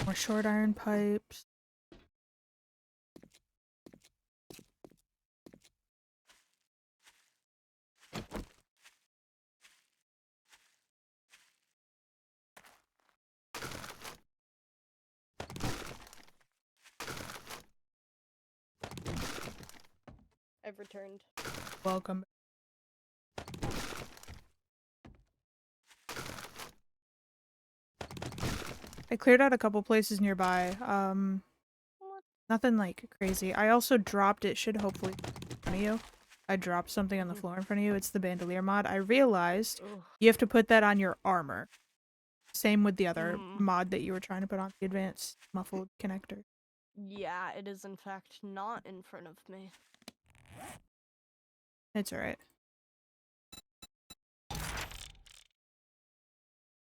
More short iron pipes. I've returned. Welcome. I cleared out a couple places nearby. What? Nothing like crazy. I also dropped it. Should hopefully be in front of you. I dropped something on the floor in front of you. It's the bandolier mod. I realized Ugh. you have to put that on your armor. Same with the other Mm. mod that you were trying to put on the advanced muffled connector. Yeah, it is in fact not in front of me. It's alright. Do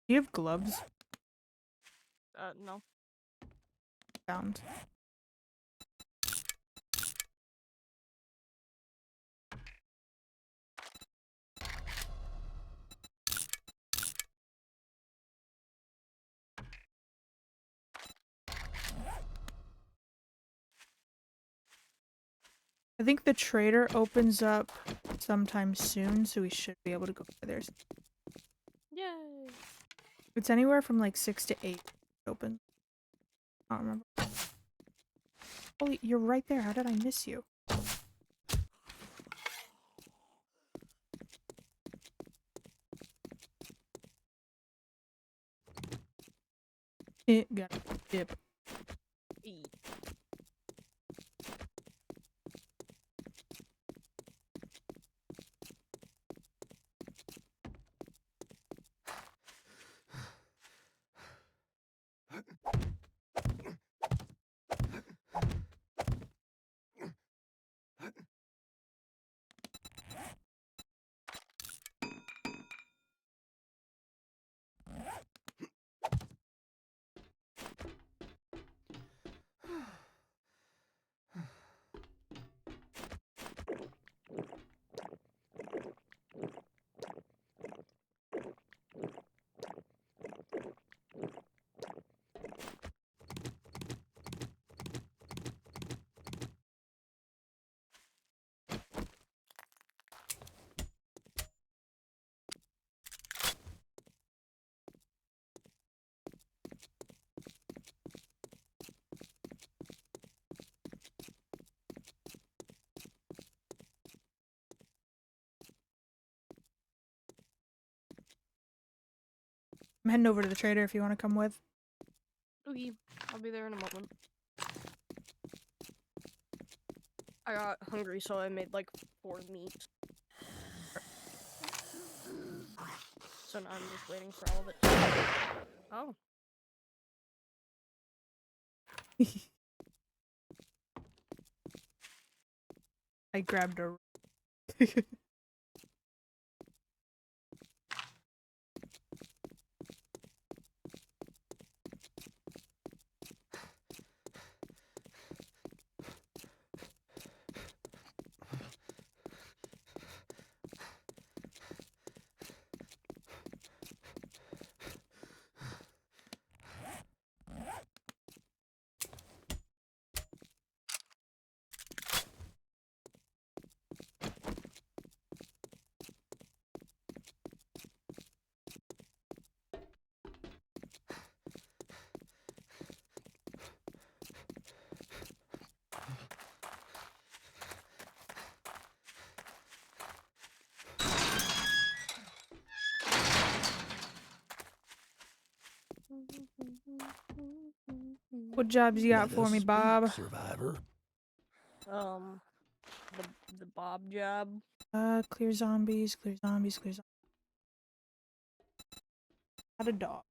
you have gloves? No. Found. I think the trader opens up sometime soon, so we should be able to go over there. Yay! It's anywhere from like 6 to 8 open. I don't remember. Holy, you're right there. How did I miss you? It got a dip. Eat. I'm heading over to the trader if you want to come with. Okay, I'll be there in a moment. I got hungry, so I made like 4 meats. So now I'm just waiting for all of it. Oh. I grabbed a. What jobs you got Let for us me, speak, Bob? Survivor. The Bob job. Clear zombies, clear zombies, clear zombies. Not a dog.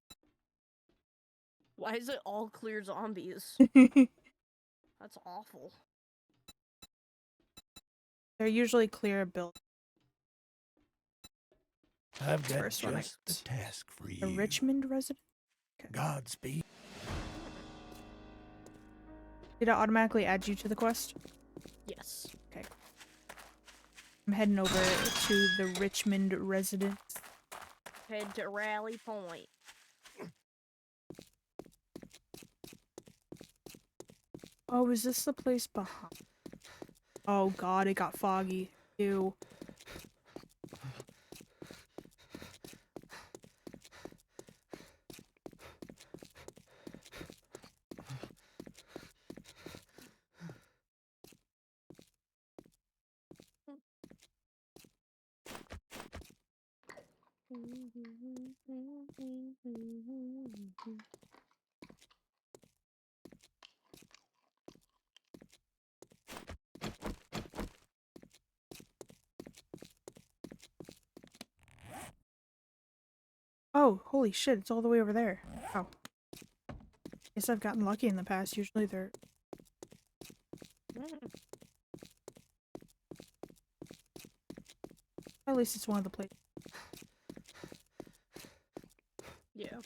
Why is it all clear zombies? That's awful. They're usually clear built. I've got First one I just the got. task for A you. Richmond resident? Okay. Godspeed. Did it automatically add you to the quest? Yes. I'm heading over to the Richmond residence. Head to Rally Point. Oh, is this the place behind? Oh god, it got foggy. Ew. Oh, holy shit, it's all the way over there. Wow. Guess I've gotten lucky in the past. Usually they're... At least it's one of the places. Yeah.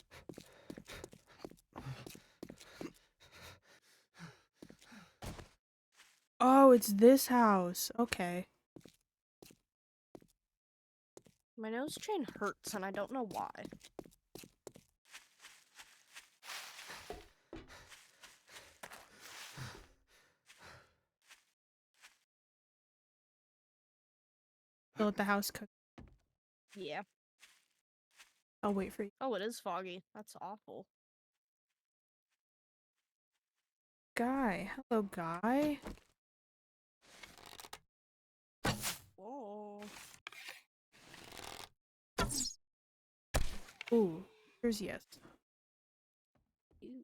Oh, it's this house. Okay. My nose chain hurts and I don't know why. Still at the house cook. Yeah. I'll wait for you. Oh, it is foggy. That's awful. Guy. Hello, guy. Whoa. Ooh. Here's yes. Ew.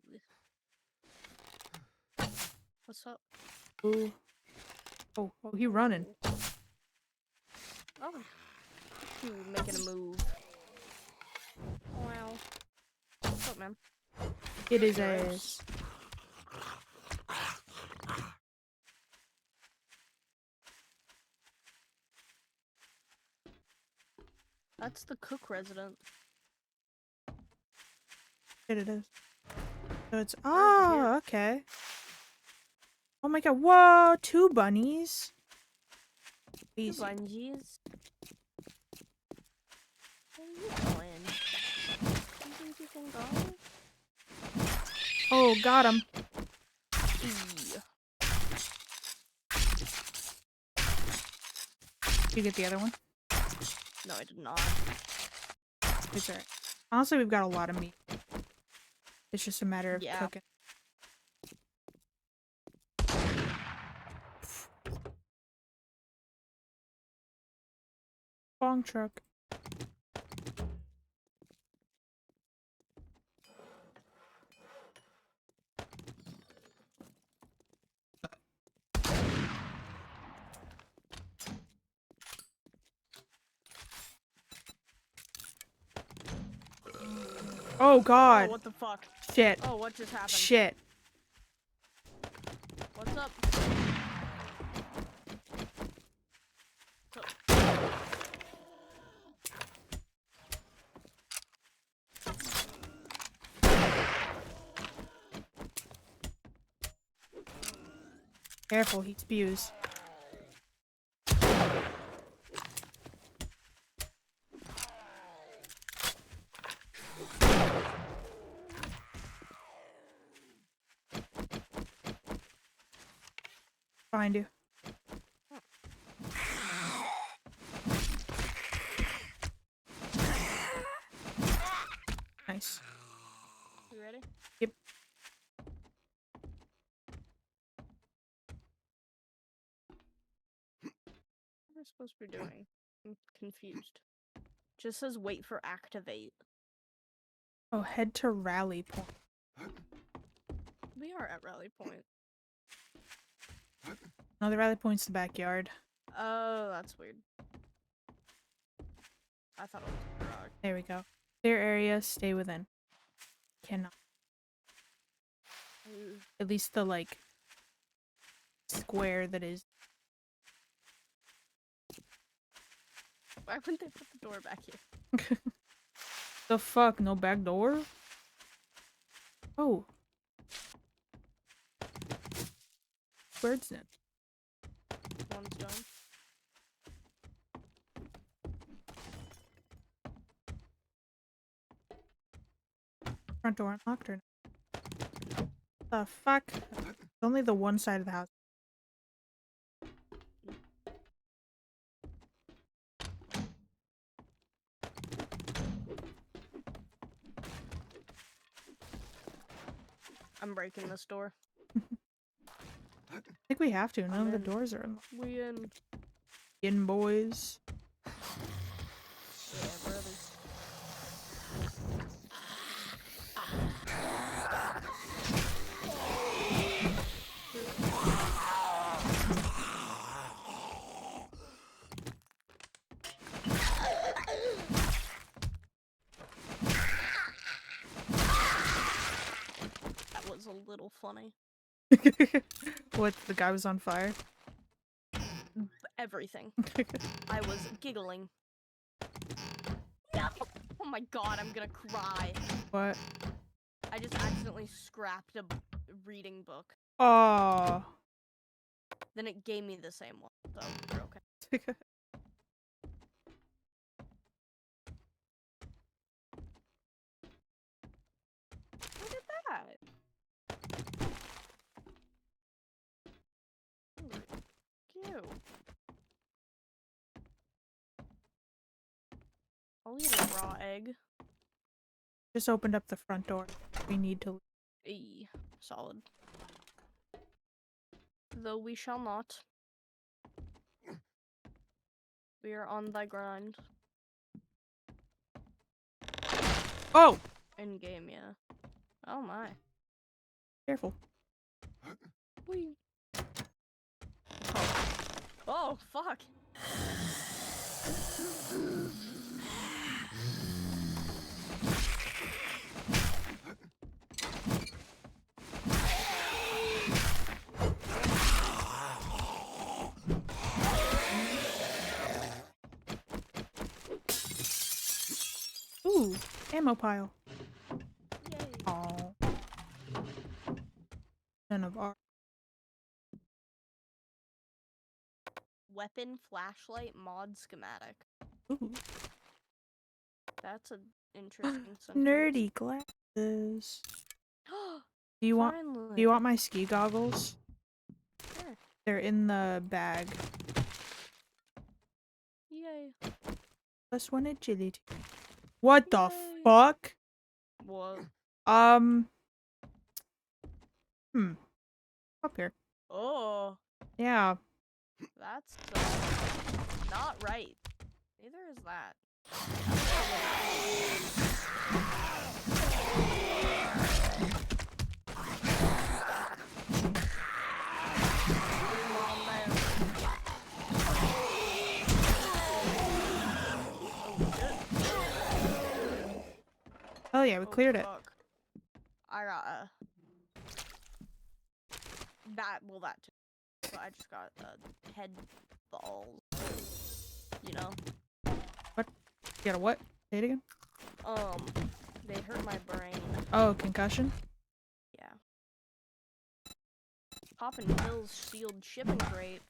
What's up? Ooh. Oh, he running. Oh. Ooh, making a move. Wow. What's up, man? It is Gross. a... That's the cook resident. It is. So it's... Over Oh, okay. Oh my god. Whoa! 2 bunnies. Two Easy. bungees. Where are you going? You think you can go? Oh, got him. Eee. Did you get the other one? No, I did not. It's alright. Honestly, we've got a lot of meat. It's just a matter of Yeah. cooking. Bong truck. Oh Oh, god. what the fuck? Shit. Oh, what just happened? Shit. What's up? Careful, he spews. Behind you. Nice. You ready? Yep. What am I supposed to be doing? I'm confused. Just says wait for activate. Oh, head to rally point. We are at Rally Point. No, the rally point's the backyard. Oh, that's weird. I thought it was a garage. There we go. Clear area, stay within. Cannot. Ooh. At least the, like, square that is. Why wouldn't they put the door back here? The fuck? No back door? Oh. Bird's nest. One's done. Front door unlocked or no? The fuck? It's only the one side of the house. I'm breaking this door. I think we have to. None I'm of the in. doors are unlocked. We in. In, boys. Yeah, brothers. That was a little funny. What? The guy was on fire? Everything. I was giggling. No! Oh my god, I'm gonna cry. What? I just accidentally scrapped a reading book. Oh. Then it gave me the same one, so we're okay. Look at that! Ooh, cute. I'll eat a raw egg. Just opened up the front door. We need to. Eee, solid. Though we shall not. We are on thy grind. Oh! In game, yeah. Oh my. Careful. Whee. Oh. Oh, fuck. Ooh, ammo pile. Yay. Oh. None of our. Weapon flashlight mod schematic. Ooh. That's an interesting sentence. Nerdy glasses. Do you want? Finally. Do you want my ski goggles? Sure. They're in the bag. Yay. Plus one agility. What the Yay. fuck? What? Up here. Oh, Yeah. that's not right. Neither is that. Oh yeah, we cleared it. Fuck. I got that. Well, that too. But I just got head balls. You know. You got a what? Say it again. They hurt my brain. Oh, concussion. Yeah. Poppin' pills sealed shipping crate.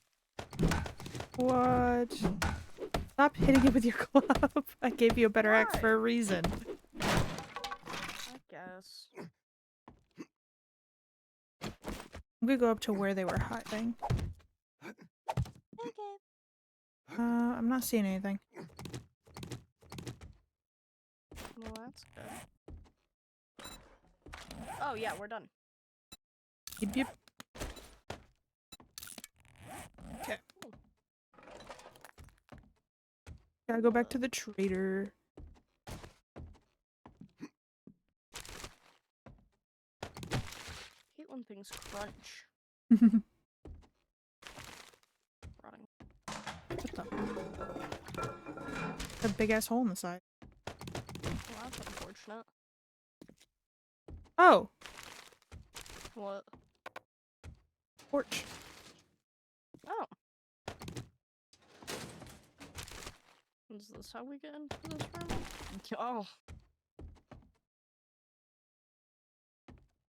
What? Stop hitting it with your club. I gave you a better axe Why? for a reason. I guess. I'm gonna go up to where they were hiding. Okay. I'm not seeing anything. Well, that's good. Oh yeah, we're done. Yep, yep. Okay. Gotta go back to the trader. Caitlin things crunch. Rotting. A big ass hole in the side. Well, that's unfortunate. Oh, What? porch. Oh. Is this how we get into this room? Oh.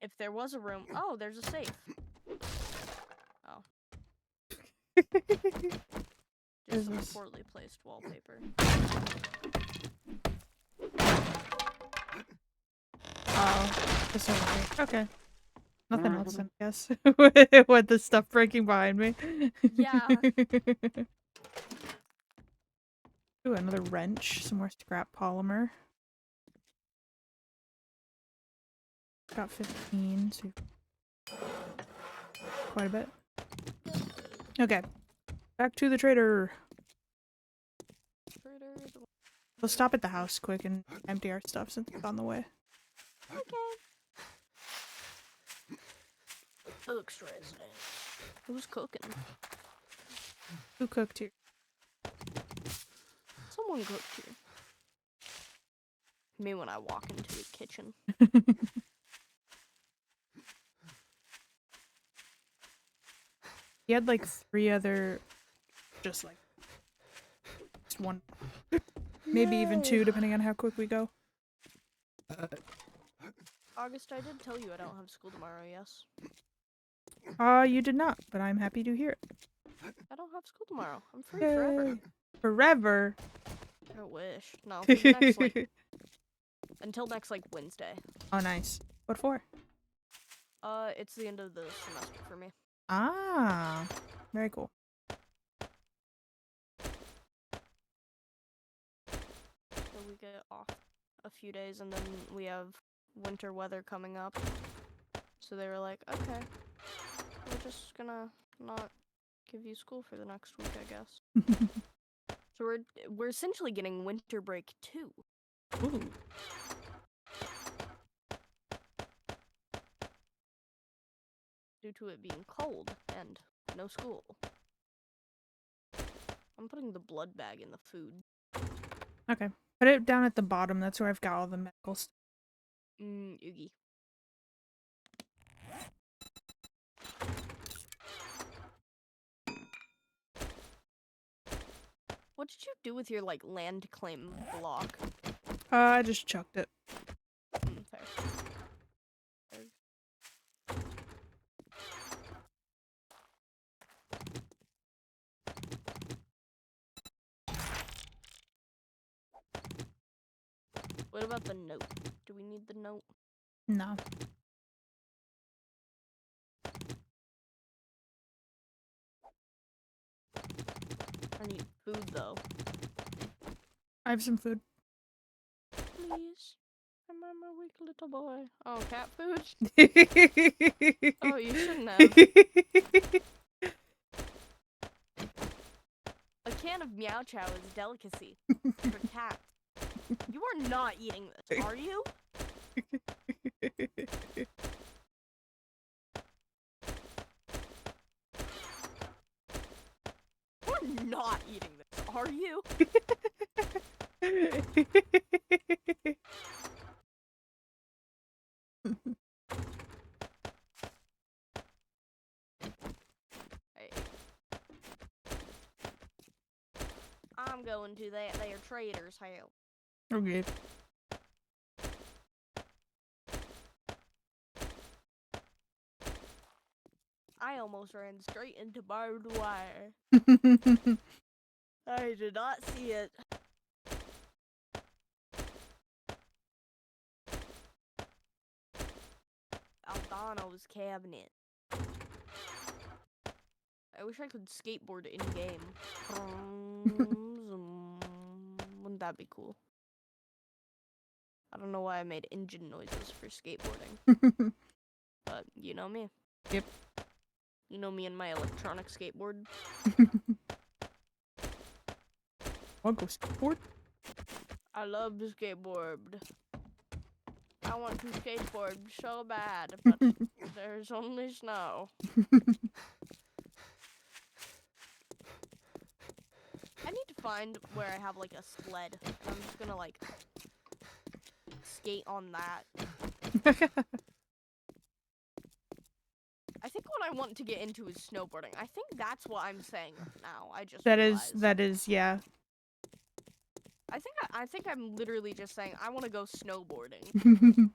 If there was a room. Oh, there's a safe. Oh. Is Just some this- poorly placed wallpaper. Oh, this over here. Okay. Nothing else, I guess. With the stuff breaking behind me. Yeah. Ooh, another wrench. Some more scrap polymer. Got 15, so quite a bit. Okay. Back to the trader. We'll stop at the house quick and empty our stuff since it's on the way. Okay. Looks stressing. Who's cooking? Who cooked here? Someone cooked here. Me when I walk into the kitchen. He had like 3 other, just one, maybe even 2, depending on how quick we go. August, I did tell you I don't have school tomorrow, yes? You did not, but I'm happy to hear it. I don't have school tomorrow. I'm free forever. Yay. Forever. I wish. No, for the next, like, until next, like, Wednesday. Oh, nice. What for? It's the end of the semester for me. Ah, very cool. So we get off a few days, and then we have winter weather coming up. So they were like, okay, we're just gonna not give you school for the next week, I guess. So we're essentially getting winter break too. Ooh. Due to it being cold and no school. I'm putting the blood bag in the food. Okay. Put it down at the bottom. That's where I've got all the medical stuff. Oogie. What did you do with your, like, land claim block? I just chucked it. Fair. What about the note? Do we need the note? No. I need food, though. I have some food. Please. I'm a weak little boy. Oh, cat food? Oh, you shouldn't have. A can of Meow Chow is a delicacy for cats. You are not eating this, are you? You're not eating this, are you? Hey. I'm going to that there trader's house. Okay. I almost ran straight into barbed wire. I did not see it. Aldano's cabinet. I wish I could skateboard in game. Wouldn't that be cool? I don't know why I made engine noises for skateboarding, but you know me. Yep. You know me and my electronic skateboard. I'll go skateboard. I love to skateboard. I want to skateboard so bad, but There's only snow. I need to find where I have like a sled. And I'm just gonna like skate on that. I think what I want to get into is snowboarding. I think that's what I'm saying right now. I just realized. that is, yeah. I think I'm literally just saying I want to go snowboarding.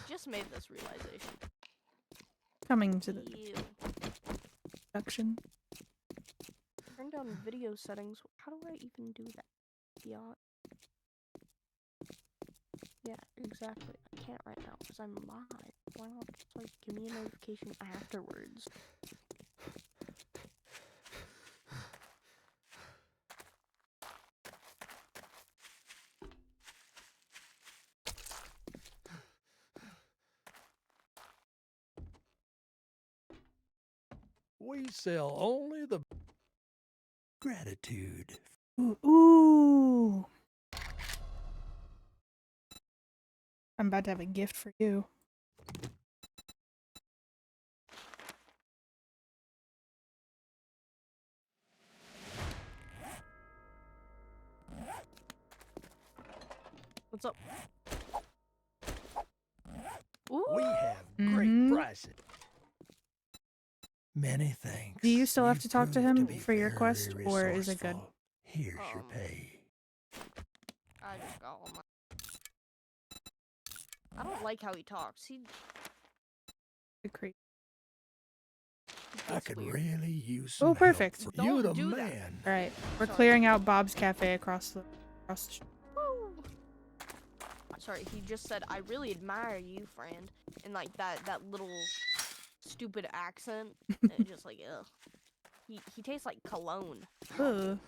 Just made this realization. Coming to the Ew. production. Turn down video settings. How do I even do that? Beyond. Yeah, exactly. I can't right now because I'm live. Why not just like give me a notification afterwards? We sell only the gratitude. Ooh, ooh. I'm about to have a gift for you. What's up? Ooh. We have great Mhm. prices. Many thanks. Do you still have You've to talk to proved him be for your very quest, or is it good? resourceful. Here's your pay. I just got all my. I don't like how he talks. He Good creep. I gets could weird. really use Oh, some perfect. help. Don't You the do that. man. All right, we're Sorry. clearing out Bob's Cafe across the street. Woo. Sorry, he just said, "I really admire you, friend," in like that little stupid accent. And it just like, ugh. He tastes like cologne. Ugh.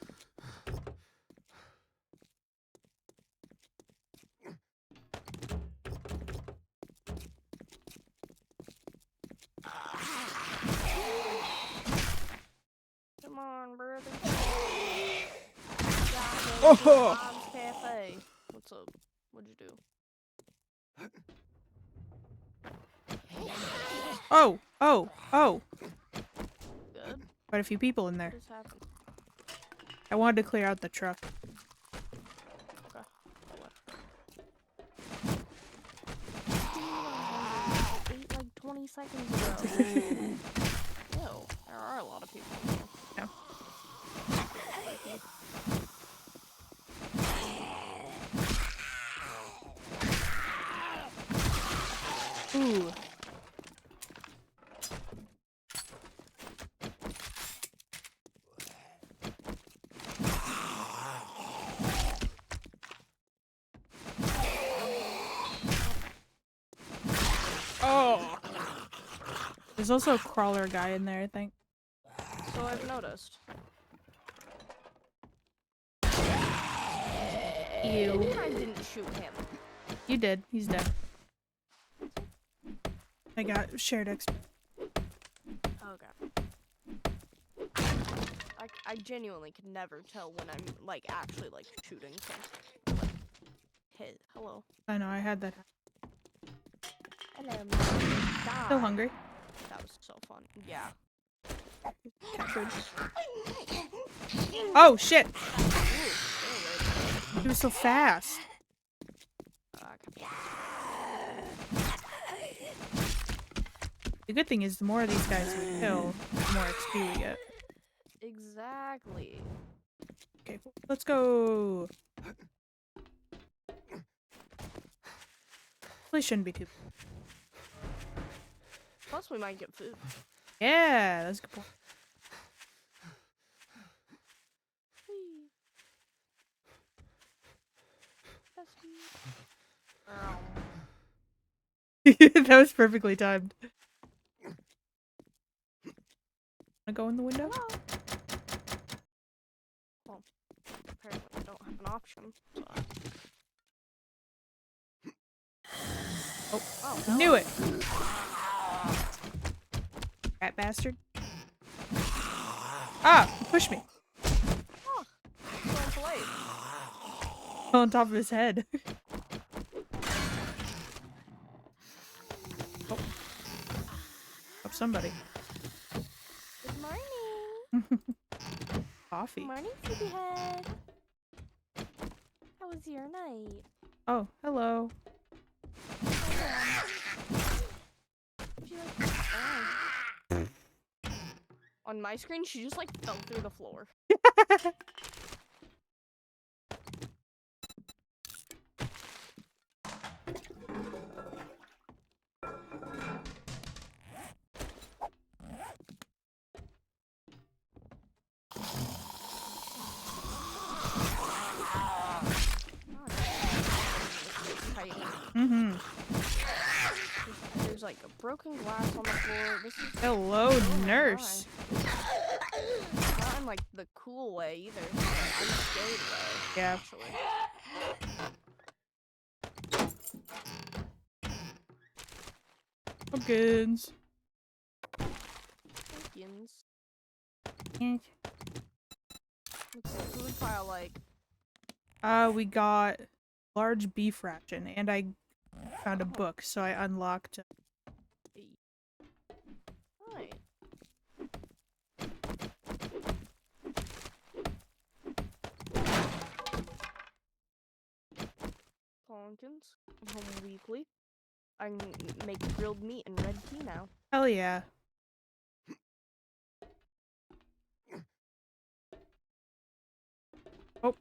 Come on, brother. Oh. Bob's Cafe. What's up? What'd you do? Oh, oh, oh. Good. Quite a few people in What there. just happened? I wanted to clear out the truck. Okay. I ate like 20 seconds ago. Ew, there are a lot of people in here. No. Ooh. Oh. There's also a crawler guy in there, I think. So I've noticed. Ew. I didn't shoot him. You did. He's dead. I got shared XP. Okay. I genuinely can never tell when I'm like actually like shooting something. Like, hit. Hello. I know, I had that. Hello. Man. Still Die. hungry. That was so fun. Yeah. Cat food. Oh, shit! Ooh, He was so fast. okay. The good thing is, the more of these guys we kill, the more XP we get. Exactly. Okay, cool. Let's go. Hopefully shouldn't be too. Plus, we might get food. Yeah, that's a good point. Whee. That's me. That was perfectly timed. Wanna go in the window? Hello. Well, apparently I don't have an option. So Oh, no. knew it! Rat bastard. Ah! Push me! Oh, so polite. On top of his head. of somebody. Good morning. Coffee. Morning, sleepyhead. How was your night? Oh, hello. She on my screen, she just like fell through the floor. Mm-hmm. There's like a broken glass on the floor. This is Hello, oh my nurse. not in like the cool way either. I'm scared way. Yeah. Actually. Pumpkins. Pumpkins. Eh. What's the food pile like? We got large beef ration, and I found a book, so I unlocked. Right. Pumpkins. I'm home weekly. I can make grilled meat and red tea now. Hell yeah. Oh.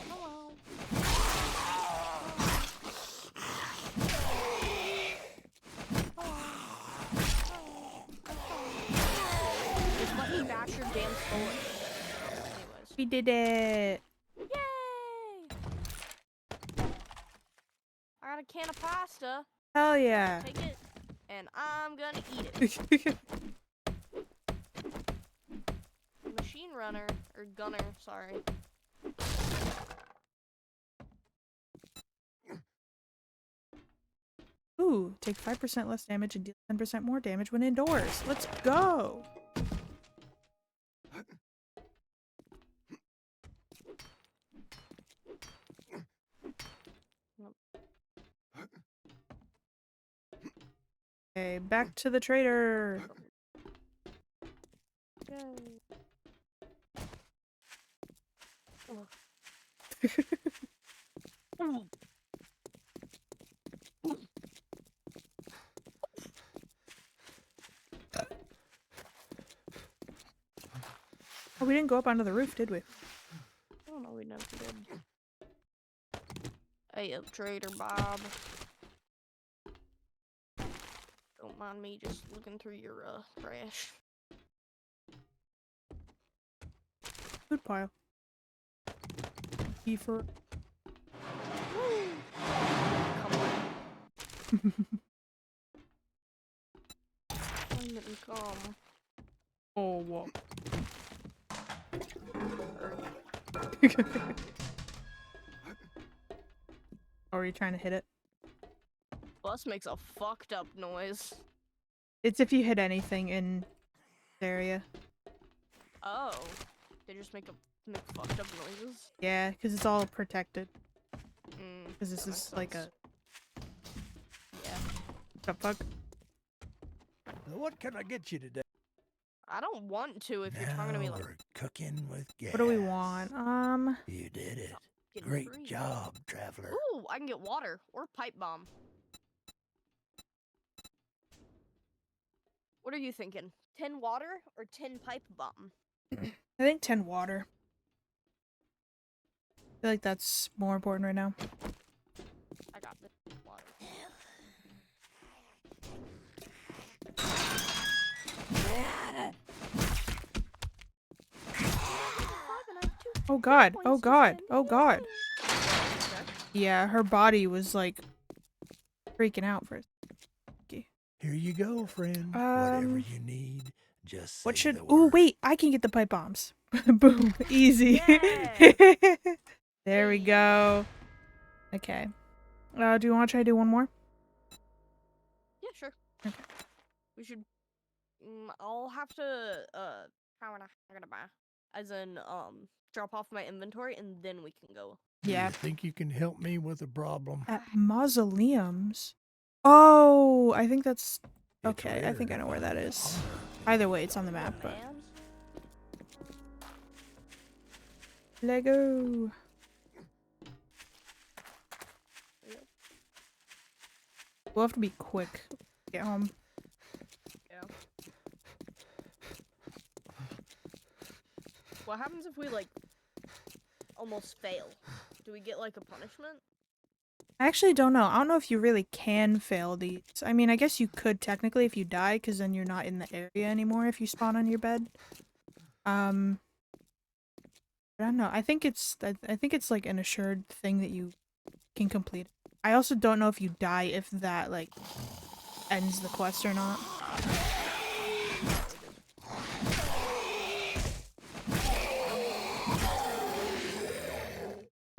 Hello. Just let me bash your damn skull. Anyways. We did it. Yay! I got a can of pasta. Hell yeah. Take it, and I'm gonna eat it. Machine runner, or gunner, sorry. Ooh, take 5% less damage and deal 10% more damage when indoors. Let's go. Okay, back to the trader. Yay. Ooh. Oh, we didn't go up onto the roof, did we? I don't know, we never did. Hey up, Trader Bob. Don't mind me just looking through your trash. Food pile. Kiefer. Come on. When did we come? Oh, whoa. Oh, are you trying to hit it? Bus makes a fucked up noise. It's if you hit anything in this area. Oh. They just make fucked up noises? Yeah, because it's all protected. Mm, Because this that is makes like sense. Yeah. the fuck? What can I get you today? I don't want to if you're talking to me Now like we're cooking with gas. What do we want? You did it. getting Great free. job, traveler. Ooh, I can get water or pipe bomb. What are you thinking? 10 water or 10 pipe bomb? I think 10 water. I feel like that's more important right now. I got the water. Oh god, oh god, oh god. Yeah, her body was like freaking out for it. Here you go, friend. Whatever Um, you need, just What say should? the Oh word. wait, I can get the pipe bombs. Boom, easy. Yeah. There we go. Okay. Do you want to try to do one more? Yeah, sure. Okay. We should. I'll have to. How am I gonna buy? As in, drop off my inventory, and then we can go. Yeah. You think you can help me with a problem? At mausoleums. Oh, I think that's It's okay. I think I rare. know where that is. Either way, it's on the map. But Man. Lego. Yep. We'll have to be quick. to Get home. Yeah. What happens if we like almost fail? Do we get like a punishment? I actually don't know. I don't know if you really can fail these. I mean, I guess you could technically if you die, because then you're not in the area anymore if you spawn on your bed. But I don't know. I think it's like an assured thing that you can complete. I also don't know if you die if that like ends the quest or not.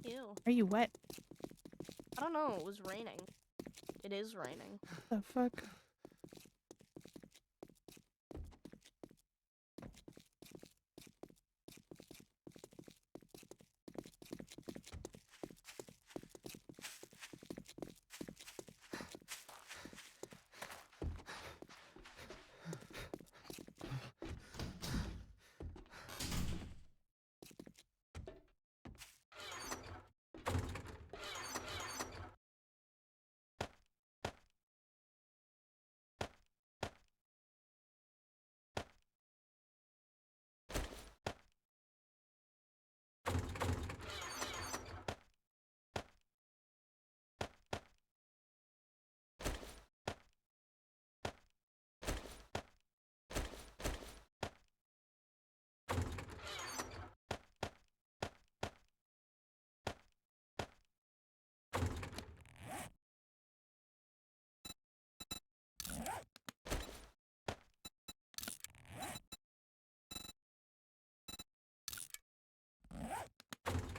Ew. Are you wet? I don't know. It was raining. It is raining. The fuck?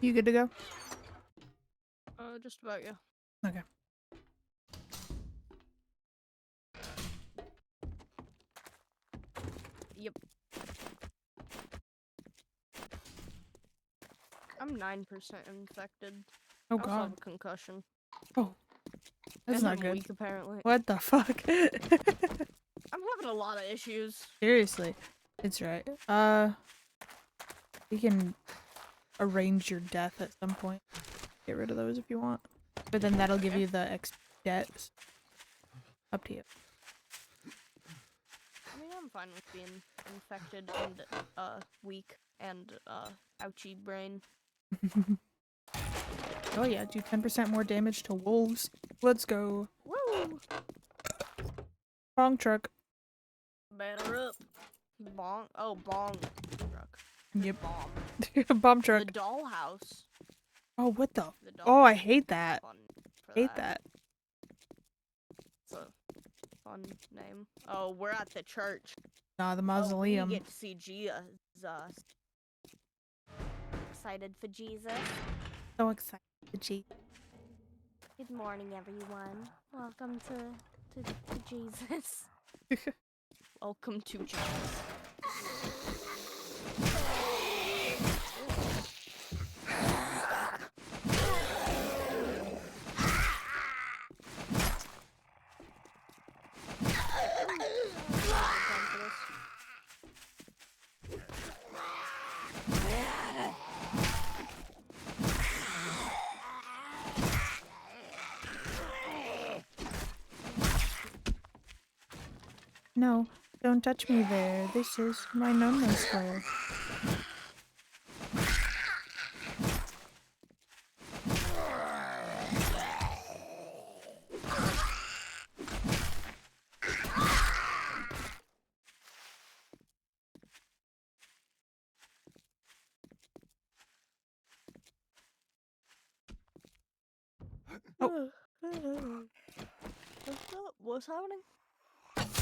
You good to go? Just about, yeah. Okay. Yep. I'm 9% infected. Oh I also have god. a concussion. That's And not I'm good. weak, apparently. What the fuck? I'm having a lot of issues. Seriously. It's right. We can arrange your death at some point. Get rid of those if you want. But then that'll give Okay. you the X debts. Up to you. I mean, I'm fine with being infected and, weak and, ouchy brain. Oh yeah, do 10% more damage to wolves. Let's go. Woo! Bong truck. Batter up. Bong. Oh, bong truck. Yep. Bomb. Bomb The truck. dollhouse. Oh, what the? The doll. Oh, I hate that. Fun for Hate that. It's a fun name. Oh, we're at the church. Nah, the Oh, mausoleum. we get to see Jesus. Excited for Jesus? So excited. Gee. Good morning, everyone. Welcome to Jesus. Welcome to Jesus. No, don't touch me there. This is my no-no square. Oh. What's happening?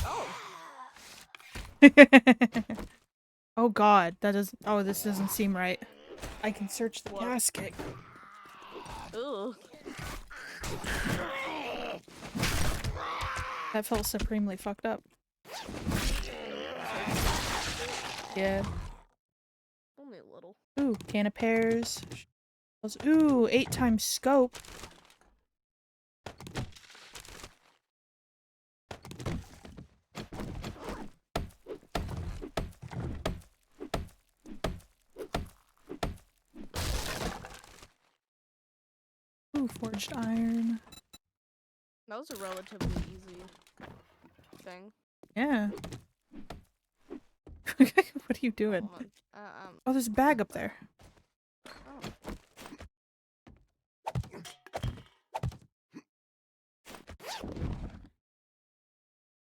Oh. Oh god, that does. Oh, this doesn't seem right. I can search the What? casket. Ugh. That felt supremely fucked up. Yeah. Only a little. Ooh, can of pears. Ooh, 8 times scope. Ooh, forged iron. That was a relatively easy thing. Yeah. What are you doing? Hold on. Oh, there's a bag up there. Oh.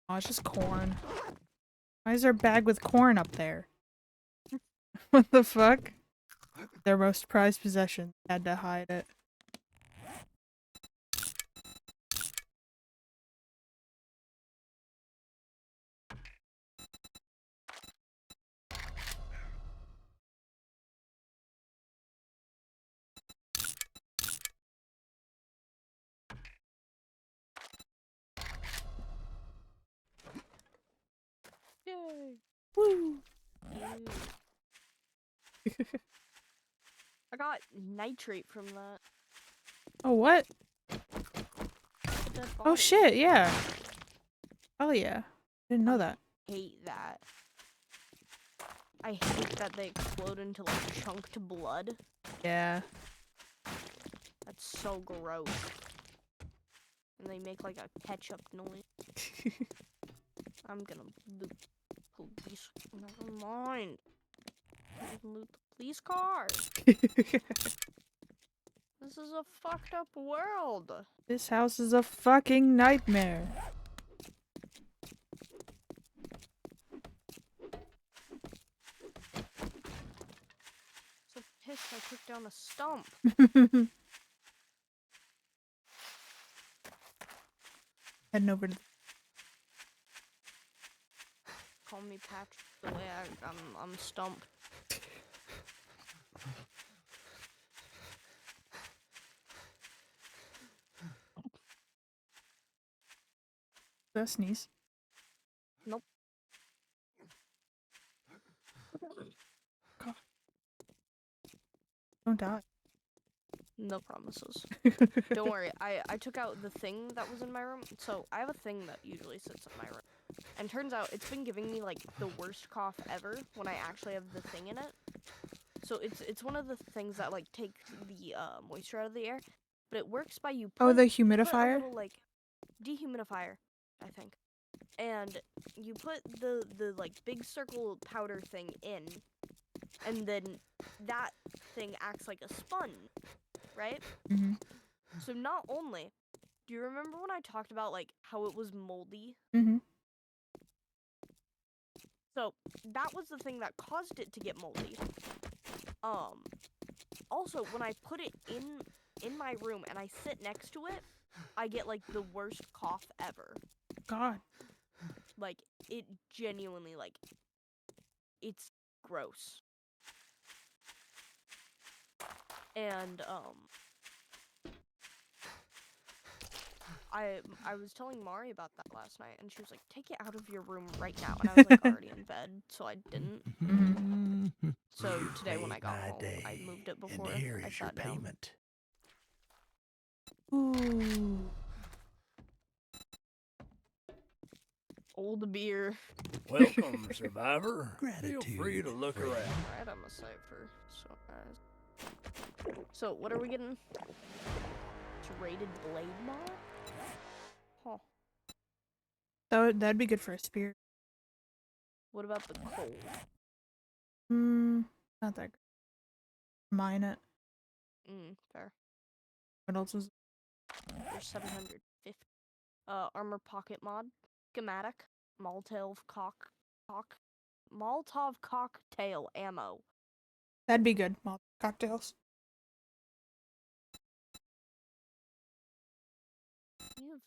Oh, it's just corn. Why is there a bag with corn up there? What the fuck? Their most prized possession. Had to hide it. Yay. Woo! Ew. I got nitrate from that. Oh, what? Dead Oh body. shit, yeah. Oh yeah. Didn't know that. Hate that. I hate that they explode into like chunked blood. Yeah. That's so gross. And they make like a ketchup noise. I'm gonna loot police. Never mind. I can loot the police car. This is a fucked up world. This house is a fucking nightmare. So pissed I took down a stump. Heading over to Call me Patrick. The way I'm stumped. the sneeze. Nope. God. Don't die. No promises. Don't worry. I took out the thing that was in my room. So I have a thing that usually sits in my room. And turns out it's been giving me like the worst cough ever when I actually have the thing in it. So it's one of the things that like take the moisture out of the air. But it works by you put, Oh, the put a humidifier? little like dehumidifier, I think. And you put the like big circle powder thing in, and then that thing acts like a sponge, right? Mm-hmm. So not only do you remember when I talked about like how it was moldy? Mm-hmm. So that was the thing that caused it to get moldy. Also when I put it in my room and I sit next to it, I get like the worst cough ever. God. Like it genuinely like it's gross. And I was telling Mari about that last night, and she was like, "Take it out of your room right now." And I was like already in bed, so I didn't. Mm-hmm. So today when I Made got my home, I day, moved it before and here I is your sat down. payment. Ooh. Old beer. Welcome, survivor. Feel Gratitude, free to look friend. around. Right, I'm a cipher. So what are we getting? Rated blade mod? Huh. That'd be good for a spear. What about the coal? Not that good. Mine it. Fair. What else is There's 750. Armor pocket mod. Schematic. Molotov cocktail ammo. That'd be good. Malt cocktails. You've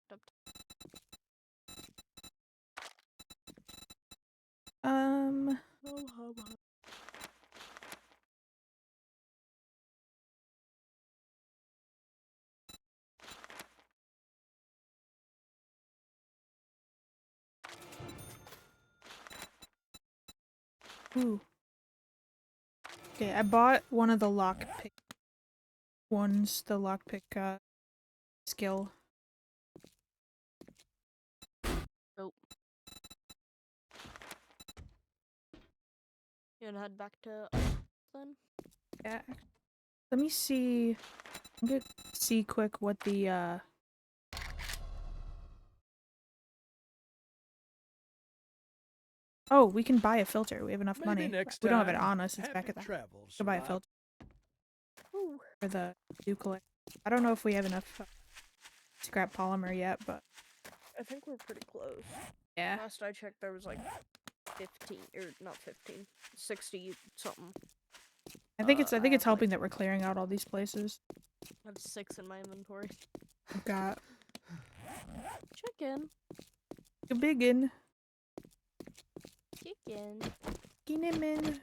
stepped. Ooh. Okay, I bought one of the lockpick ones, the lockpick skill. Oh. You gonna head back to then? Yeah. Let me see. I'm gonna see quick what the Oh, we can buy a filter. We have enough Maybe money. next We don't have it time. on us. It's back Happy at the house. travels, Go buy a Survivor. filter Ooh. for the new collection. I don't know if we have enough scrap polymer yet, but I think we're pretty close. yeah. Last I checked, there was like 15, or not 15, 60 something. I think it's I helping have, like, that we're clearing out all these places. I have 6 in my inventory. I've got Chicken. a biggin. Chicken. Ginnimin.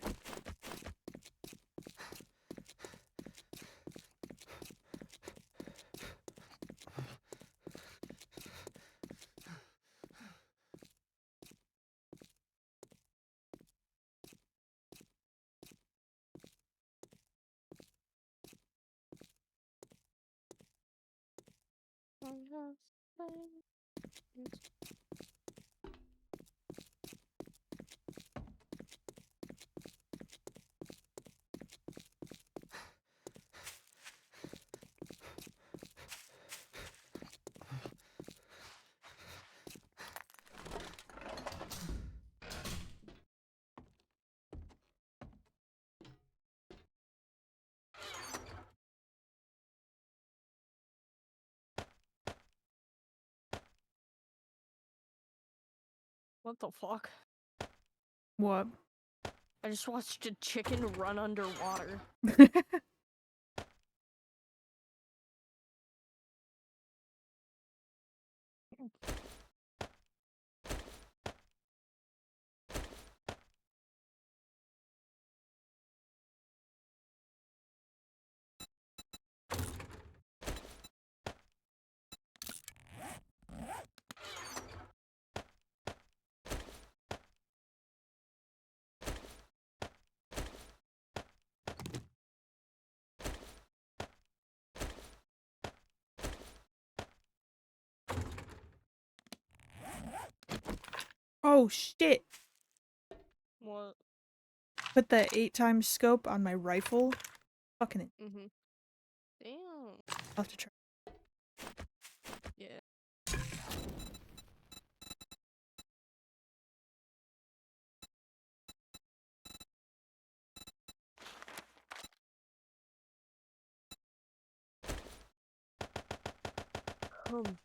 What the fuck? What? I just watched a chicken run underwater. Oh shit! What? Put the 8x scope on my rifle. Fucking it. Mm-hmm. Damn. I'll have to try. Yeah. Come.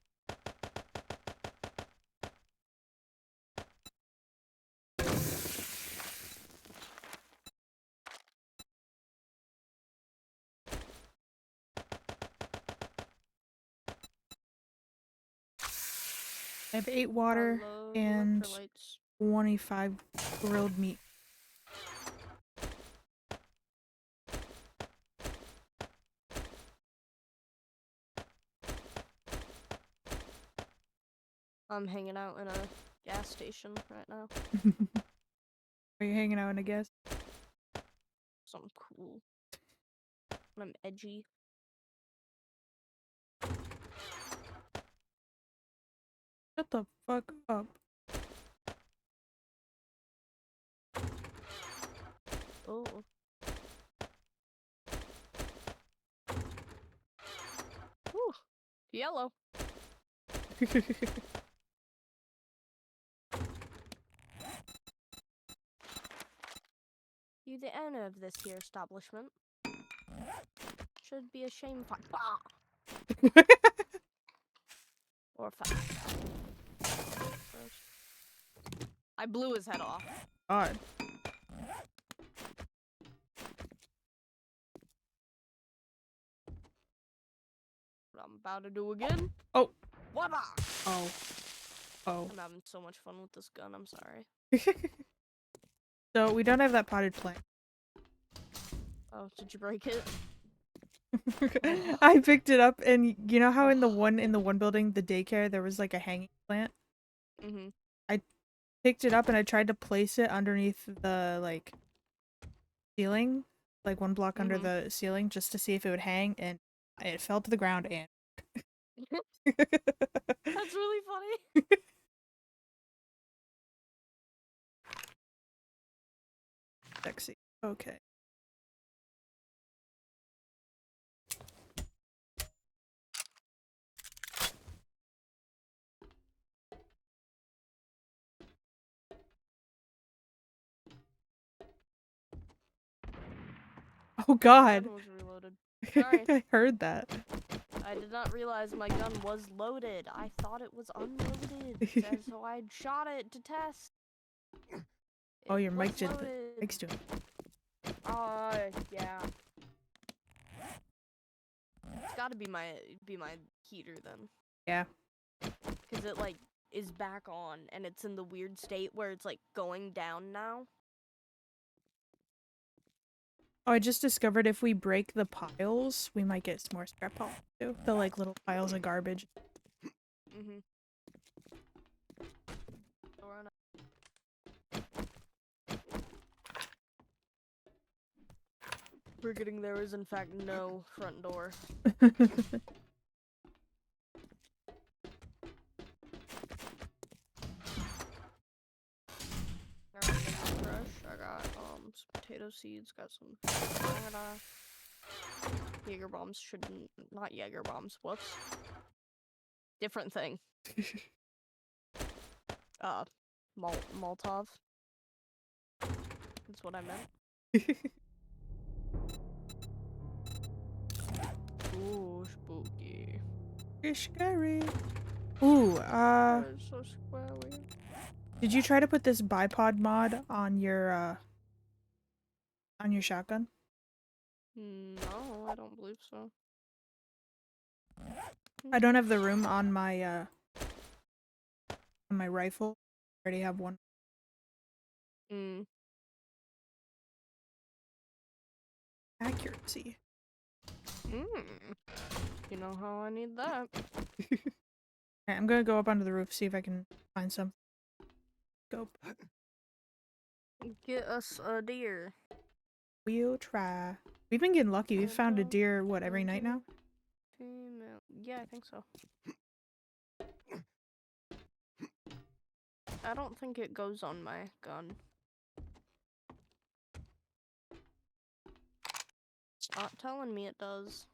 I have 8 water Hello, and electrolytes. 25 grilled meat. I'm hanging out in a gas station right now. Are you hanging out in a guess? Something cool. I'm edgy. Shut the fuck up. Oh. Whew. Yellow. You the owner of this here establishment. Should be ashamed for or five. I blew his head off. God. What I'm about to do again. Oh. What? Oh. Oh. I'm having so much fun with this gun. I'm sorry. So we don't have that potted plant. Oh, did you break it? I picked it up, and you know how in the one building, the daycare, there was like a hanging plant? Mm-hmm. Picked it up and I tried to place it underneath the like ceiling like 1 block under Mhm. the ceiling just to see if it would hang, and it fell to the ground and That's really funny. sexy. Okay. Oh My god. gun was reloaded. Sorry. I heard that. I did not realize my gun was loaded. I thought it was unloaded. So I shot it to test. Oh, It your was mic did the loaded. mic's doing. Yeah. It's gotta be my heater then. Yeah. Cause it like is back on and it's in the weird state where it's like going down now. Oh, I just discovered if we break the piles, we might get some more scrap pile too. The like little piles of garbage. Mhm. Forgetting there was in fact no front door. I got some fresh. I got some potato seeds. Got some Jaeger bombs. Shouldn't not Jaeger bombs. Whoops. Different thing. Molotov. That's what I meant. Ooh, spooky. You're scary. Ooh, That is so scary. did you try to put this bipod mod on your shotgun? No, I don't believe so. I don't have the room on my rifle. I already have one. Accuracy. You know how I need that. Alright, I'm gonna go up onto the roof, see if I can find some. Go. Get us a deer. We'll try. We've been getting lucky. We've found a deer, what, every night now? Female. Yeah, I think so. I don't think it goes on my gun. It's not telling me it does.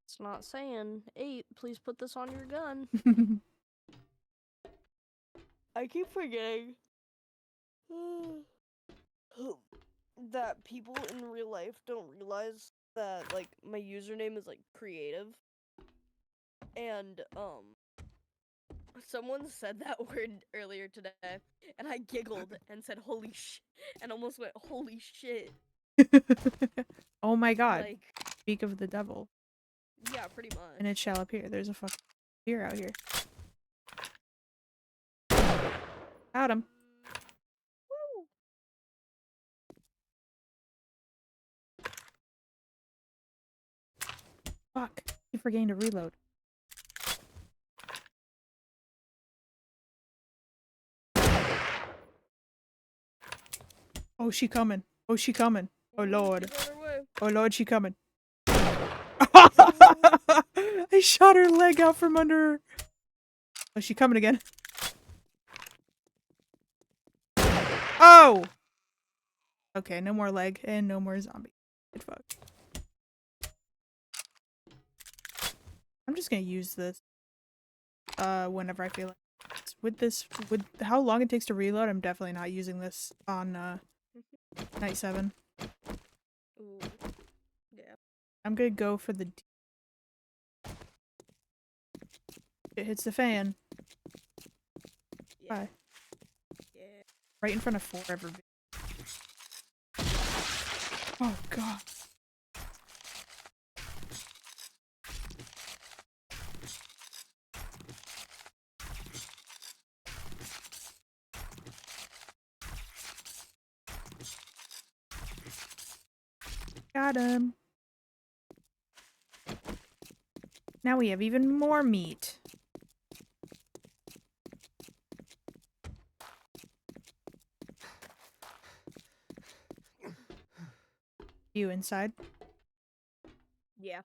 It's not saying, 8, please put this on your gun. I keep forgetting that people in real life don't realize that, like, my username is, like, creative. And, someone said that word earlier today, and I giggled and said, holy sh- and almost went, holy shit. Oh my god. Like, Speak of the devil. yeah, pretty much. And it shall appear. There's a fucking deer out here. Got him. Woo! Fuck. Keep forgetting to reload. Oh, she coming. Oh, she coming. Oh, lord. Get out of her way. Oh, lord, she coming. I shot her leg out from under her. Oh, she coming again. Oh! Okay, no more leg and no more zombie. Good fuck. I'm just gonna use this whenever I feel like it. With how long it takes to reload, I'm definitely not using this on night 7. Ooh. Yeah. I'm gonna go for the it hits the fan. Yeah. Bye. Yeah. Right in front of Forever. Oh god. Got him. Now we have even more meat. You inside? Yeah.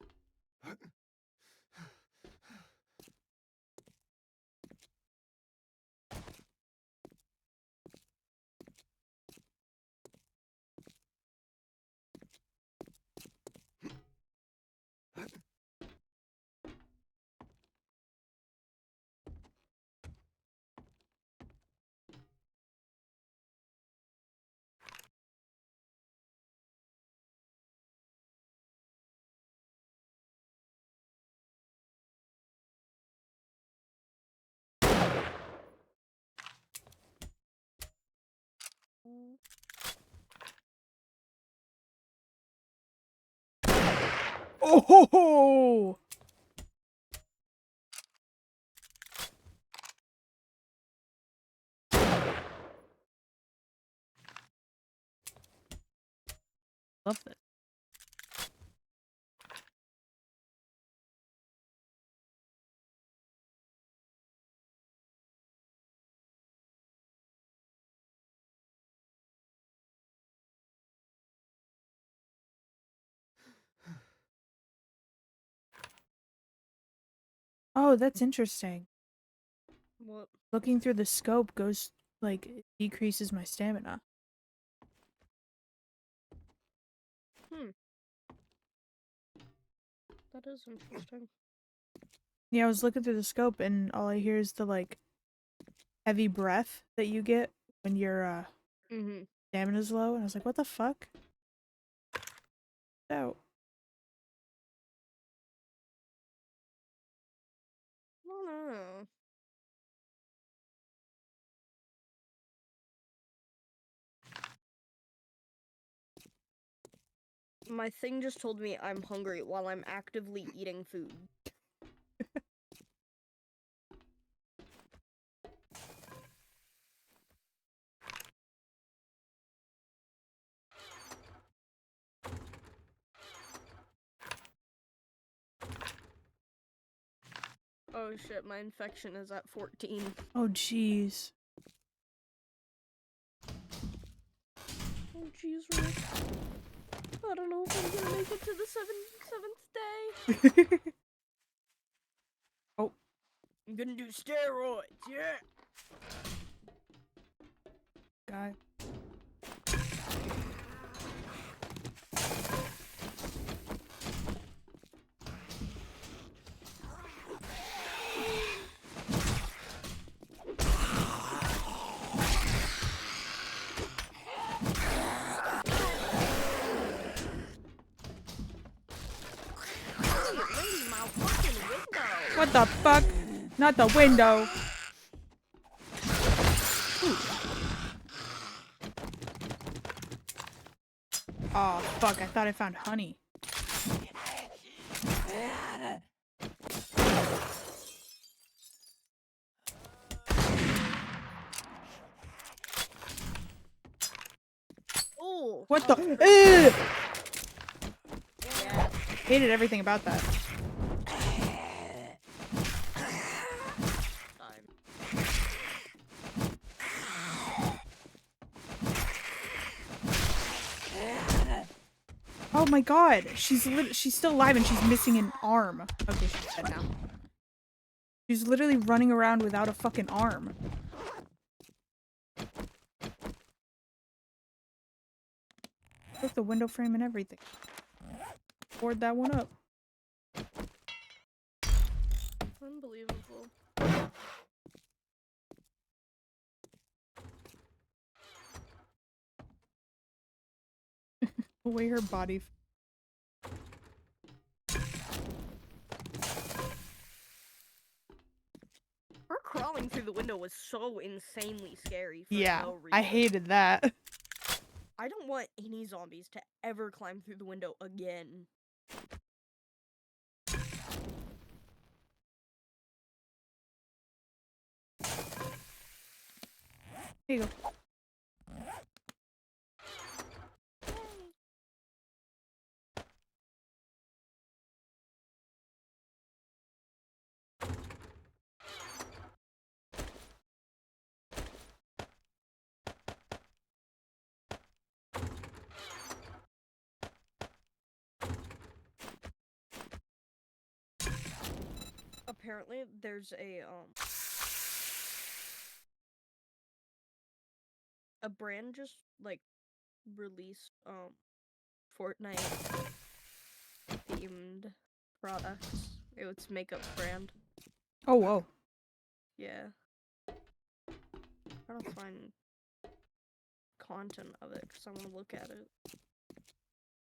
Oh ho ho! Love this. Oh, that's interesting. What? Looking through the scope goes like it decreases my stamina. That is interesting. Yeah, I was looking through the scope and all I hear is the like heavy breath that you get when your Mm-hmm. stamina's low, and I was like, what the fuck? Oh. Oh no. My thing just told me I'm hungry while I'm actively eating food. Oh shit, my infection is at 14. Oh jeez. Oh jeez, Rick. I don't know if I'm gonna make it to the seventh day. Oh. I'm gonna do steroids, yeah! God. Lady, my fucking window! What the fuck? Not the window. Oh fuck, I thought I found honey. Oh! What oh, the? it's Ugh! Yeah. Hated everything about that. Time. Oh my god, she's still alive and she's missing an arm. Okay, she's dead now. She's literally running around without a fucking arm. Took the window frame and everything. Board that one up. Unbelievable. The way her body. Her crawling through the window was so insanely scary for Yeah, no reason. I hated that. I don't want any zombies to ever climb through the window again. Here you go. apparently there's a brand just like released Fortnite themed products. It's makeup brand. Oh, whoa. Yeah. Trying to find content of it because I want to look at it.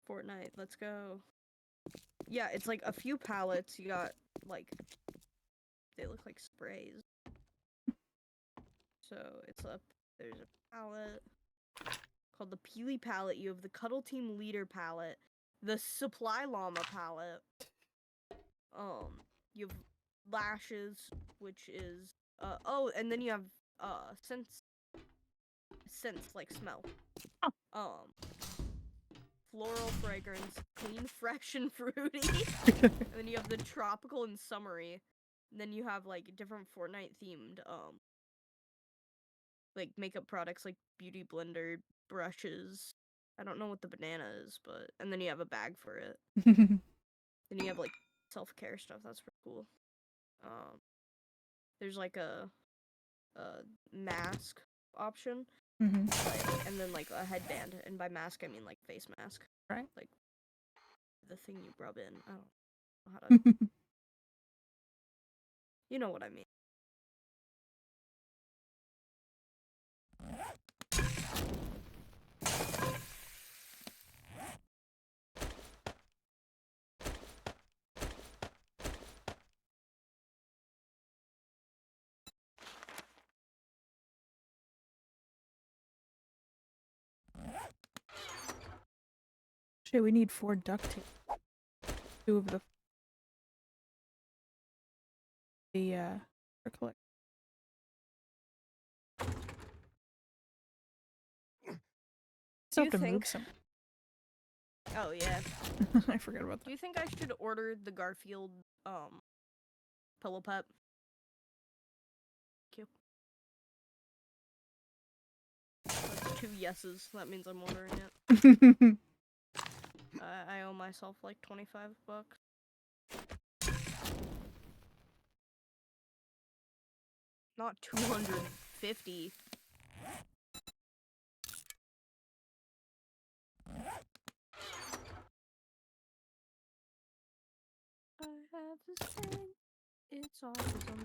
Fortnite, let's go. Yeah, it's like a few palettes. You got like, they look like sprays. So there's a palette called the Peely palette. You have the Cuddle Team Leader palette, the Supply Llama palette. You have lashes, which is oh, and then you have scents like smell. Oh. Floral fragrance, clean, fresh, and fruity. And then you have the tropical and summery. And then you have like different Fortnite themed like makeup products like beauty blender, brushes. I don't know what the banana is, but and then you have a bag for it. Then you have like self-care stuff. That's pretty cool. There's like a mask option, like, and then like a headband, and by mask I mean like face mask, right? Like the thing you rub in. I don't know how to. You know what I mean. Shit, we need 4 duct tape. 2 of the collect. Still have to move some. Oh yeah. I forgot about that. Do you think I should order the Garfield pillow pet? Thank you. That's 2 yeses. That means I'm ordering it. I owe myself like $25. Not 250. I have this thing. It's autism.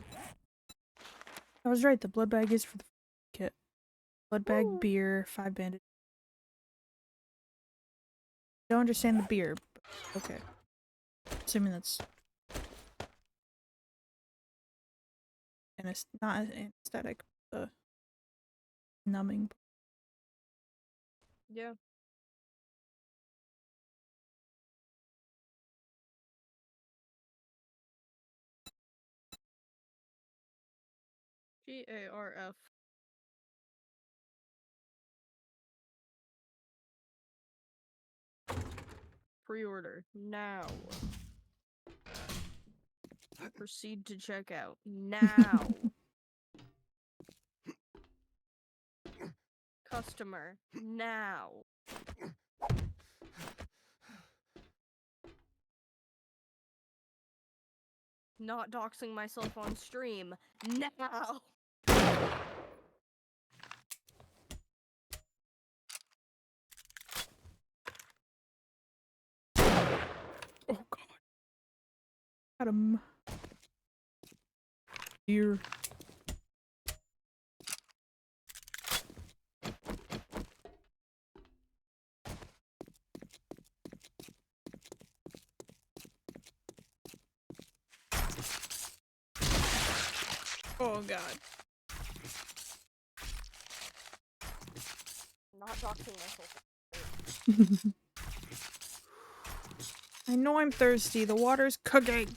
I was right, the blood bag is for the kit. Blood bag, beer, 5 bandage. Don't understand the beer, but okay. Assuming that's not anesthetic, numbing. Yeah. GARF. Pre-order now. Proceed to checkout now. Customer now. Not doxing myself on stream now. Oh god. Got him. Here. Oh god. Not doxing myself. I know I'm thirsty. The water's cooking.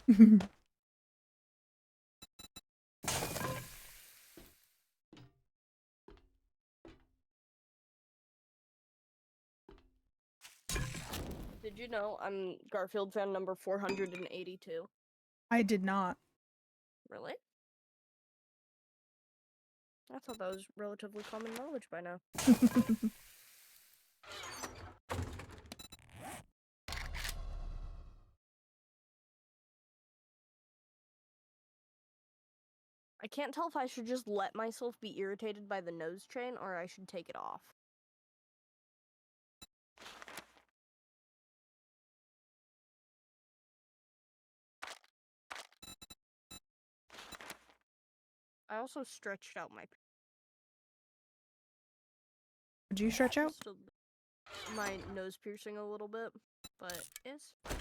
Did you know I'm Garfield fan number 482? I did not. Really? I thought that was relatively common knowledge by now. I can't tell if I should just let myself be irritated by the nose chain or I should take it off. I also stretched out Did you stretch out? my nose piercing a little bit, but it's fine.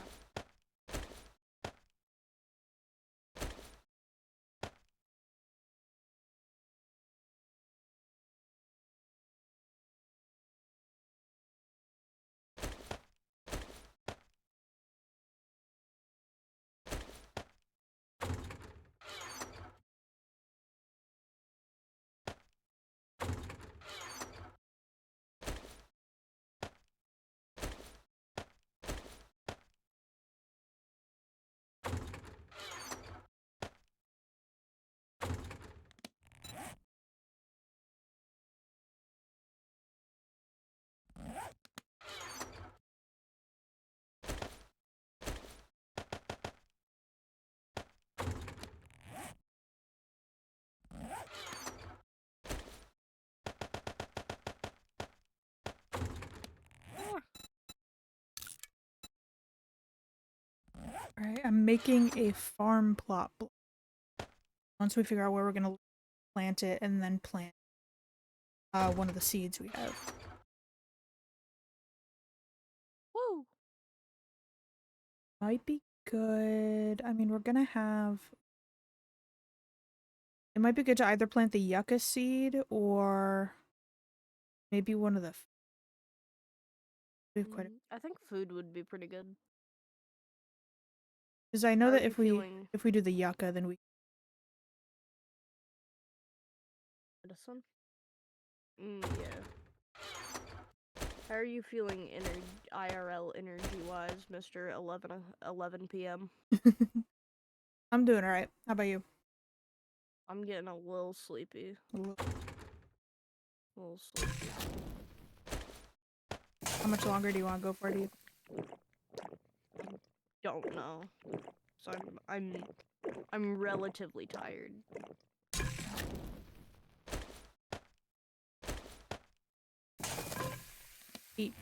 Alright, I'm making a farm plot. Once we figure out where we're gonna plant it, and then plant one of the seeds we have. Woo! Might be good. I mean, we're gonna have... It might be good to either plant the yucca seed or maybe one of the... We have quite a... I think food would be pretty good. Because I know How that are if you we feeling? do the yucca, then we... Medicine? Yeah. How are you feeling IRL energy-wise, Mr. 11 p.m.? I'm doing alright. How about you? I'm getting a little sleepy. A little- A little sleepy. How much longer do you want to go for, do you? Don't know. So I'm relatively tired. Eat.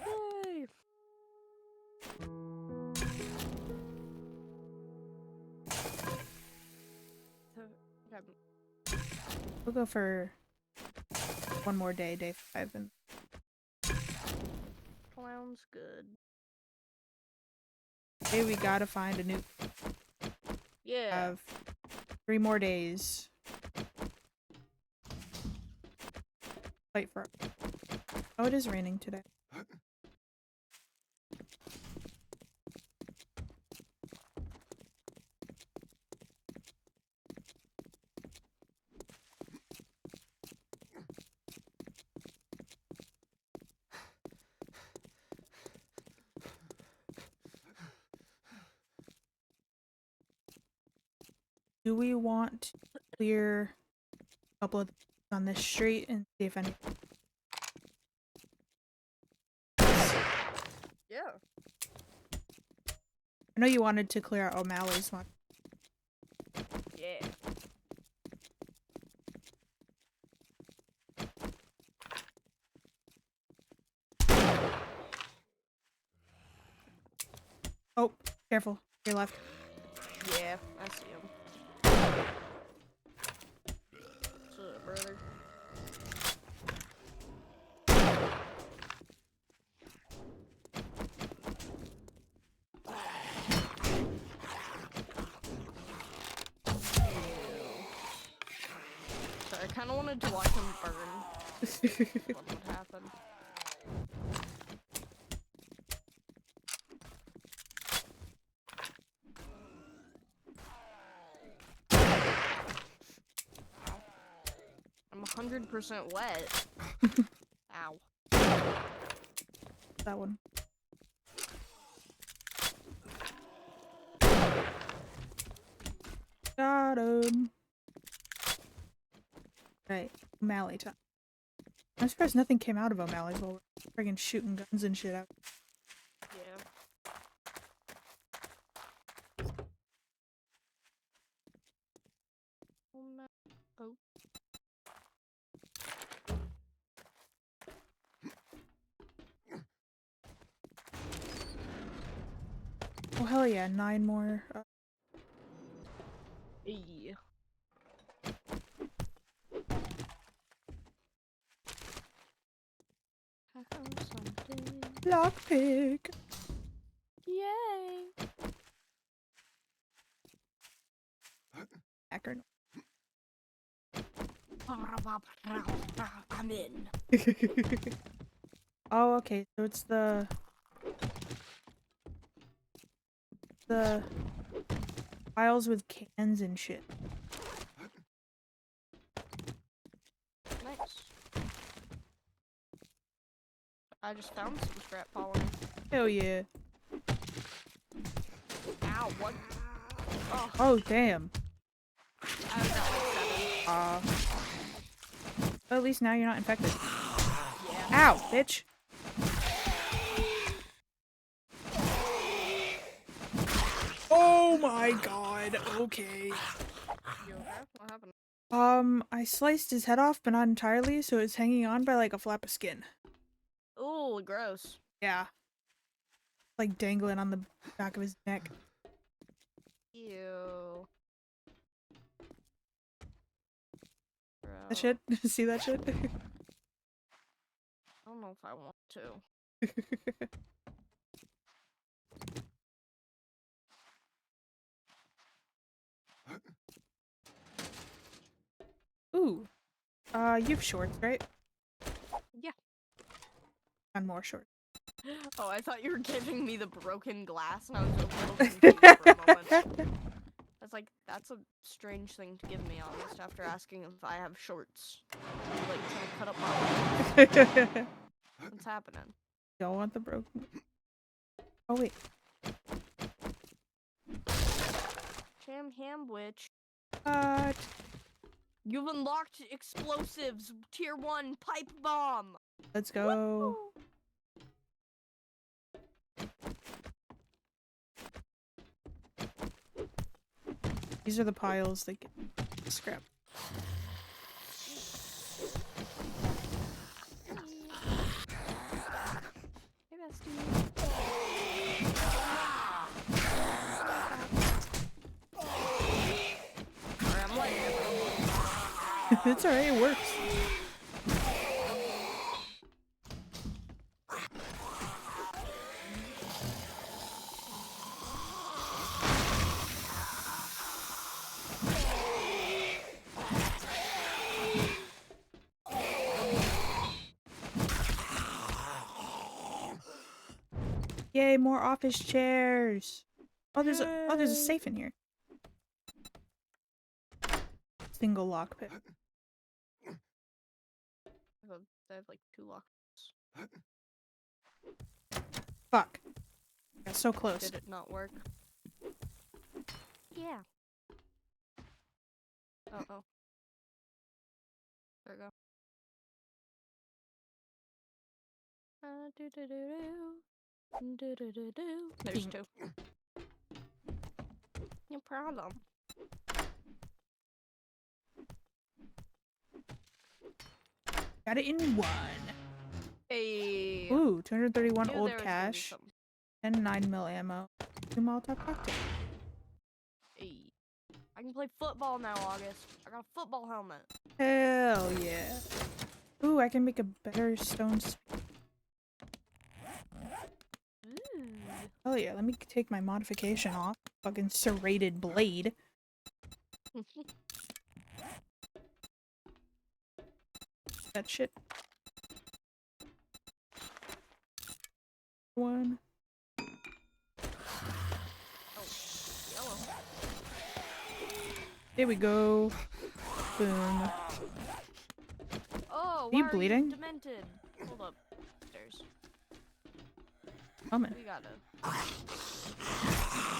Yay! Okay. We'll go for one more day, day 5, and Sounds good. hey, we gotta find a new... Yeah. Have 3 more days. Fight for... Oh, it is raining today. Do we want to clear a couple of on this street and see if any... Yeah. I know you wanted to clear out O'Malley's one. Yeah. Oh, careful. Your left. Yeah, I see him. What's up, brother? So I kind of wanted to watch him burn. What would happen? 100% wet. Ow. That one. Got him. Right, O'Malley time. I'm surprised nothing came out of O'Malley's while we're friggin' shooting guns and shit out. Yeah. Oh. Oh hell yeah, 9 more. Yeah. I found something. Lockpick! Yay! Hacker. I'm in. Oh, okay, so it's the files with cans and shit. Nice. I just found some scrap polymer. Hell yeah. Ow, what? Oh, Oh damn. I was at like 7. Well, at least now you're not infected. Yeah. Ow, bitch. Oh my god, okay. You okay? What happened? I sliced his head off, but not entirely, so it's hanging on by like a flap of skin. Ooh, gross. Yeah. Like dangling on the back of his neck. Ew. That shit? See that shit? I don't know if I want to. Ooh. You've shorts, right? Yeah. And more shorts. Oh, I thought you were giving me the broken glass, and I was a little confused for a moment. I was like, that's a strange thing to give me, almost, after asking if I have shorts. Like, trying to cut up my... What's happening? Don't want the broken. Oh wait. Sham Hamwich. What? You've unlocked explosives, tier 1 pipe bomb. Let's go. Woo! These are the piles that get scrapped. Hey, bestie. Sorry, I'm letting it. It's alright, it works. Yay, more office chairs. Oh, there's a safe in here. Single lockpick. I have like 2 locks. Fuck. Got so close. Did it not work? Yeah. Oh. There we go. There's 2. No problem. Got it in 1. Hey. Ooh, 231 Knew old there was gonna be cash something. and 9mm ammo. 2 Molotov cocktail. Hey. I can play football now, August. I got a football helmet. Hell yeah. Ooh, I can make a better stone. Ooh. Oh yeah, let me take my modification off. Fucking serrated blade. That shit. 1. Yellow. There we go. Boom. Oh, Are you why bleeding? Demented. Hold up. Stairs. Coming. We gotta.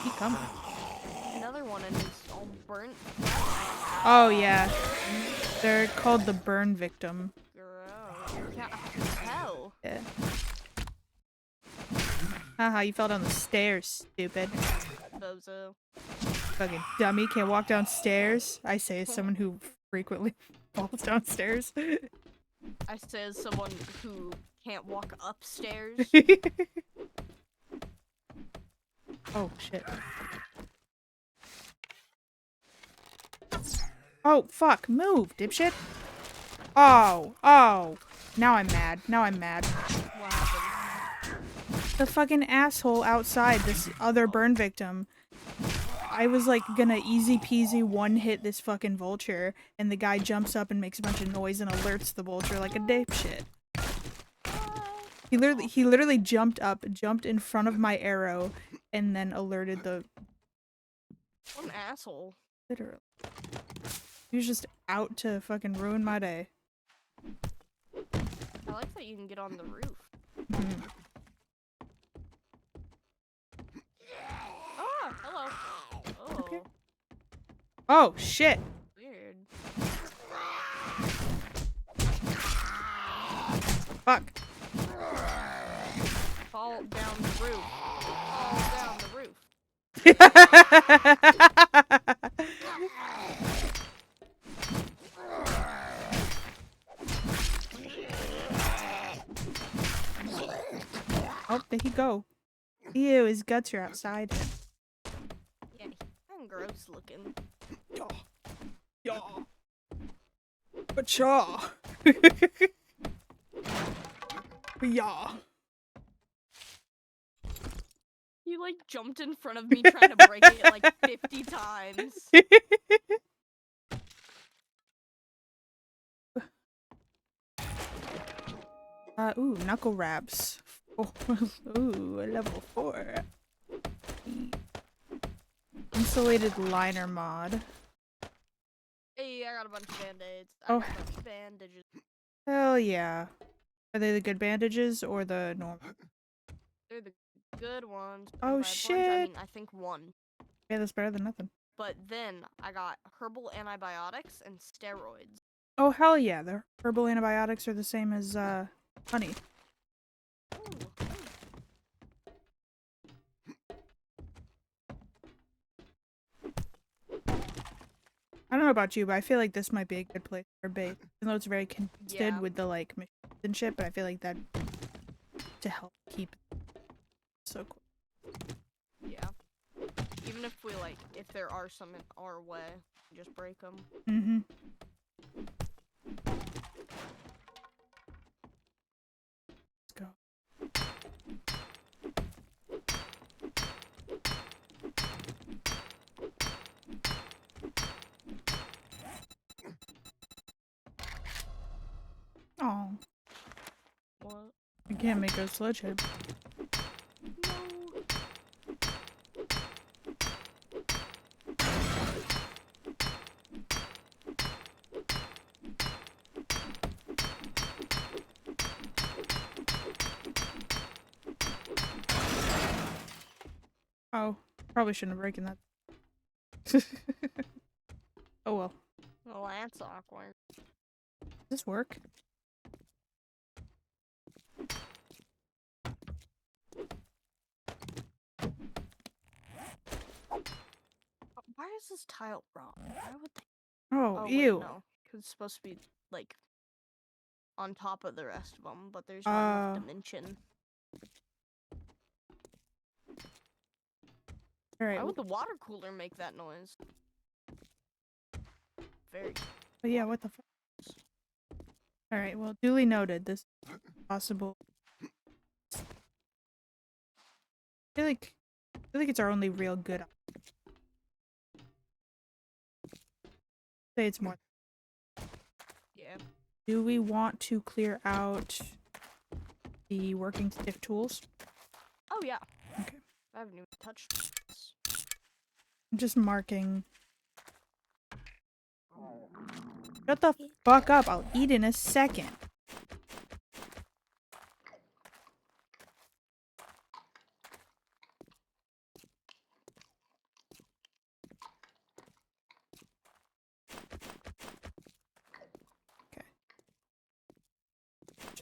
Keep coming. Another one and it's all burnt. Oh yeah. They're called the burn victim. Gross. Yeah, I can tell. Yeah. Haha, you fell down the stairs, stupid. Bozo. Fucking dummy, can't walk downstairs. I say as someone who frequently falls downstairs. I say as someone who can't walk upstairs. Oh shit. Oh fuck, move, dipshit. Oh, oh. Now I'm mad. Now I'm mad. What happened? The fucking asshole outside, this other burn victim. I was like gonna easy peasy one hit this fucking vulture, and the guy jumps up and makes a bunch of noise and alerts the vulture like a dipshit. He literally jumped up, jumped in front of my arrow, and then alerted the. What an asshole. Literally. He was just out to fucking ruin my day. I like that you can get on the roof. Mhm. Ah, hello. Oh, Okay. Oh shit! weird. Fuck. Fall down the roof. Fall down the roof. Oh, there he go. Ew, his guts are outside. Yeah, I'm gross looking. Yeah. Yeah. Bacha. Yeah. You like jumped in front of me trying to break it like 50 times. Ooh, knuckle wraps. Oh, ooh, level 4. Insulated liner mod. Hey, I got a bunch of band-aids. Oh. I got a bunch of bandages. Hell yeah. Are they the good bandages or the normal? They're the good ones. Oh, By a bunch, I shit. mean, I think one. Yeah, that's better than nothing. But then I got herbal antibiotics and steroids. Oh, hell yeah. The herbal antibiotics are the same as, honey. Ooh. I don't know about you, but I feel like this might be a good place for bait. Even though it's very congested Yeah. with the, like, machines and shit, but I feel like that to help keep it so cool. Yeah. Even if we like, if there are some in our way, just break them. Mm-hmm. Let's go. Oh, What? I can't make a sledgehammer. No. Oh, probably shouldn't have broken that. Oh well. Well, that's awkward. Does this work? Why is this tile wrong? Why would they? Oh, Wait, ew. no. 'Cause it's supposed to be like on top of the rest of them, but there's not enough dimension. Alright, Why would the water cooler make that noise? Very. but yeah, what the fuck? Alright, well, duly noted. This is possible. I feel like it's our only real good option. Say it's more. Yeah. Do we want to clear out the working stiff tools? Oh yeah. Okay. I haven't even touched this. I'm just marking. Shut the fuck up, I'll eat in a second.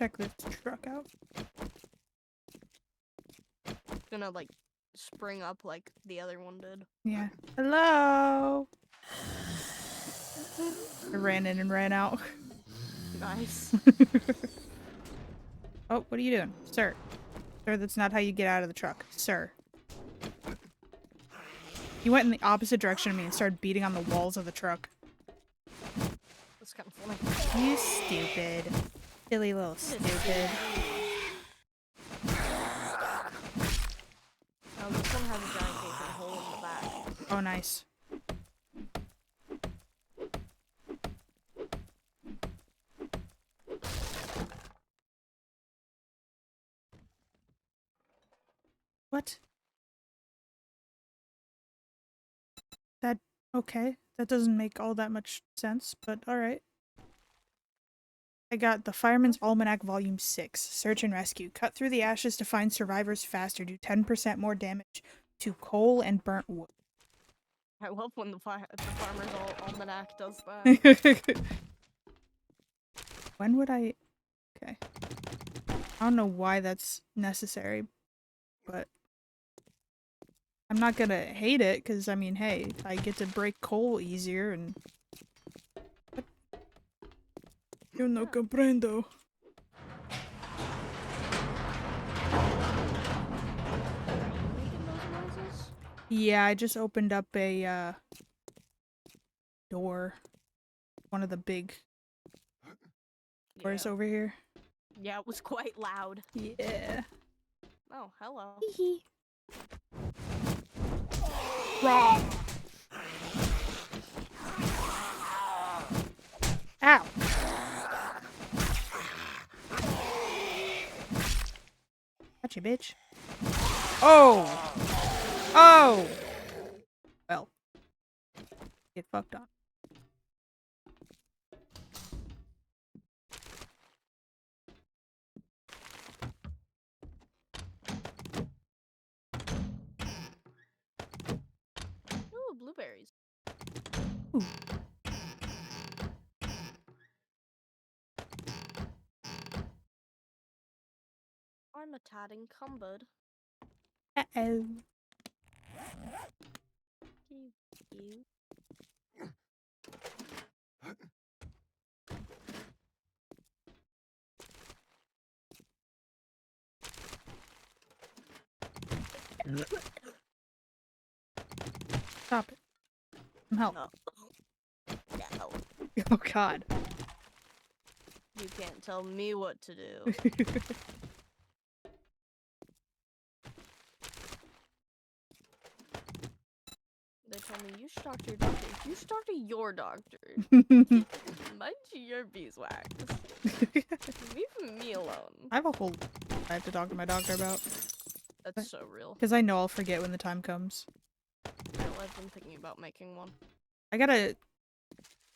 check this truck out. It's gonna like spring up like the other one did. Yeah. Hello. I ran in and ran out. Nice. Oh, what are you doing, sir? Sir, that's not how you get out of the truck, sir. You went in the opposite direction of me and started beating on the walls of the truck. That's kind of funny. You stupid. Silly little stupid. Oh, this one has a giant gaping hole in the back. Oh, nice. What? That, okay. That doesn't make all that much sense, but alright. I got the Fireman's Almanac Volume 6. Search and rescue. Cut through the ashes to find survivors faster. Do 10% more damage to coal and burnt wood. I love when the Farmer's Almanac does that. When would I... Okay. I don't know why that's necessary, but... I'm not gonna hate it, because, I mean, hey, I get to break coal easier, and... Yo no comprendo. Making those noises? Yeah, I just opened up a, door. One of the big doors Yeah. over here. Yeah, it was quite loud. Yeah. Oh, hello. Wrong. Ow. Gotcha, bitch. Oh. Oh. Well. Get fucked on. Ooh, blueberries. Ooh. I'm a tad encumbered. Uh-oh. You. Stop it. Some help. No. No. Oh god. You can't tell me what to do. They told me you should talk to your doctor. You should talk to your doctor. Mind your beeswax. Leave me alone. I have a whole I have to talk to my doctor about. That's so real. Because I know I'll forget when the time comes. Real. I've been thinking about making one. I gotta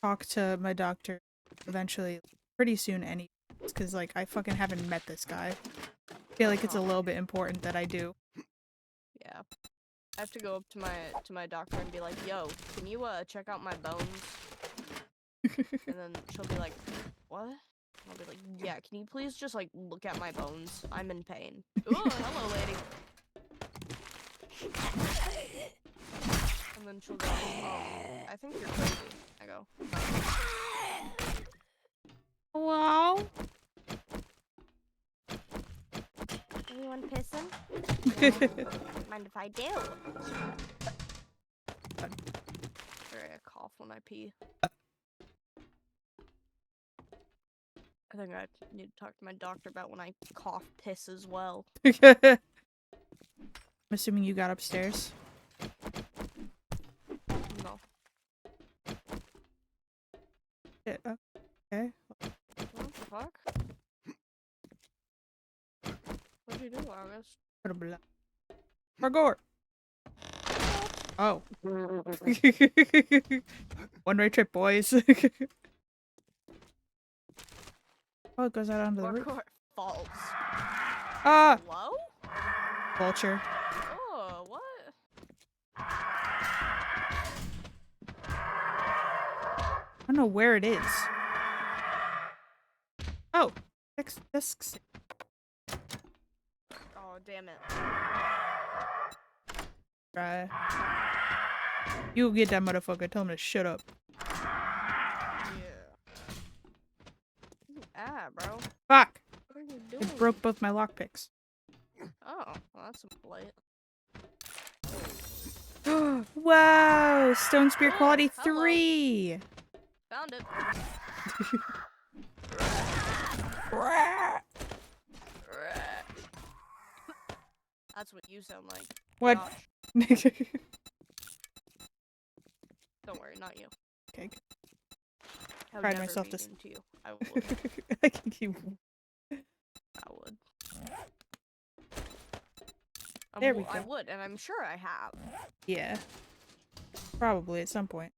talk to my doctor eventually, pretty soon anyways, because, like, I fucking haven't met this guy. I feel like it's a little bit important that I do. Yeah. I have to go up to my doctor and be like, yo, can you check out my bones? And then she'll be like, what? I'll be like, yeah, can you please just like look at my bones? I'm in pain. Ooh, hello lady. And then she'll go, I think you're crazy. I go, Hello? anyone pissing? Mind if I do? Sorry, I cough when I pee. I think I need to talk to my doctor about when I cough piss as well. I'm assuming you got upstairs. No. Shit, okay. What the fuck? What'd you do, August? Parkour! Oh. One-way trip, boys. Oh, it goes out onto the roof. Parkour falls. Ah! Hello? Vulture. Oh, what? I don't know where it is. Oh! Discs. Oh, damn it. Try. You get that motherfucker. Tell him to shut up. Yeah. Bro. Fuck! What are you I doing? broke both my lockpicks. Oh, well, that's polite. Wow! Stone Spear Oh, quality hello. 3! Found it. That's what you sound like. What? Josh. Don't worry, not you. Okay. I would Pride never myself be to s- mean to you. I would. I can keep. I would. There we I go. would, and I'm sure I have. Yeah. Probably at some point.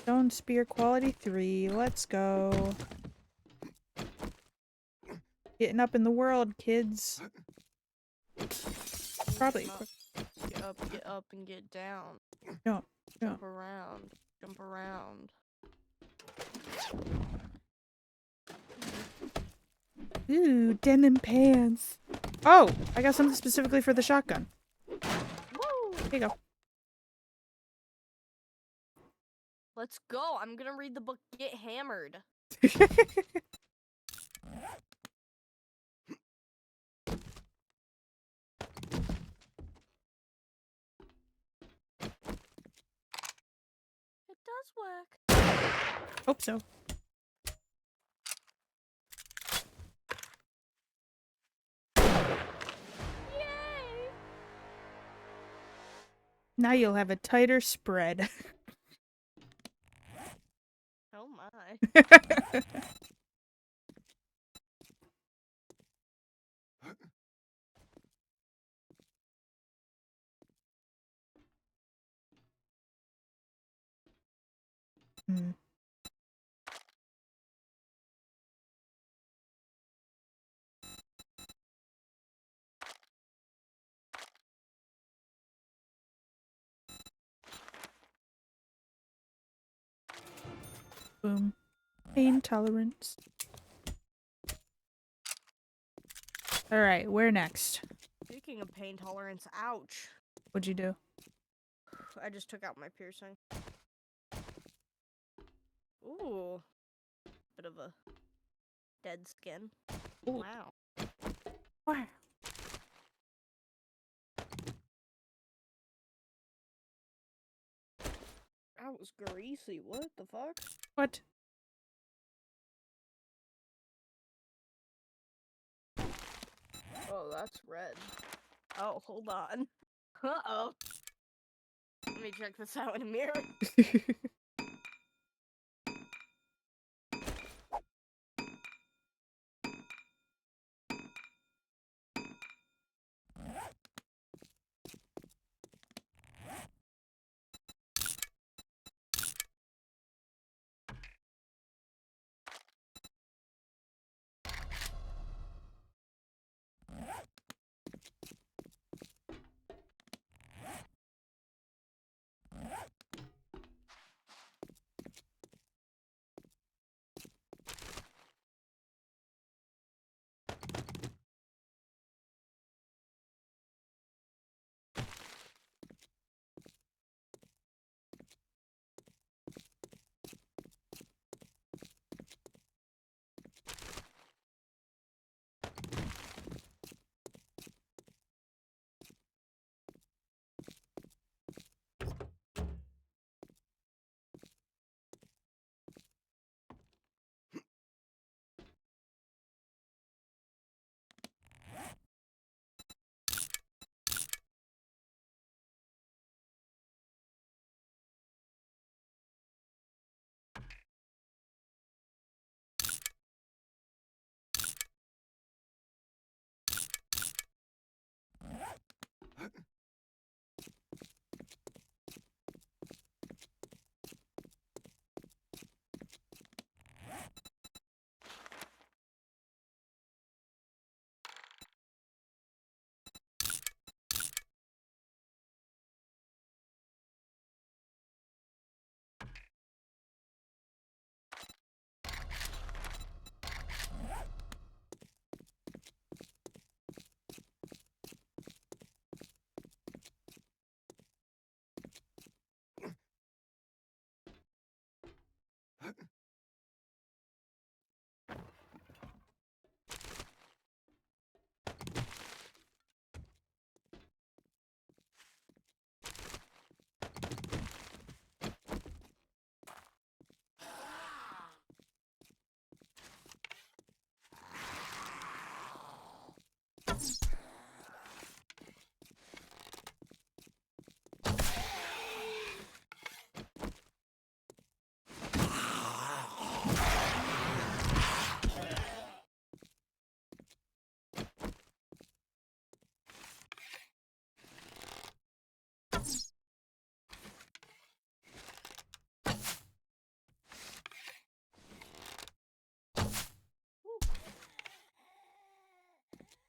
Stone Spear quality 3. Let's go. Getting up in the world, kids. Probably. Get up, and get down. No. Jump around. Jump around. Ooh, denim pants. Oh, I got something specifically for the shotgun. Woo! Here you go. Let's go. I'm gonna read the book Get Hammered. It does work. Hope so. Yay! Now you'll have a tighter spread. Oh my. Hmm. Boom. Pain tolerance. Alright, where next? Speaking of pain tolerance, ouch. What'd you do? I just took out my piercing. Ooh. Bit of a dead skin. Ooh. Wow. Wow. That was greasy. What the fuck? What? Oh, that's red. Oh, hold on. Uh-oh. Let me check this out in a mirror.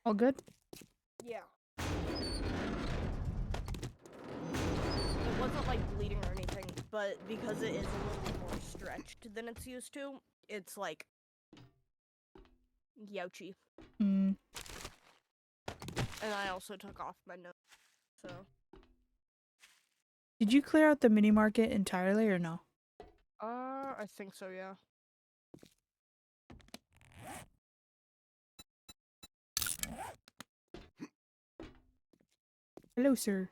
All good? Yeah. It wasn't like bleeding or anything, but because it is a little bit more stretched than it's used to, it's like youchy. Mm. And I also took off my nose, so. Did you clear out the mini market entirely or no? I think so, yeah. Hello, sir.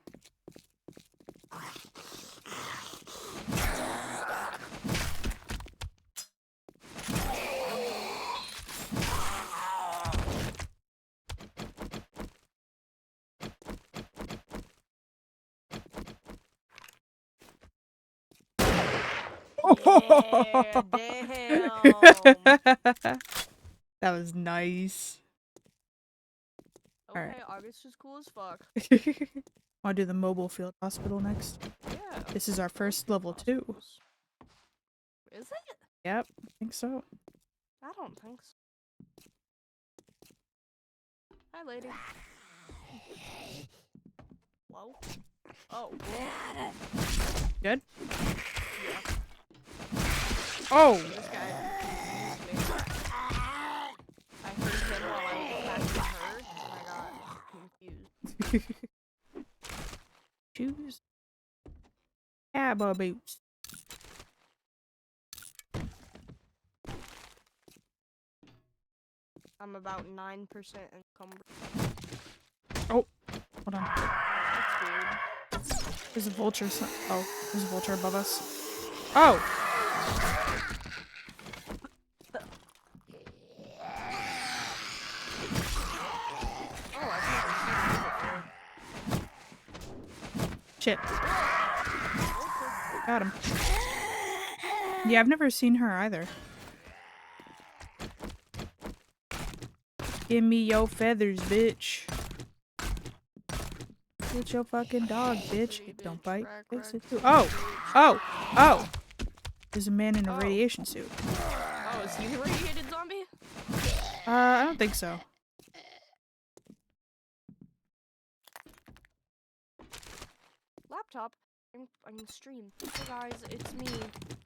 Yeah, damn. That was nice. Okay, Alright. August is cool as fuck. Wanna do the mobile field hospital next? Yeah. This is our first level 2. Hospitals. Is it? Yep, I think so. I don't think so. Hi, lady. Whoa. Oh. Good? Yeah. Oh! This guy confused me. I heard him while I was attacking her, and I got confused. Shoes. Cowboy boots. I'm about 9% encumbered. Hold on. That's weird. There's a vulture. Oh, there's a vulture above us. Oh! Oh, I've never seen her before. Shit. Got him. Yeah, I've never seen her either. Give me your feathers, bitch. Get your fucking dog, bitch. Pretty Don't bitch, bite. rack, Fix rack, it too. bitch, Oh! bitch. Oh! Oh! There's a man in a Oh. radiation suit. Oh, is he a radiated zombie? I don't think so. Laptop. I'm stream. Hey guys, it's me.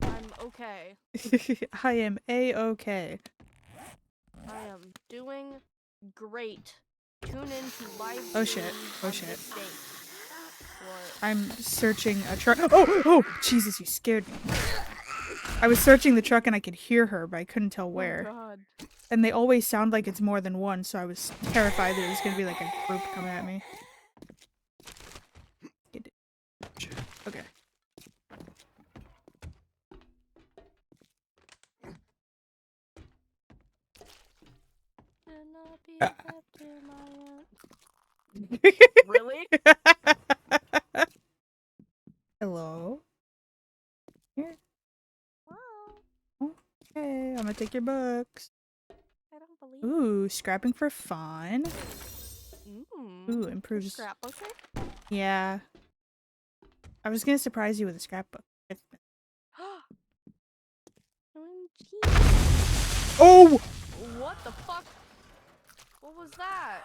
I'm okay. I am A-okay. I am doing great. Tune in to live. Oh, shit. streams Oh, on shit. this date. What? I'm searching a truck. Oh! Oh! Jesus, you scared me. I was searching the truck and I could hear her, but I couldn't tell where. Oh god. And they always sound like it's more than one, so I was terrified that it was gonna be like a group coming at me. Okay. Did not be kept in my Really? Hello? Here. Wow. Okay, I'm gonna take your books. I don't believe. Ooh, scrapping for fun. Ooh, Your improves. scrapbooker? Yeah. I was gonna surprise you with a scrapbook. OMG. Oh! What the fuck? What was that?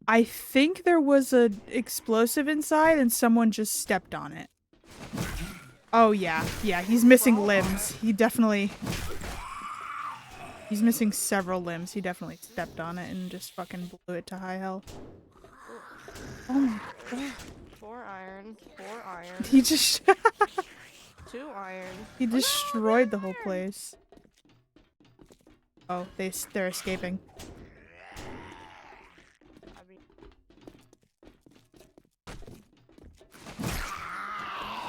I think there was an explosive inside and someone just stepped on it. Oh yeah, yeah, he's missing limbs. He definitely... He's missing several limbs. He definitely stepped on it and just fucking blew it to high hell. Oh my god. 4 iron. 4 iron. He just... 2 iron. he Oh, no, destroyed the whole iron! place. Oh, they're escaping. I mean...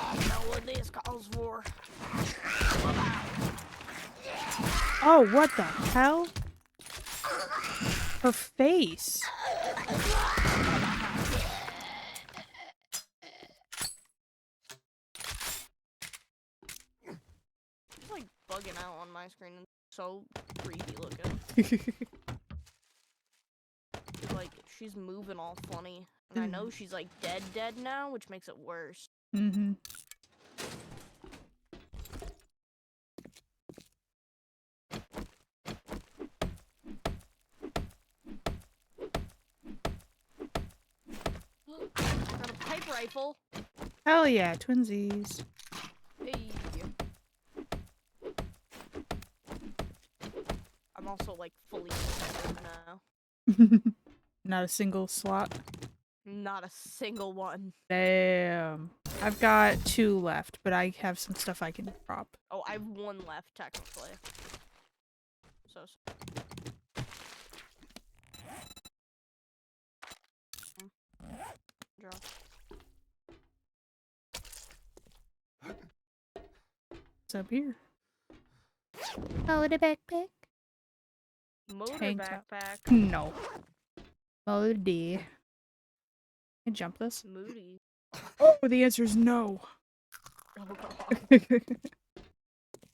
I know what this calls for. Oh, what the hell? Her face. It's like bugging out on my screen. It's so creepy looking. Like, she's moving all funny. And I know she's like dead now, which makes it worse. Mm-hmm. sniper rifle. Hell yeah, twinsies. Hey. I'm also like fully protected now. Not a single slot. Not a single one. Damn. I've got 2 left, but I have some stuff I can drop. Oh, I have 1 left technically. So. Draw. What's up here? Oh, the backpack. Motor Tank top. backpack. No. Moody. Can I jump this? Moody. Oh, the answer is no. Oh, God.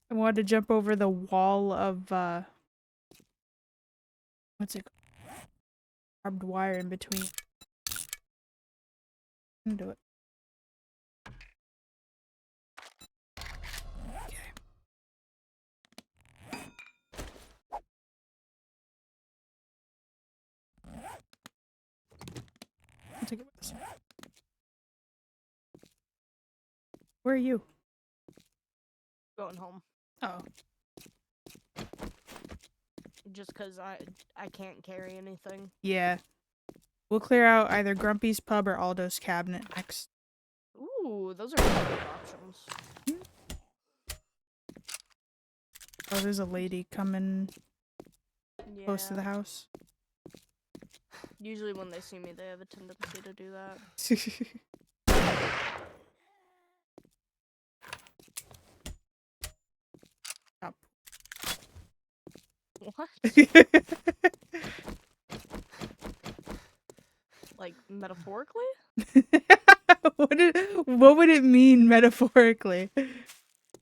I wanted to jump over the wall of, what's it called? Barbed wire in between. I can do it. Okay. I'll take it with us. Where are you? Going home. Oh. Just cause I can't carry anything. Yeah. We'll clear out either Grumpy's Pub or Aldo's Cabinet next. Ooh, those are good options. Oh, there's a lady coming Yeah. close to the house. Usually when they see me, they have a tendency to do that. Stop. What? Like, metaphorically? What would it mean metaphorically?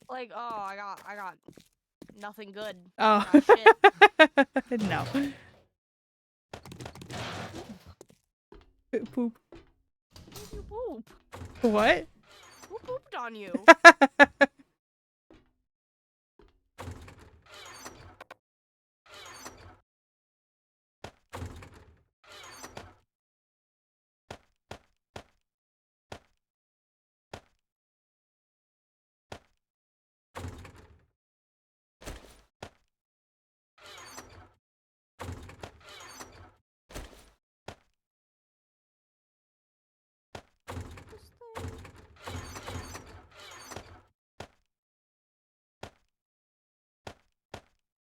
Like, oh, I got nothing good. Oh. I got shit. No. Poop. You poop. What? Who pooped on you?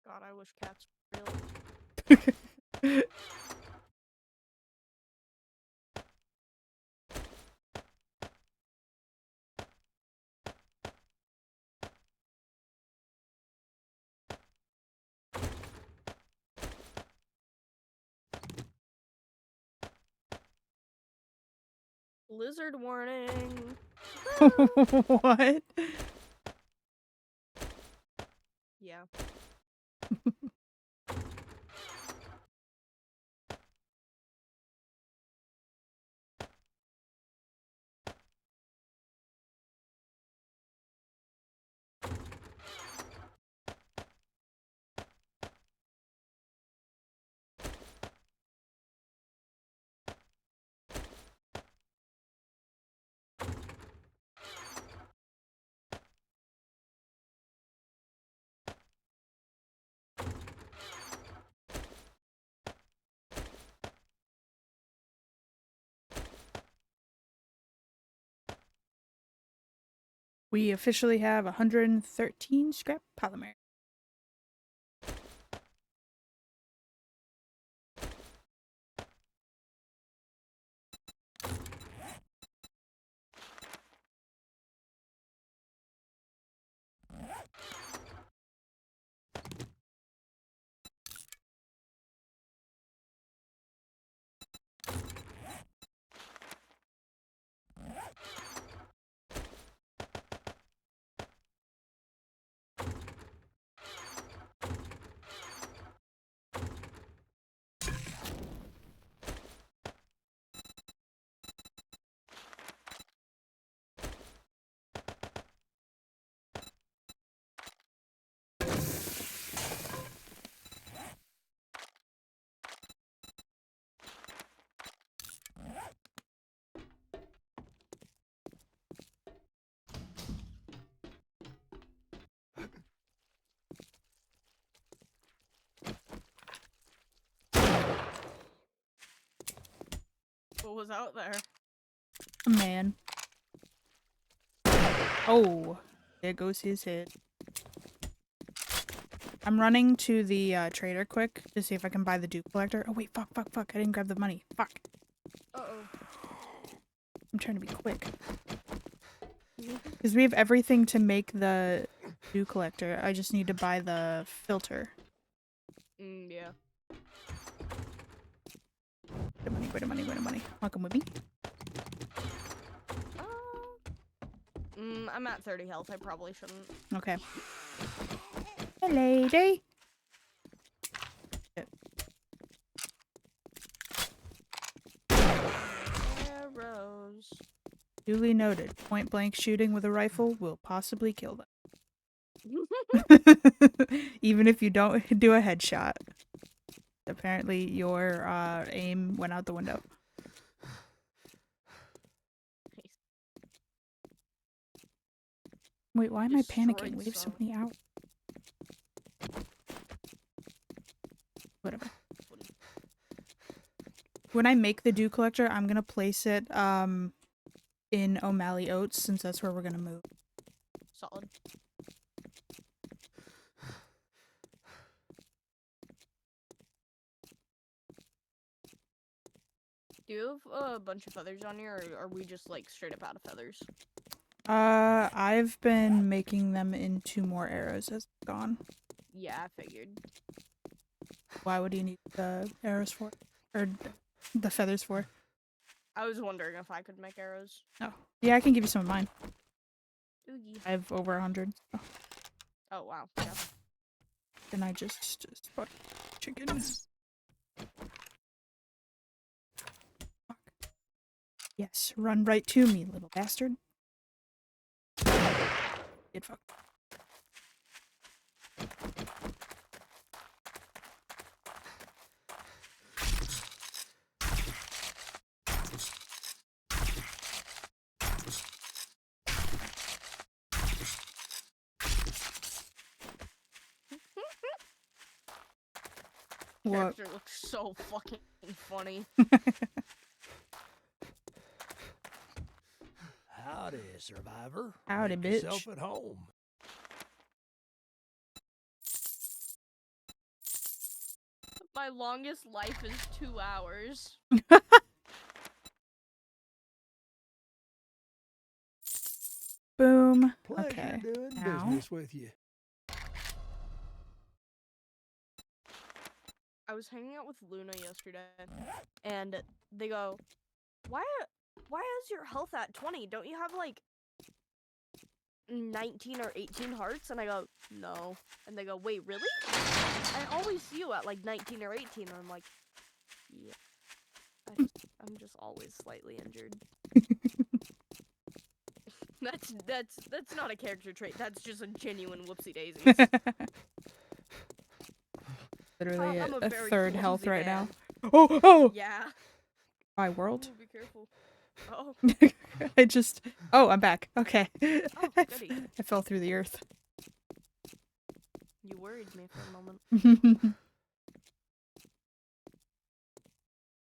God, I wish cats were real. Lizard warning. What? Yeah. We officially have 113 scrap polymer. was out there? A man. Oh, there goes his head. I'm running to the trader quick to see if I can buy the dupe collector. Oh wait, fuck. I didn't grab the money. Fuck. Uh-oh. I'm trying to be quick. Because we have everything to make the dupe collector. I just need to buy the filter. Yeah. Wait a money. Welcome with me. I'm at 30 health. I probably shouldn't. Okay. Hey, lady. Shit. Arrows. Duly noted. Point blank shooting with a rifle will possibly kill them. Even if you don't do a headshot. Apparently your aim went out the window. Wait, why am I panicking? We have so many out. Whatever. When I make the dew collector, I'm gonna place it in O'Malley Oats since that's where we're gonna move. Solid. Do you have a bunch of feathers on you, or are we just like straight up out of feathers? I've been making them into more arrows as it's gone. Yeah, I figured. Why would you need the arrows for? Or the feathers for? I was wondering if I could make arrows. Oh. Yeah, I can give you some of mine. Oogie. I have over 100. So. Oh, wow. Yeah. Then I just bought chicken. Fuck. Yes, run right to me, little bastard. Get fucked. What? Character looks so fucking funny. Howdy, survivor. Howdy, Make yourself bitch. at home. My longest life is 2 hours. Boom. Pleasure Okay. doing Now. business with you. I was hanging out with Luna yesterday, and they go, why is your health at 20? Don't you have, like, 19 or 18 hearts? And I go, no. And they go, wait, really? I always see you at, like, 19 or 18. And I'm like, yeah. I'm just always slightly injured. That's not a character trait. That's just a genuine whoopsie daisies. Literally I'm a a very third health clumsy right man. now. Oh! Yeah. My world. Ooh, be careful. Oh. I just... Oh, I'm back. Okay. Oh, goody. I fell through the earth. You worried me for a moment.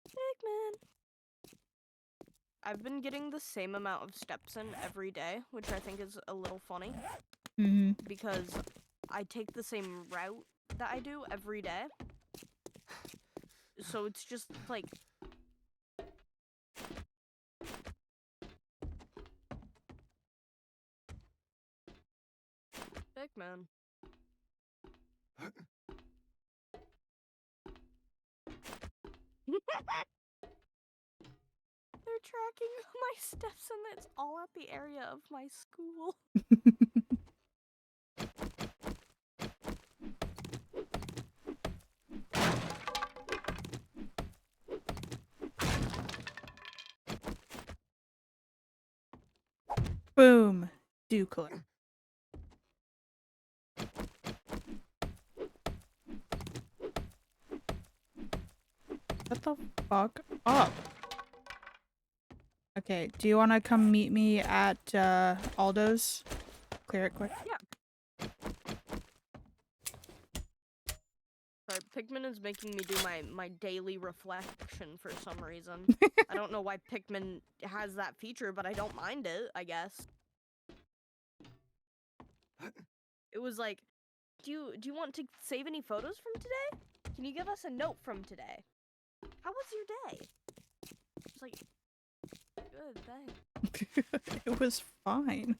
Pigman. I've been getting the same amount of steps in every day, which I think is a little funny. Because I take the same route that I do every day. So it's just like... Pigman. They're tracking my steps and it's all at the area of my school. Boom. Dew color. Shut the fuck up. Okay, do you want to come meet me at Aldo's? Clear it quick. Yeah. Sorry, Pikmin is making me do my daily reflection for some reason. I don't know why Pikmin has that feature, but I don't mind it, I guess. It was like, do you want to save any photos from today? Can you give us a note from today? How was your day? It's like, good, thanks. It was fine.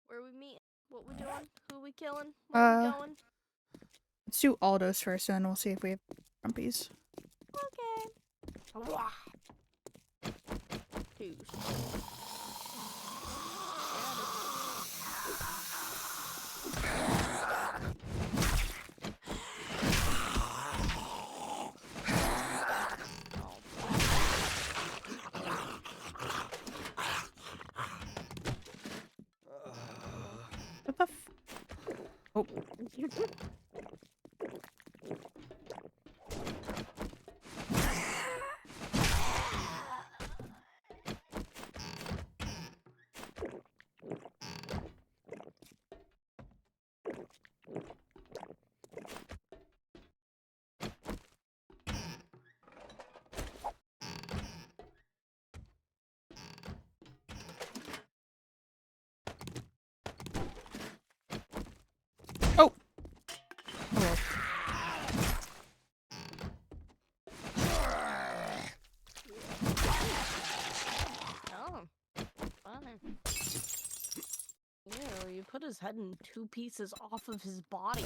Where we meet? What we doing? Who we killing? Where we going? Let's do Aldos first, and then we'll see if we have Grumpies. Okay. Two. What the f- Oh. Oh. Hello. Oh, fine. Ew, you put his head in two pieces off of his body.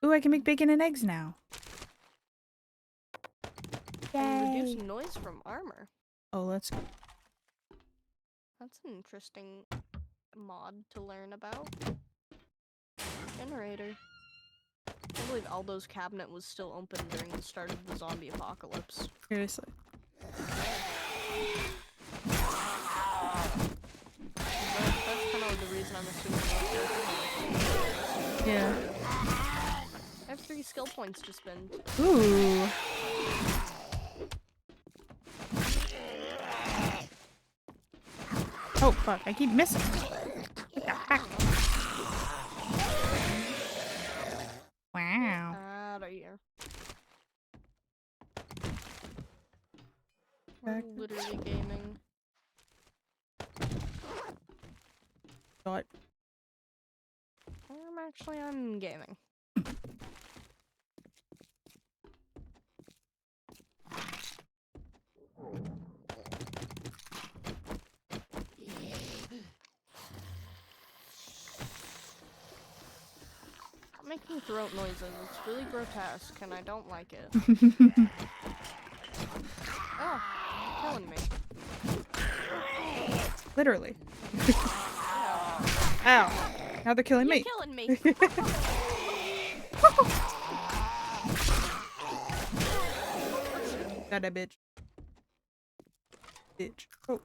Ooh, I can make bacon and eggs now. And Yay. reduce noise from armor. Oh, let's go. That's an interesting mod to learn about. Generator. I can't believe Aldo's cabinet was still open during the start of the zombie apocalypse. Seriously. That's kind of the reason I'm assuming. Yeah. I have 3 skill points to spend. Ooh. Oh, fuck. I keep missing. What the heck? Wow. Out of here. We're Back. literally gaming. Thought. I'm gaming. Stop making throat noises. It's really grotesque and I don't like it. Oh, you're killing me. Literally. Ow. Now they're killing You're me. killing me. Got that bitch. Bitch. Oh.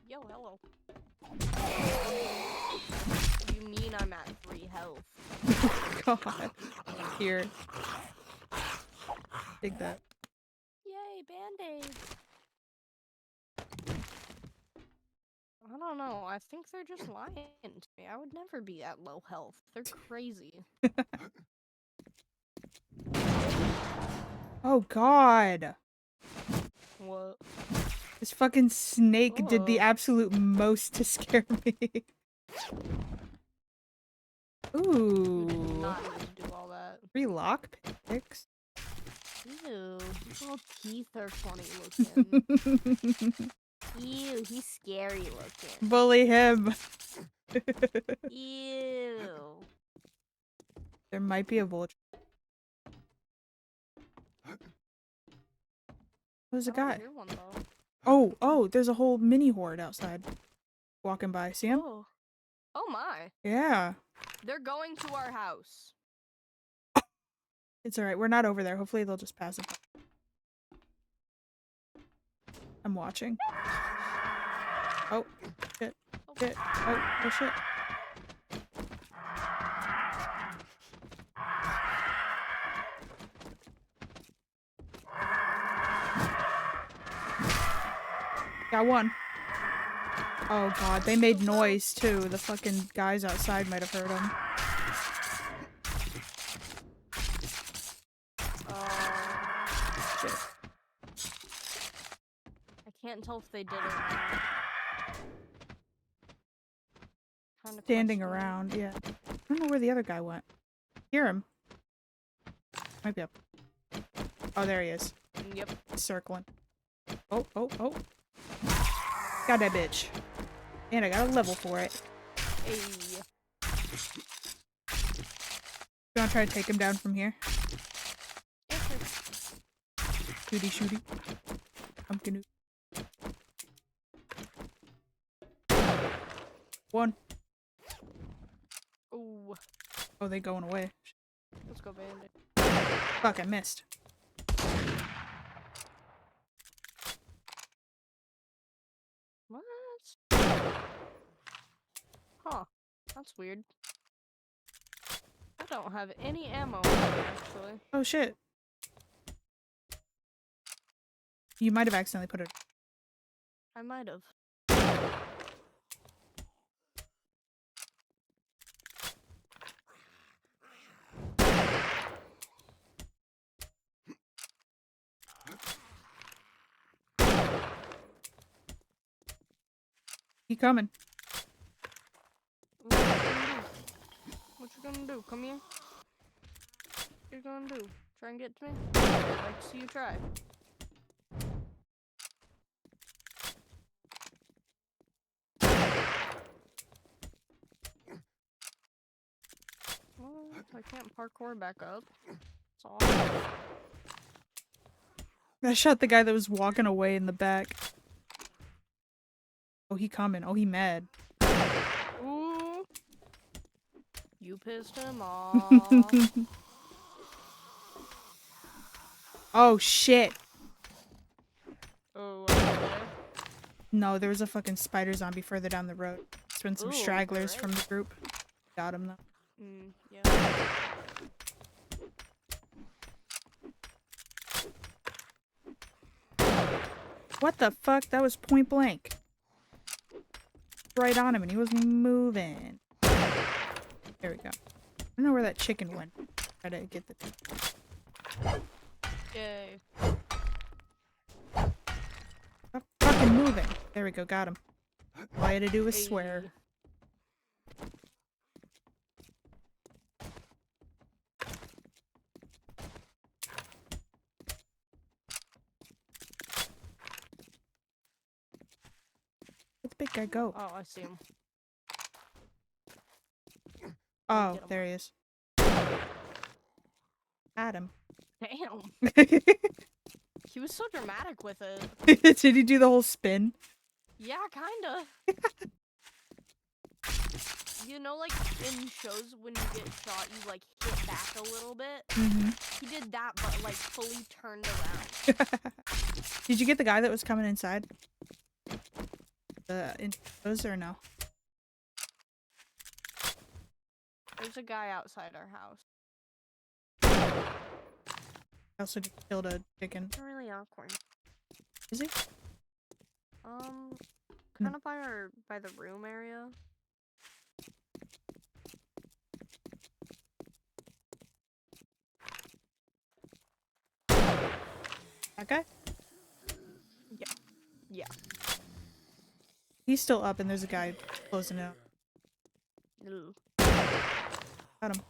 Yo, hello. You mean I'm at 3 health? God. Here. Take that. Yay, band-aids. I don't know. I think they're just lying to me. I would never be at low health. They're crazy. Oh, God. What? This fucking snake did the Oh. absolute most to scare me. You did Ooh. not need to do all that. 3 lockpicks. Ew. His little teeth are funny looking. Ew, he's scary looking. Bully him. Ew. There might be a vulture. There's a I don't guy. hear one, though. Oh, there's a whole mini horde outside. Walking by. See him? Oh. Oh my. Yeah. They're going to our house. It's alright. We're not over there. Hopefully they'll just pass it by. I'm watching. Oh, shit. Oh, Shit. Oh, shit. Got one. Oh god, they made noise too. The fucking guys outside might have heard them. Shit. I can't tell if they did or not. Kinda Standing questioning. around, yeah. I don't know where the other guy went. Hear him. Might be up. Oh, there he is. Yep. He's circling. Oh. Got that bitch. And I got a level for it. Hey. You wanna try to take him down from here? Shooty. Pumpkin. One. Ooh. Oh, they going away. Let's go, bandit. Fuck, I missed. What? Huh. That's weird. I don't have any ammo, actually. Oh shit. You might have accidentally put it. I might have. He coming. What you gonna do? Come here. What you gonna do? Try and get to me? I'd like to see you try. What? I can't parkour back up. That's all. I shot the guy that was walking away in the back. Oh, he coming. Oh, he mad. Ooh. You pissed him off. Oh shit. Oh, okay. No, there was a fucking spider zombie further down the road. It's been some Ooh, stragglers alright. from the group. Got him though. Yeah. What the fuck? That was point blank. Right on him and he wasn't moving. There we go. I don't know where that chicken went. Try to get the... Yay. Stop fucking moving. There we go, got him. All I had to do was swear. Hey. Where'd the big guy go? Oh, I see him. Oh, get him. there he is. Got him. Damn. He was so dramatic with it. Did he do the whole spin? Yeah, kinda. You know, like in shows when you get shot, you like hit back a little bit. Mm-hmm. He did that, but like fully turned around. Did you get the guy that was coming inside? The intros or no? There's a guy outside our house. I also just killed a chicken. It's really awkward. Is he? Kind of by the room area. That guy? Yeah. He's still up and there's a guy closing it up. Ew. Got him.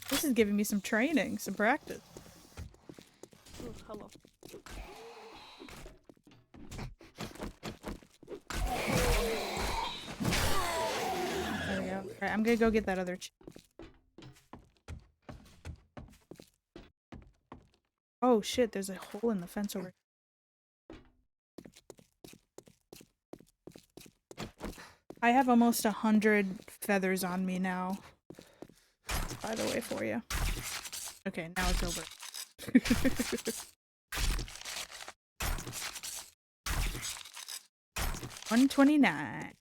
This is giving me some training, some practice. Ooh, hello. There we go. Alright, I'm gonna go get that other Oh shit, there's a hole in the fence over I have almost 100 feathers on me now. By the way, for you. Okay, now it's over. 129.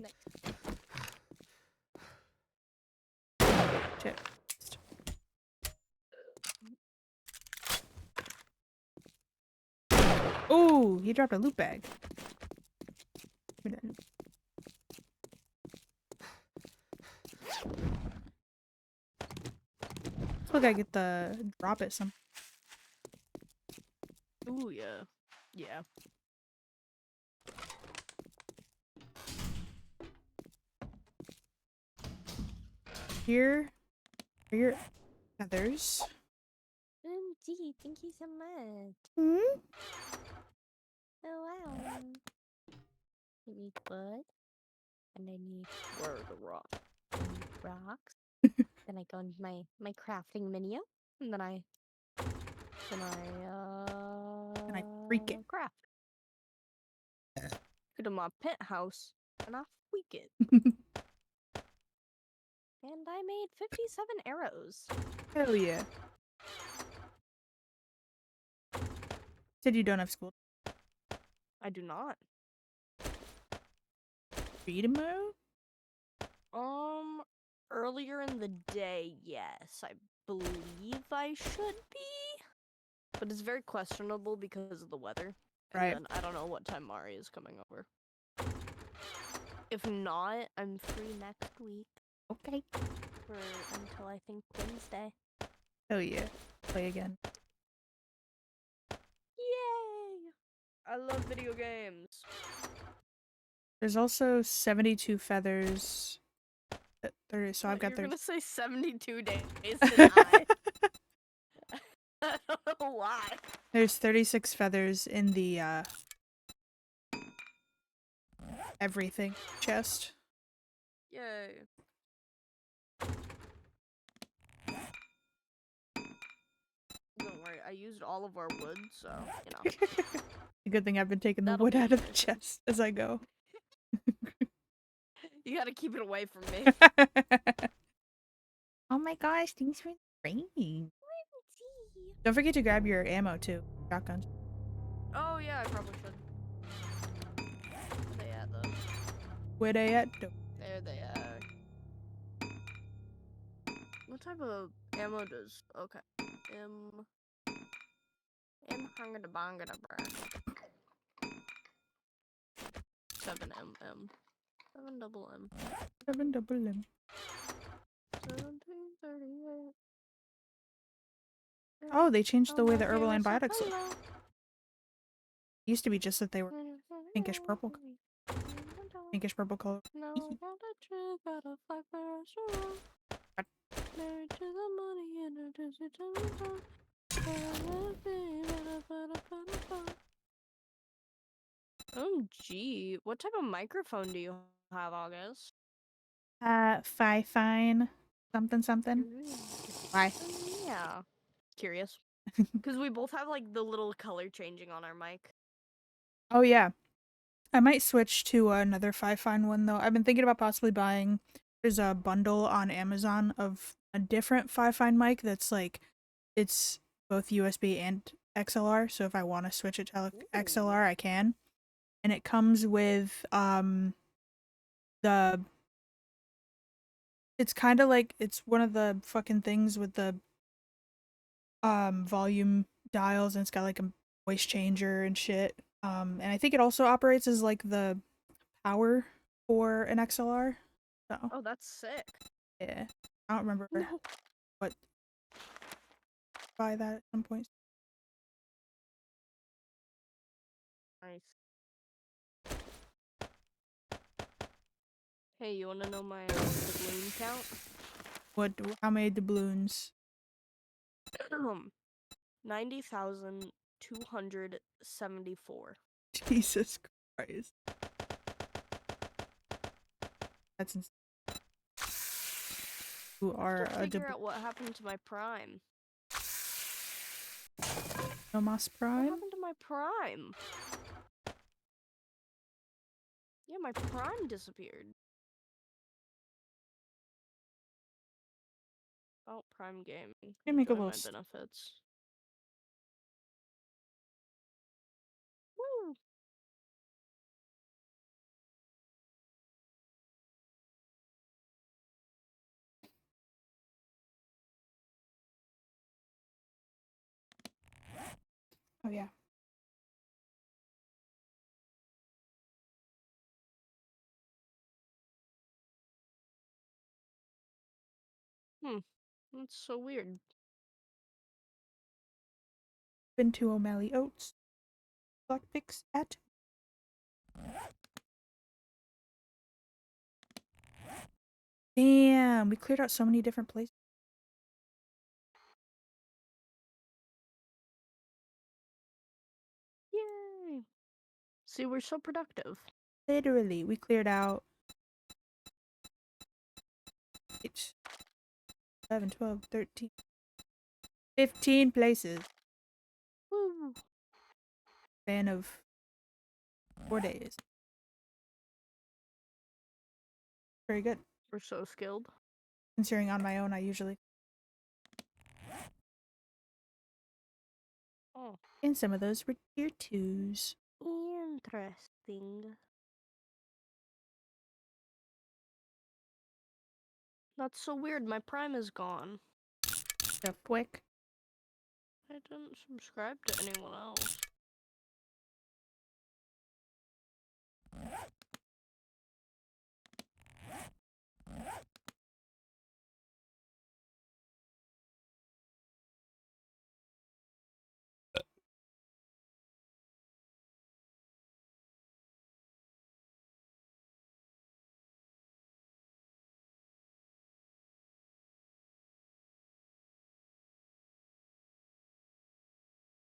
Nice. Shit. Oh, he dropped a loot bag. Give me that. Look, I get the drop it some. Ooh, yeah. Yeah. Here are your feathers. Gee, thank you so much. Hmm? Oh, wow. I need wood. And I need where are the rocks? I need rocks. Then I go into my crafting menu. And then I And I freak it. craft. Go to my penthouse and I freak it. And I made 57 arrows. Hell yeah. Said you don't have school. I do not. Free tomorrow? Earlier in the day, yes. I believe I should be. But it's very questionable because of the weather. And Right. then I don't know what time Mari is coming over. If not, I'm free next week. Okay. Until I think Wednesday. Hell yeah. Play again. Yay! I love video games. There's also 72 feathers. 30, so I've got You're 30. gonna say 72 days and I don't know why. There's 36 feathers in the everything chest. Yay. Don't worry, I used all of our wood, so, you know. The good thing I've been taking the That'll wood be out of the sufficient. chest as I go. You gotta keep it away from me. Oh my gosh, things are raining. Don't forget to grab your ammo too. Shotguns. Oh yeah, I probably should. Where they at though? Where they at? There they are. What type of ammo does? Okay. Hanga da banga da burn. 7 double M. 7 double M. 1738. Oh, they changed the way the my herbal favorite antibiotics look. hello. Used to be just that they were pinkish purple. Pinkish purple color. No, not a true butterfly parasol. Married to the money and a dizzy telephone. Oh, gee. What type of microphone do you have, August? Fine. Something something. Why? Yeah. Curious. Because we both have, like, the little color changing on our mic. Oh yeah. I might switch to another Fine one though. I've been thinking about possibly buying. There's a bundle on Amazon of a different Fine mic that's like, it's both USB and XLR. So if I want to switch it to XLR, I can. And it comes with the. It's kind of like it's one of the fucking things with the volume dials, and it's got like a voice changer and shit. And I think it also operates as like the power for an XLR. So Oh, that's sick. yeah, I don't remember No. what buy that at some point. Nice. Hey, you wanna know my balloon count? What? How many doubloons? 90,274. Jesus Christ, that's insane. You are To a figure out what happened to my prime. Nomos What Prime. happened to my prime? Yeah, my prime disappeared. Oh, Prime Gaming. Can make a Enjoy my little benefits. Oh yeah. That's so weird. Been to O'Malley Oats. Lockpicks at. Damn, we cleared out so many different places. Yay! See, we're so productive. Literally, we cleared out 8, 11, 12, 13, 15 places. Woo! Span of 4 days. Very good. We're so skilled. Considering on my own, I usually. Oh, And some of those were tier 2s. interesting. That's so weird. My Prime is gone. The quick. I didn't subscribe to anyone else.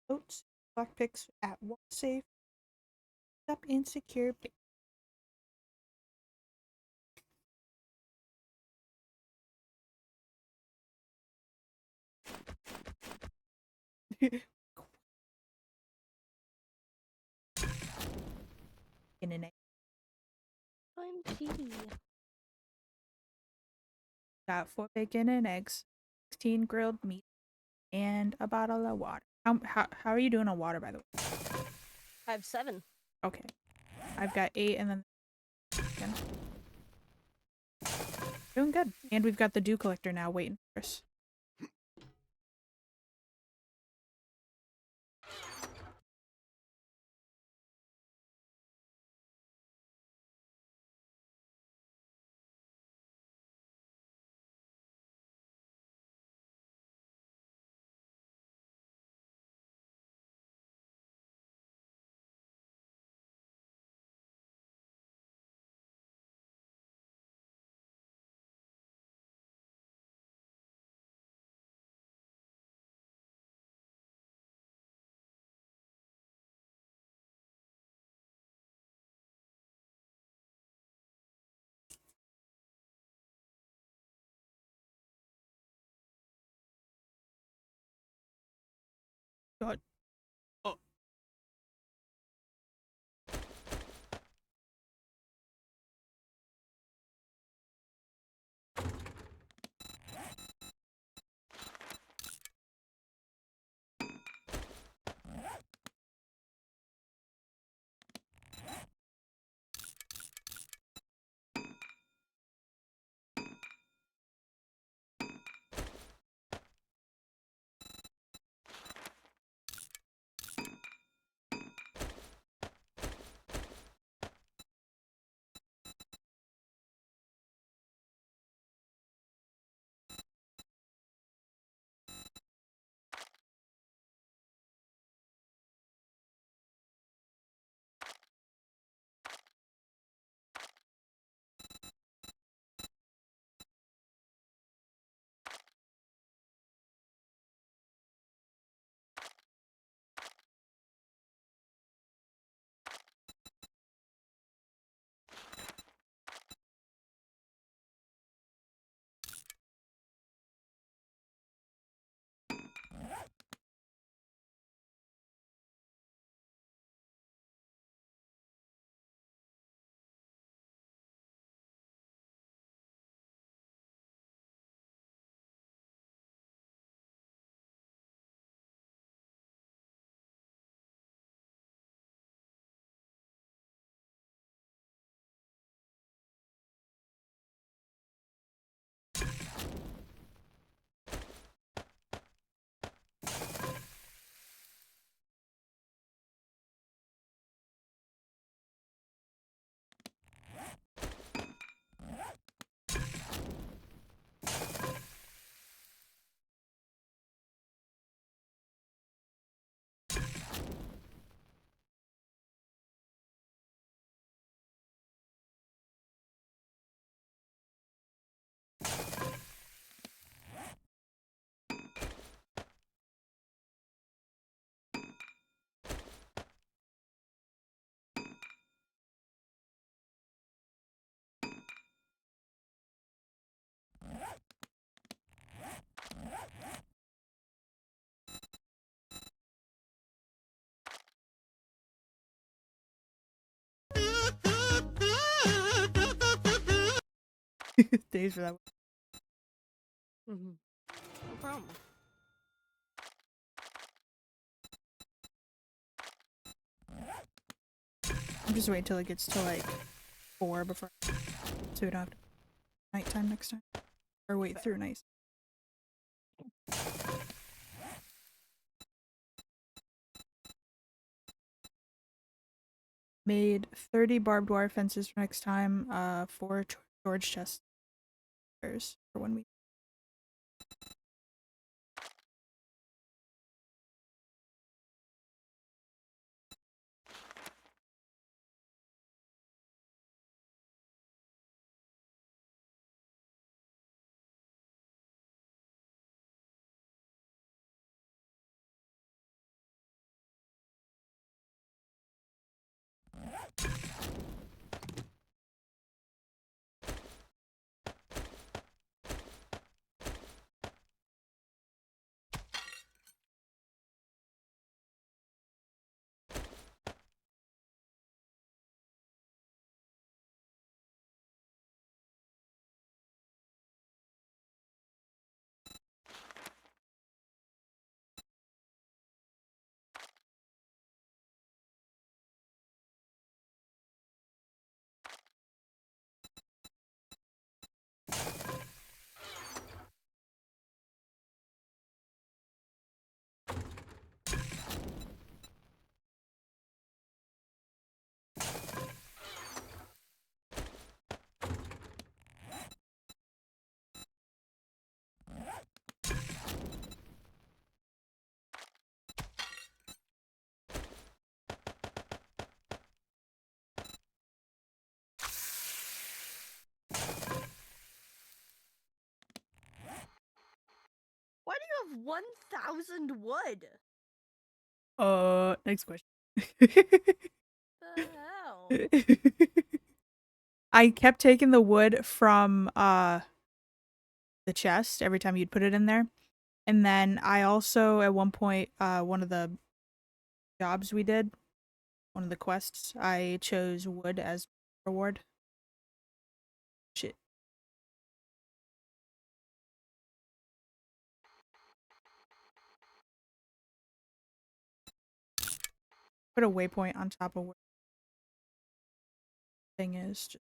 Oats. Lockpicks at one safe. Up and secure. In an egg. I'm Petey. Got 4 bacon and eggs, 16 grilled meat, and a bottle of water. How are you doing on water, by the way? I have 7. Okay. I've got 8 and then chicken. Doing good. And we've got the dew collector now waiting for us. God. Oh. Days for that. No problem. I'm just waiting till it gets to like 4 before, so we don't have to nighttime next time, or wait through night. Made 30 barbed wire fences for next time. 4 storage chests for 1 week. Why do you have 1,000 wood? Next question. The hell? I kept taking the wood from the chest every time you'd put it in there. And then I also at one point one of the jobs we did, one of the quests, I chose wood as reward. Shit. Put a waypoint on top of where the thing is. Just